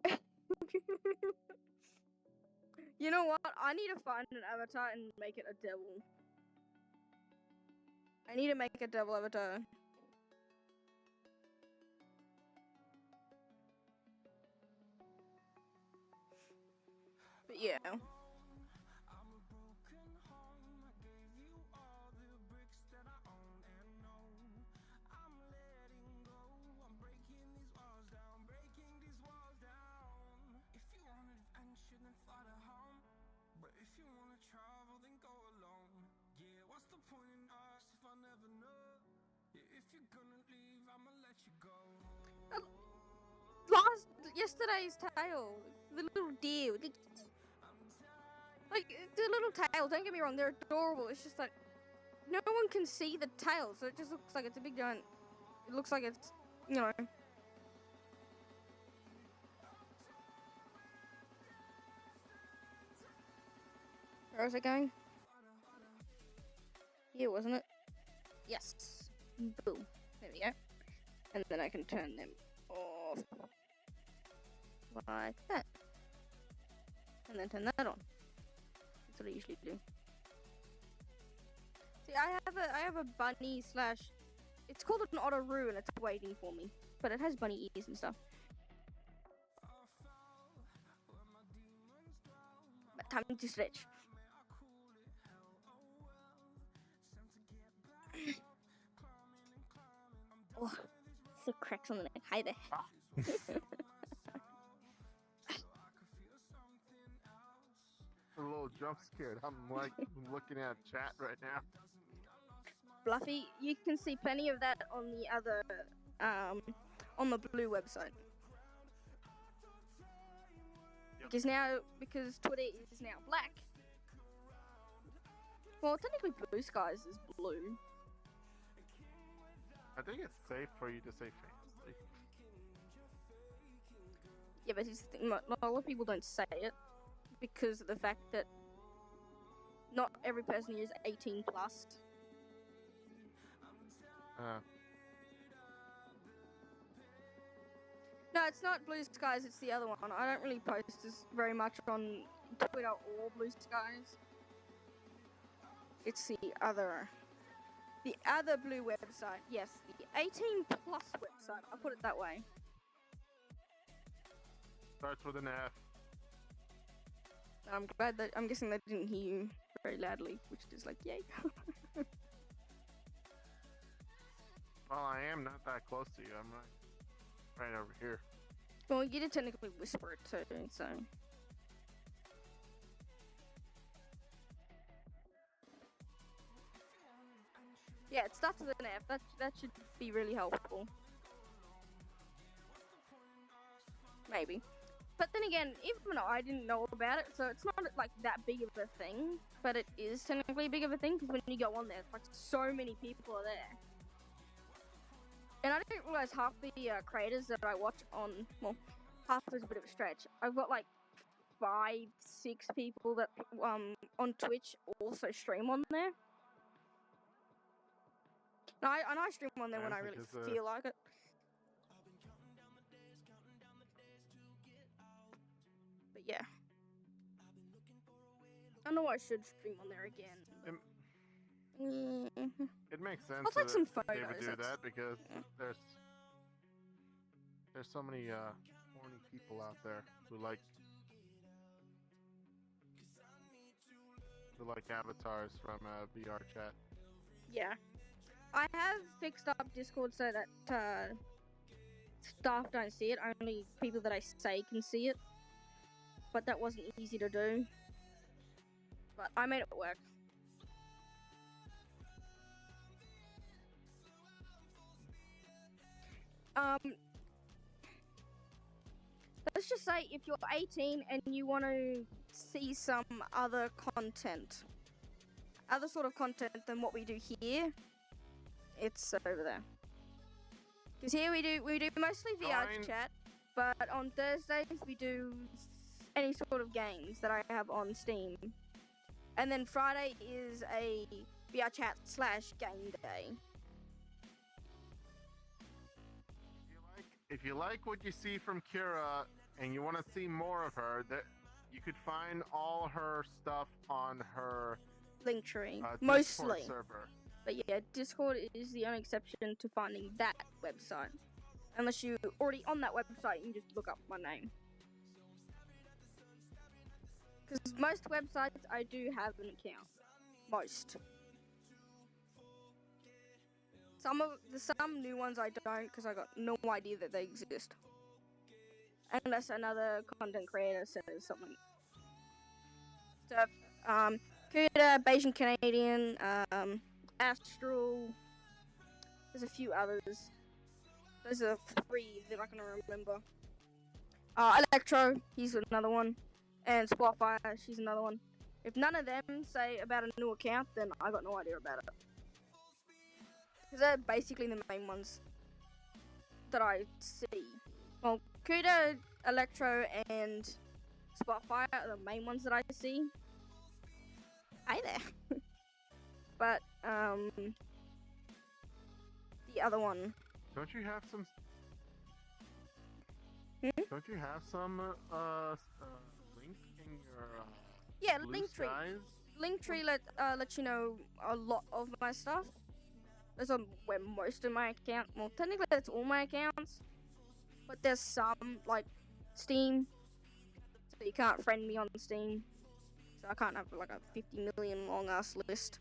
C: You know what? I need to find an avatar and make it a devil. I need to make a devil avatar. But yeah. Yesterday's tail, the little deer, like the little tail. Don't get me wrong, they're adorable. It's just like no one can see the tail, so it just looks like it's a big giant. It looks like it's, you know. Where was it going? Here, wasn't it? Yes. Boom. There we go. And then I can turn them off. Like that. And then turn that on. That's what I usually do. See, I have a bunny slash... It's called an otteroo and it's waiting for me. But it has bunny ears and stuff. But time to stretch. Oh, the cracks on the neck. Hi there.
A: A little jump scared. I'm like looking at chat right now.
C: Bluffy, you can see plenty of that on the other, on the Blue website. Yep. Because Twitter is now black. Well, technically Blue Skies is blue.
A: I think it's safe for you to say fantasy.
C: Yeah, but here's the thing, not a lot of people don't say it because of the fact that not every person here is 18 plus. No, it's not Blue Skies, it's the other one. I don't really post this very much on Twitter or Blue Skies. It's the other Blue website. Yes, the 18 plus website. I'll put it that way.
A: Starts with an F.
C: I'm glad that I'm guessing they didn't hear you very loudly, which is like, yay.
A: Well, I am not that close to you. I'm right over here.
C: Well, you did technically whisper it too, so. Yeah, it starts with an F. That should be really helpful. Maybe. But then again, even I didn't know about it, so it's not like that big of a thing. But it is technically big of a thing because when you go on there, like so many people are there. And I didn't realize half the creators that I watch on, well, half is a bit of a stretch. I've got like 5, 6 people that on Twitch also stream on there. No, I stream on there when I really feel like it. But yeah. I know I should stream on there again.
A: It makes sense
C: I'll take some
A: that they would
C: photos,
A: do
C: that's-
A: that because
C: yeah.
A: there's so many horny people out there who like avatars from VR chat.
C: Yeah. I have fixed up Discord so that staff don't see it, only people that I say can see it. But that wasn't easy to do. But I made it work. Let's just say if you're 18 and you want to see some other content, other sort of content than what we do here, it's over there. Because here we do mostly VR
A: Fine.
C: chat, but on Thursdays we do any sort of games that I have on Steam. And then Friday is a VR chat / game day.
A: If you like what you see from Kira and you want to see more of her, that you could find all her stuff on her
C: Linktree,
A: Discord
C: mostly.
A: server.
C: But yeah, Discord is the only exception to finding that website. Unless you're already on that website, you can just look up my name. Because most websites, I do have an account. Most. Some new ones I don't, because I got no idea that they exist. Unless another content creator says something. So, Kuda, Bayesian Canadian, Astral, there's a few others. Those are 3 that I can remember. Electro, he's another one. And Spotfire, she's another one. If none of them say about a new account, then I got no idea about it. Because they're basically the main ones that I see. Well, Kuda, Electro, and Spotfire are the main ones that I see. Hi there. But, the other one.
A: Don't you have some? Don't you have some link in your
C: Yeah,
A: Blue
C: Linktree.
A: Skies?
C: Linktree let you know a lot of my stuff. That's where most of my account. Well, technically that's all my accounts, but there's some like Steam, so you can't friend me on Steam. So I can't have like a 50 million long ass list.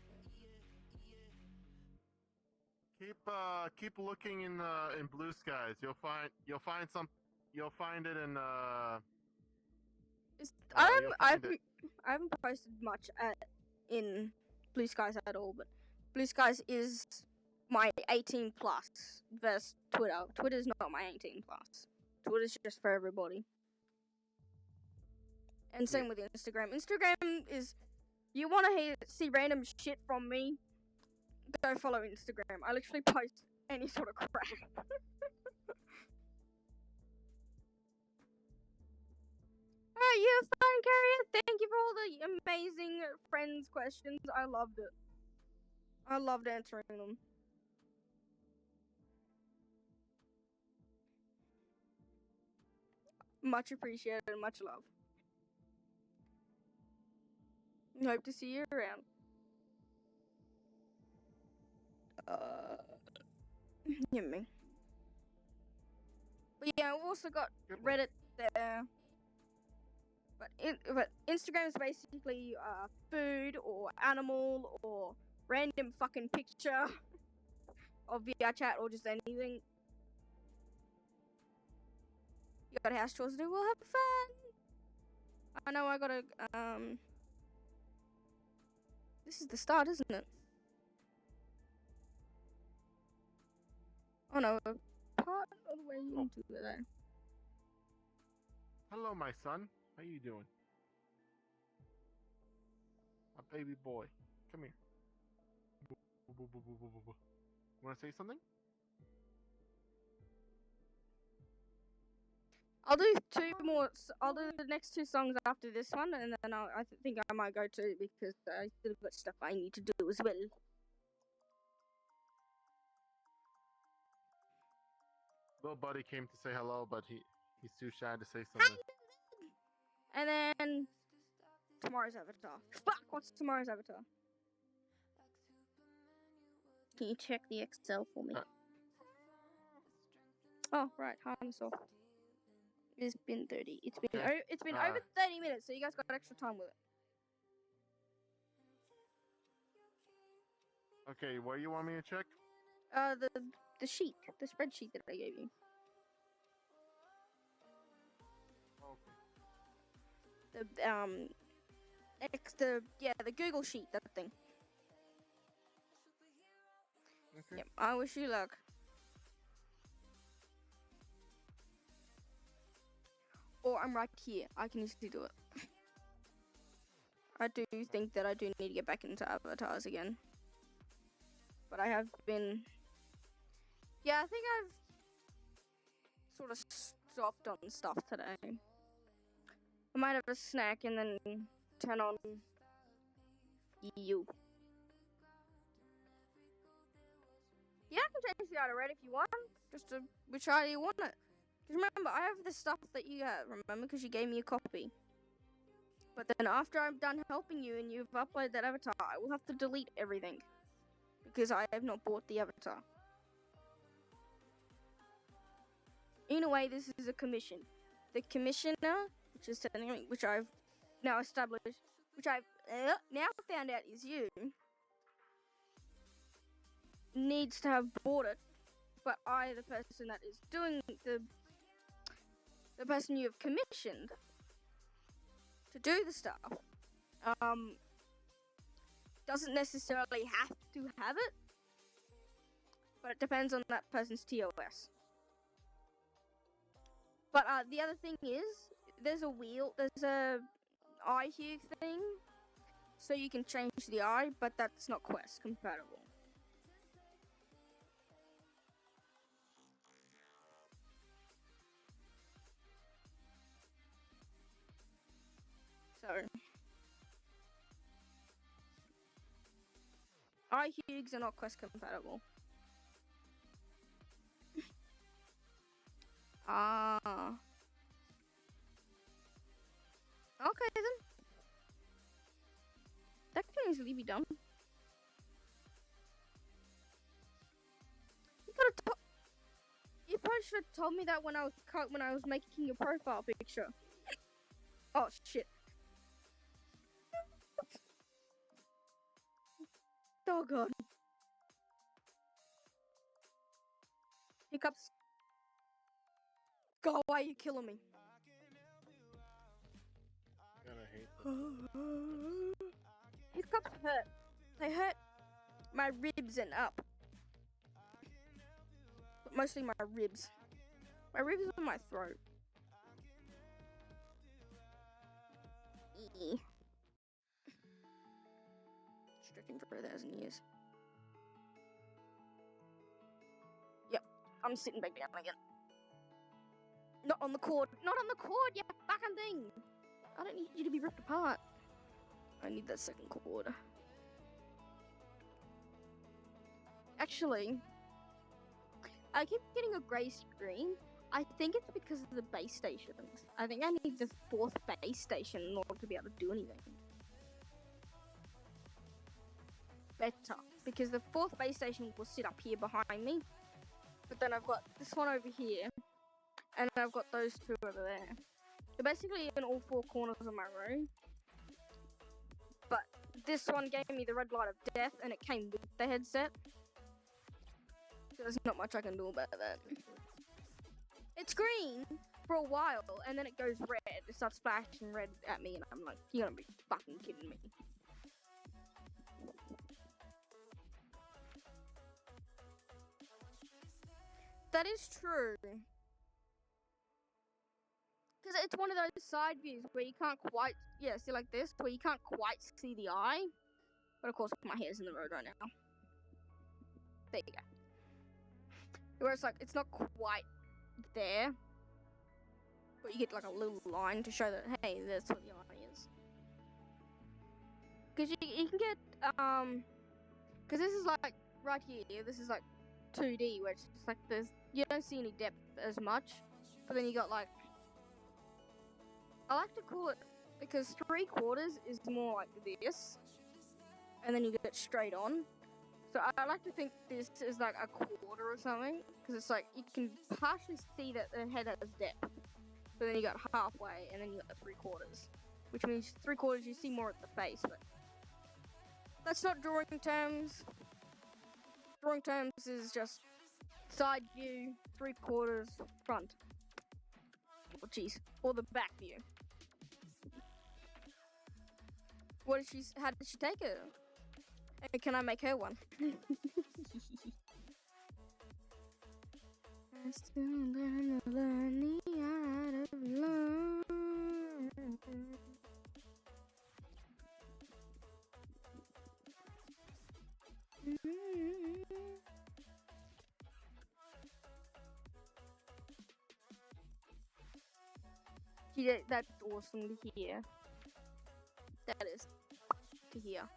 A: Keep looking in Blue Skies. You'll find it in you'll
C: I
A: find it.
C: haven't posted much in Blue Skies at all, but Blue Skies is my 18 plus versus Twitter. Twitter's not my 18 plus. Twitter's just for everybody. And same with Instagram. Instagram is, you want to see random shit from me, go follow Instagram. I literally post any sort of crap. Alright, you have fun, Carrier. Thank you for all the amazing friends questions. I loved it. I loved answering them. Much appreciated and much love. Hope to see you around. Me. But yeah, I've also got Reddit there. But Instagram is basically food or animal or random fucking picture of VR chat or just anything. You got house chores to do, we'll have fun! I know I gotta, this is the start, isn't it? Oh no, part of the way into it there.
A: Hello, my son. How you doing? My baby boy. Come here. Want to say something?
C: I'll do 2 more. I'll do the next 2 songs after this one, and then I think I might go to because I still got stuff I need to do as well.
A: Little buddy came to say hello, but he's too shy to say something.
C: And then tomorrow's avatar. Fuck, what's tomorrow's avatar? Can you check the Excel for me? Oh, right, harness off. It's been 30. It's been
A: Okay.
C: it's been over 30 minutes, so you guys got extra time with it.
A: Okay, what do you want me to check?
C: The sheet, the spreadsheet that I gave you.
A: Okay.
C: The Google sheet, that thing.
A: Okay.
C: Yep, I wish you luck. Or I'm right here. I can easily do it. I do think that I do need to get back into avatars again. But I have been... Yeah, I think I've sort of stopped on stuff today. I might have a snack and then turn on you. Yeah, I can change the auto red if you want. Just to which eye you want it. Because remember, I have the stuff that you have, remember? Because you gave me a copy. But then after I'm done helping you and you've uploaded that avatar, I will have to delete everything. Because I have not bought the avatar. In a way, this is a commission. The commissioner, which I've now established, which I've now found out is you, needs to have bought it, but I, the person that is doing the person you have commissioned to do the stuff, doesn't necessarily have to have it, but it depends on that person's TOS. But the other thing is, there's a eye hue thing, so you can change the eye, but that's not Quest compatible. So, eye hues are not Quest compatible. Okay then. That can easily be done. You probably should have told me that when I was making your profile picture. Oh shit. Oh god. Hiccups. Go away, you're killing me.
A: God, I hate this.
C: Hiccups hurt. They hurt my ribs and up. But mostly my ribs. My ribs are my throat. Stretching for 1,000 years. Yep, I'm sitting back down again. Not on the cord. Not on the cord, you fucking thing. I don't need you to be ripped apart. I need that second cord. Actually, I keep getting a grey screen. I think it's because of the base stations. I think I need the 4th base station in order to be able to do anything. Better. Because the 4th base station will sit up here behind me. But then I've got this one over here. And I've got those 2 over there. They're basically in all 4 corners of my room. But this one gave me the red light of death and it came with the headset. So there's not much I can do about that. It's green for a while and then it goes red. It starts flashing red at me and I'm like, you're gonna be fucking kidding me. That is true. Because it's one of those side views where you can't quite, see like this, where you can't quite see the eye. But of course my hair's in the road right now. There you go. Where it's like, it's not quite there. But you get like a little line to show that, hey, that's what the eye is. Because you can get, because this is like, right here, this is like 2D, where it's just like, you don't see any depth as much. But then you got like, I like to call it because 3/4 is more like this, and then you get straight on. So I like to think this is like a quarter or something, because it's like you can partially see that the head has depth, but then you got halfway, and then you got 3/4, which means 3/4 you see more at the face, but that's not drawing terms. Drawing terms is just side view, 3/4, front. Oh jeez, or the back view. What did she? How did she take it? And can I make her one? I still learn the art of love. Yeah, that's awesome to hear. That is to hear.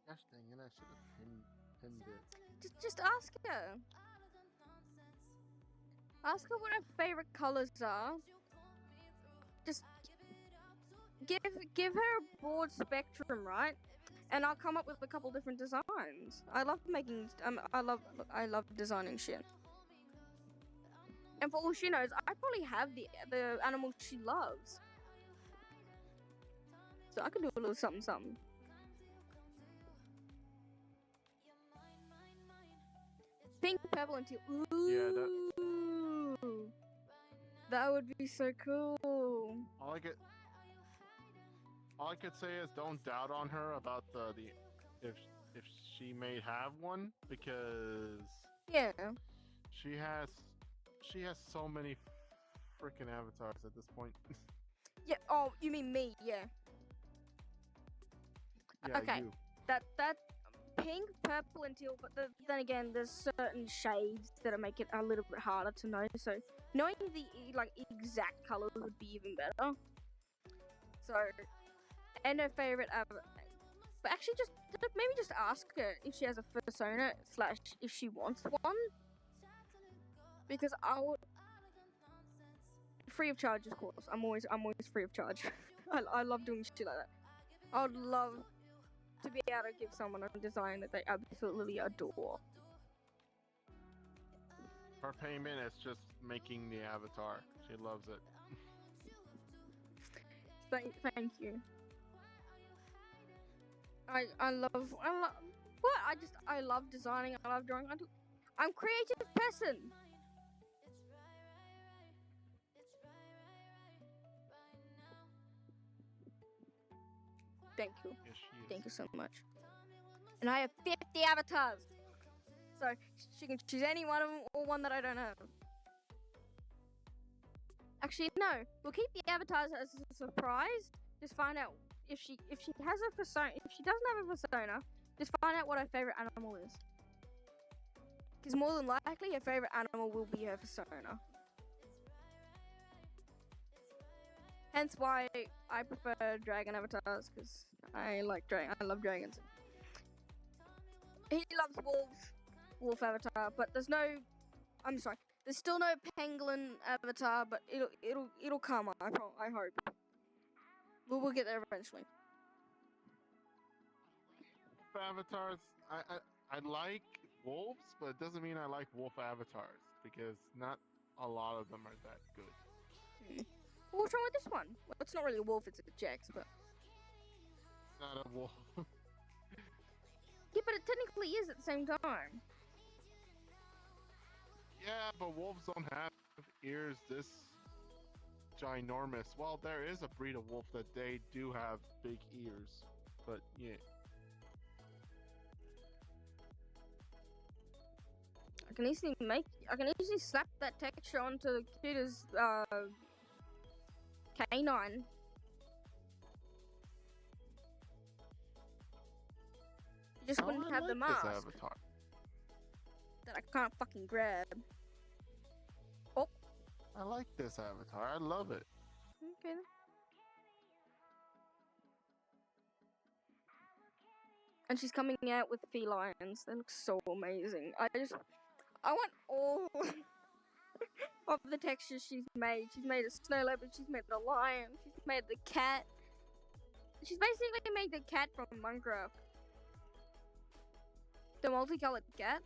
A: Gosh dang it, I should have pinned it.
C: Just ask her. Ask her what her favorite colors are. Just give her a broad spectrum, right? And I'll come up with a couple different designs. I love making. I love designing shit. And for all she knows, I probably have the animals she loves. So I can do a little something something. Pink, purple, and teal. Ooh,
A: Yeah,
C: that would be so cool.
A: all I could say is don't doubt on her about the if she may have one, because
C: Yeah.
A: she has so many freaking avatars at this point.
C: Yeah. Oh, you mean me? Yeah.
A: Yeah,
C: Okay.
A: you.
C: That pink, purple, and teal. But then again, there's certain shades that make it a little bit harder to know. So knowing the exact colors would be even better. So, and her favorite but actually maybe just ask her if she has a persona / if she wants one, because I would, free of charge, of course. I'm always free of charge. I love doing shit like that. I would love to be able to give someone a design that they absolutely adore.
A: Her payment is just making the avatar. She loves it.
C: Thank you. I love what I love designing. I love drawing. I'm a creative person. Thank you.
A: Yes, she is.
C: Thank you so much. And I have 50 avatars. So she can choose any one of them or one that I don't have. Actually, no. We'll keep the avatars as a surprise. Just find out if she has a persona. If she doesn't have a persona, just find out what her favorite animal is. Because more than likely, her favorite animal will be her persona. Hence why I prefer dragon avatars, because I love dragons. He loves wolf avatar, but there's still no pangolin avatar, but it'll come. I hope. We'll get there eventually.
A: Avatars, I like wolves, but it doesn't mean I like wolf avatars, because not a lot of them are that good.
C: Well, what's wrong with this one? Well, it's not really a wolf, it's a Jax, but...
A: It's not a wolf.
C: Yeah, but it technically is at the same time.
A: Yeah, but wolves don't have ears this ginormous. Well, there is a breed of wolf that they do have big ears, but yeah.
C: I can easily slap that texture onto the computer's canine. You just wouldn't have the mask
A: This avatar.
C: that I can't fucking grab. Oh,
A: I like this avatar. I love it.
C: okay. and she's coming out with felines. They look so amazing. I want all of the textures she's made. She's made a snow leopard, she's made a lion, she's made the cat. She's basically made the cat from Minecraft. The multicolored cat.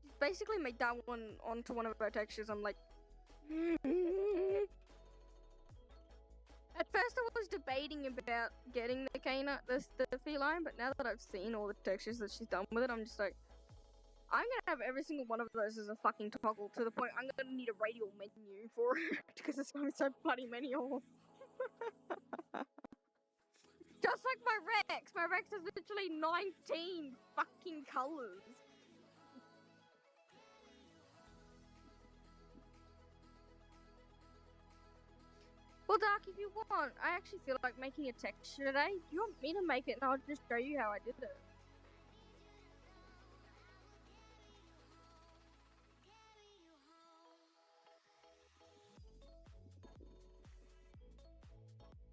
C: She's basically made that one onto one of her textures. I'm like... At first I was debating about getting the canine, the feline, but now that I've seen all the textures that she's done with it, I'm just like... I'm gonna have every single one of those as a fucking toggle, to the point I'm gonna need a radial menu for it, because it's gonna be so bloody many of them. Just like my Rex! My Rex has literally 19 fucking colours. Well, Dark, if you want, I actually feel like making a texture today. Do you want me to make it and I'll just show you how I did it?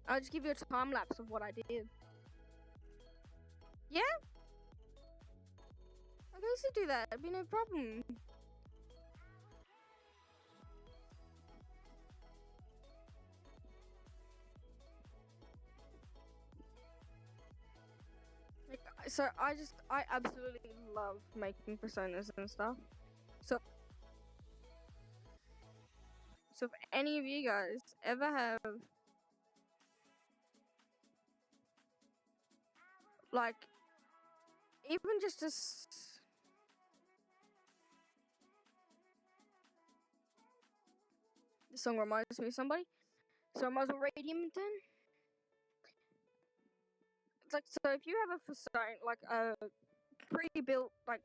C: I'll just give you a time lapse of what I did. Yeah? I can easily do that, it'd be no problem. Like, so I absolutely love making personas and stuff. So if any of you guys ever have like even just a this song reminds me of somebody, so I might as well read him then. It's like, so if you have a persona, like a pre-built, like,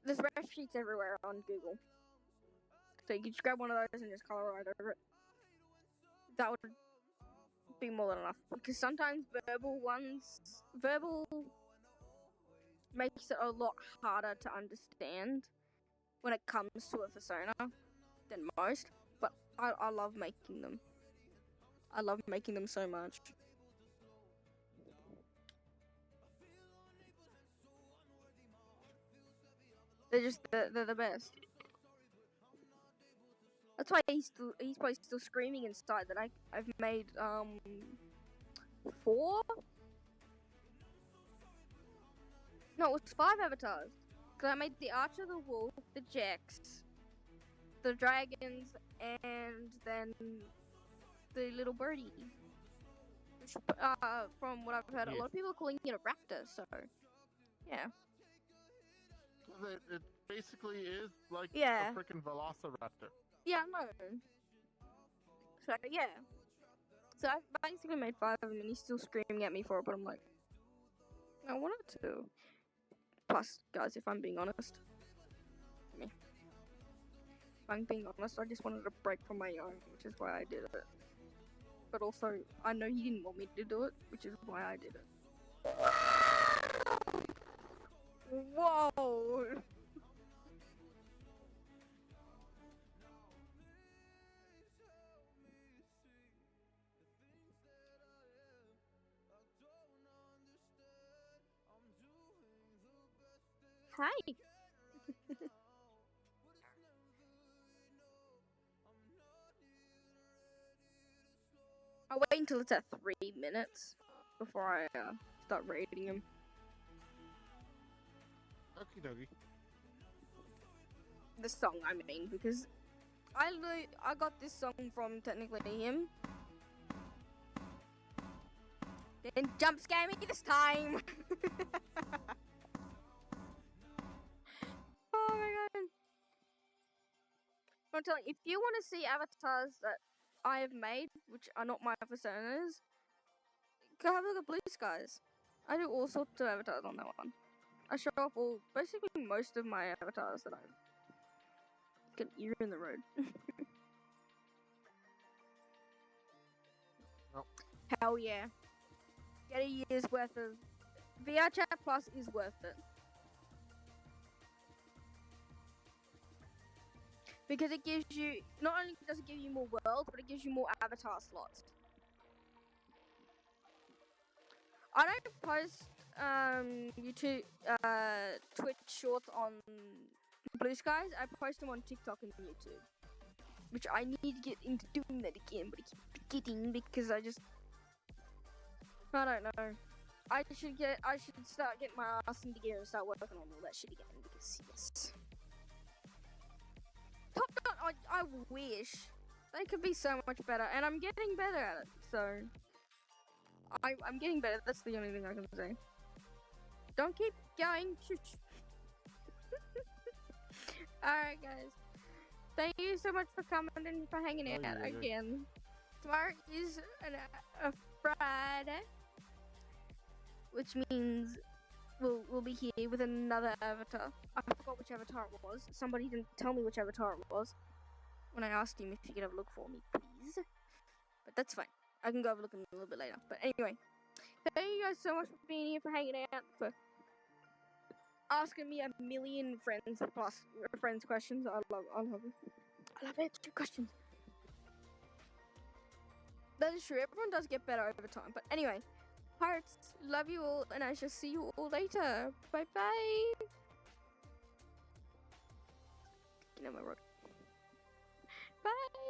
C: there's ref sheets everywhere on Google, so you can just grab one of those and just color right over it. That would be more than enough, because sometimes verbal makes it a lot harder to understand when it comes to a persona than most, but I love making them. I love making them so much. They're the best. That's why he's probably still screaming inside that I've made 4? No, it was 5 avatars. Cause I made the archer, the wolf, the Jax, the dragons, and then the little birdie. Which, from what I've heard, a lot of people are calling it a raptor. So, yeah.
A: It basically is like
C: Yeah.
A: a freaking velociraptor.
C: Yeah, no. So, yeah. So I've basically made 5 of them, and he's still screaming at me for it, but I'm like, I wanted to. Plus, guys, if I'm being honest, if I'm being honest, I just wanted a break from my own, which is why I did it. But also, I know he didn't want me to do it, which is why I did it. Whoa! Hi! I'll wait until it's at 3 minutes before I start rating him.
A: Okie dokie.
C: The song, I mean, because I got this song from technically him. Didn't jump scare me this time! Oh my god. I'm telling you, if you want to see avatars that I have made, which are not my personas, go have a look at Blue Skies. I do all sorts of avatars on that one. I show off basically most of my avatars that I've got ear in the road.
A: Nope.
C: Hell yeah. Get a year's worth of VR Chat Plus is worth it. Because it gives you, not only does it give you more worlds, but it gives you more avatar slots. I don't post YouTube, Twitch shorts on Blue Skies. I post them on TikTok and YouTube, which I need to get into doing that again, but I keep forgetting because I don't know. I should start getting my ass in gear and start working on all that shit again because yes. Top Gun, I wish they could be so much better, and I'm getting better at it. So I'm getting better. That's the only thing I can say. Don't keep going. Shush. Alright, guys. Thank you so much for coming and for hanging out again. Tomorrow is a Friday, which means we'll be here with another avatar. I forgot which avatar it was. Somebody didn't tell me which avatar it was when I asked him if he could have a look for me, please. But that's fine. I can go have a look in a little bit later. But anyway, thank you guys so much for being here, for hanging out, for asking me a million friends questions. I love them. I love answering questions. That is true. Everyone does get better over time. But anyway, hearts, love you all, and I shall see you all later. Bye bye. Get on my road. Bye.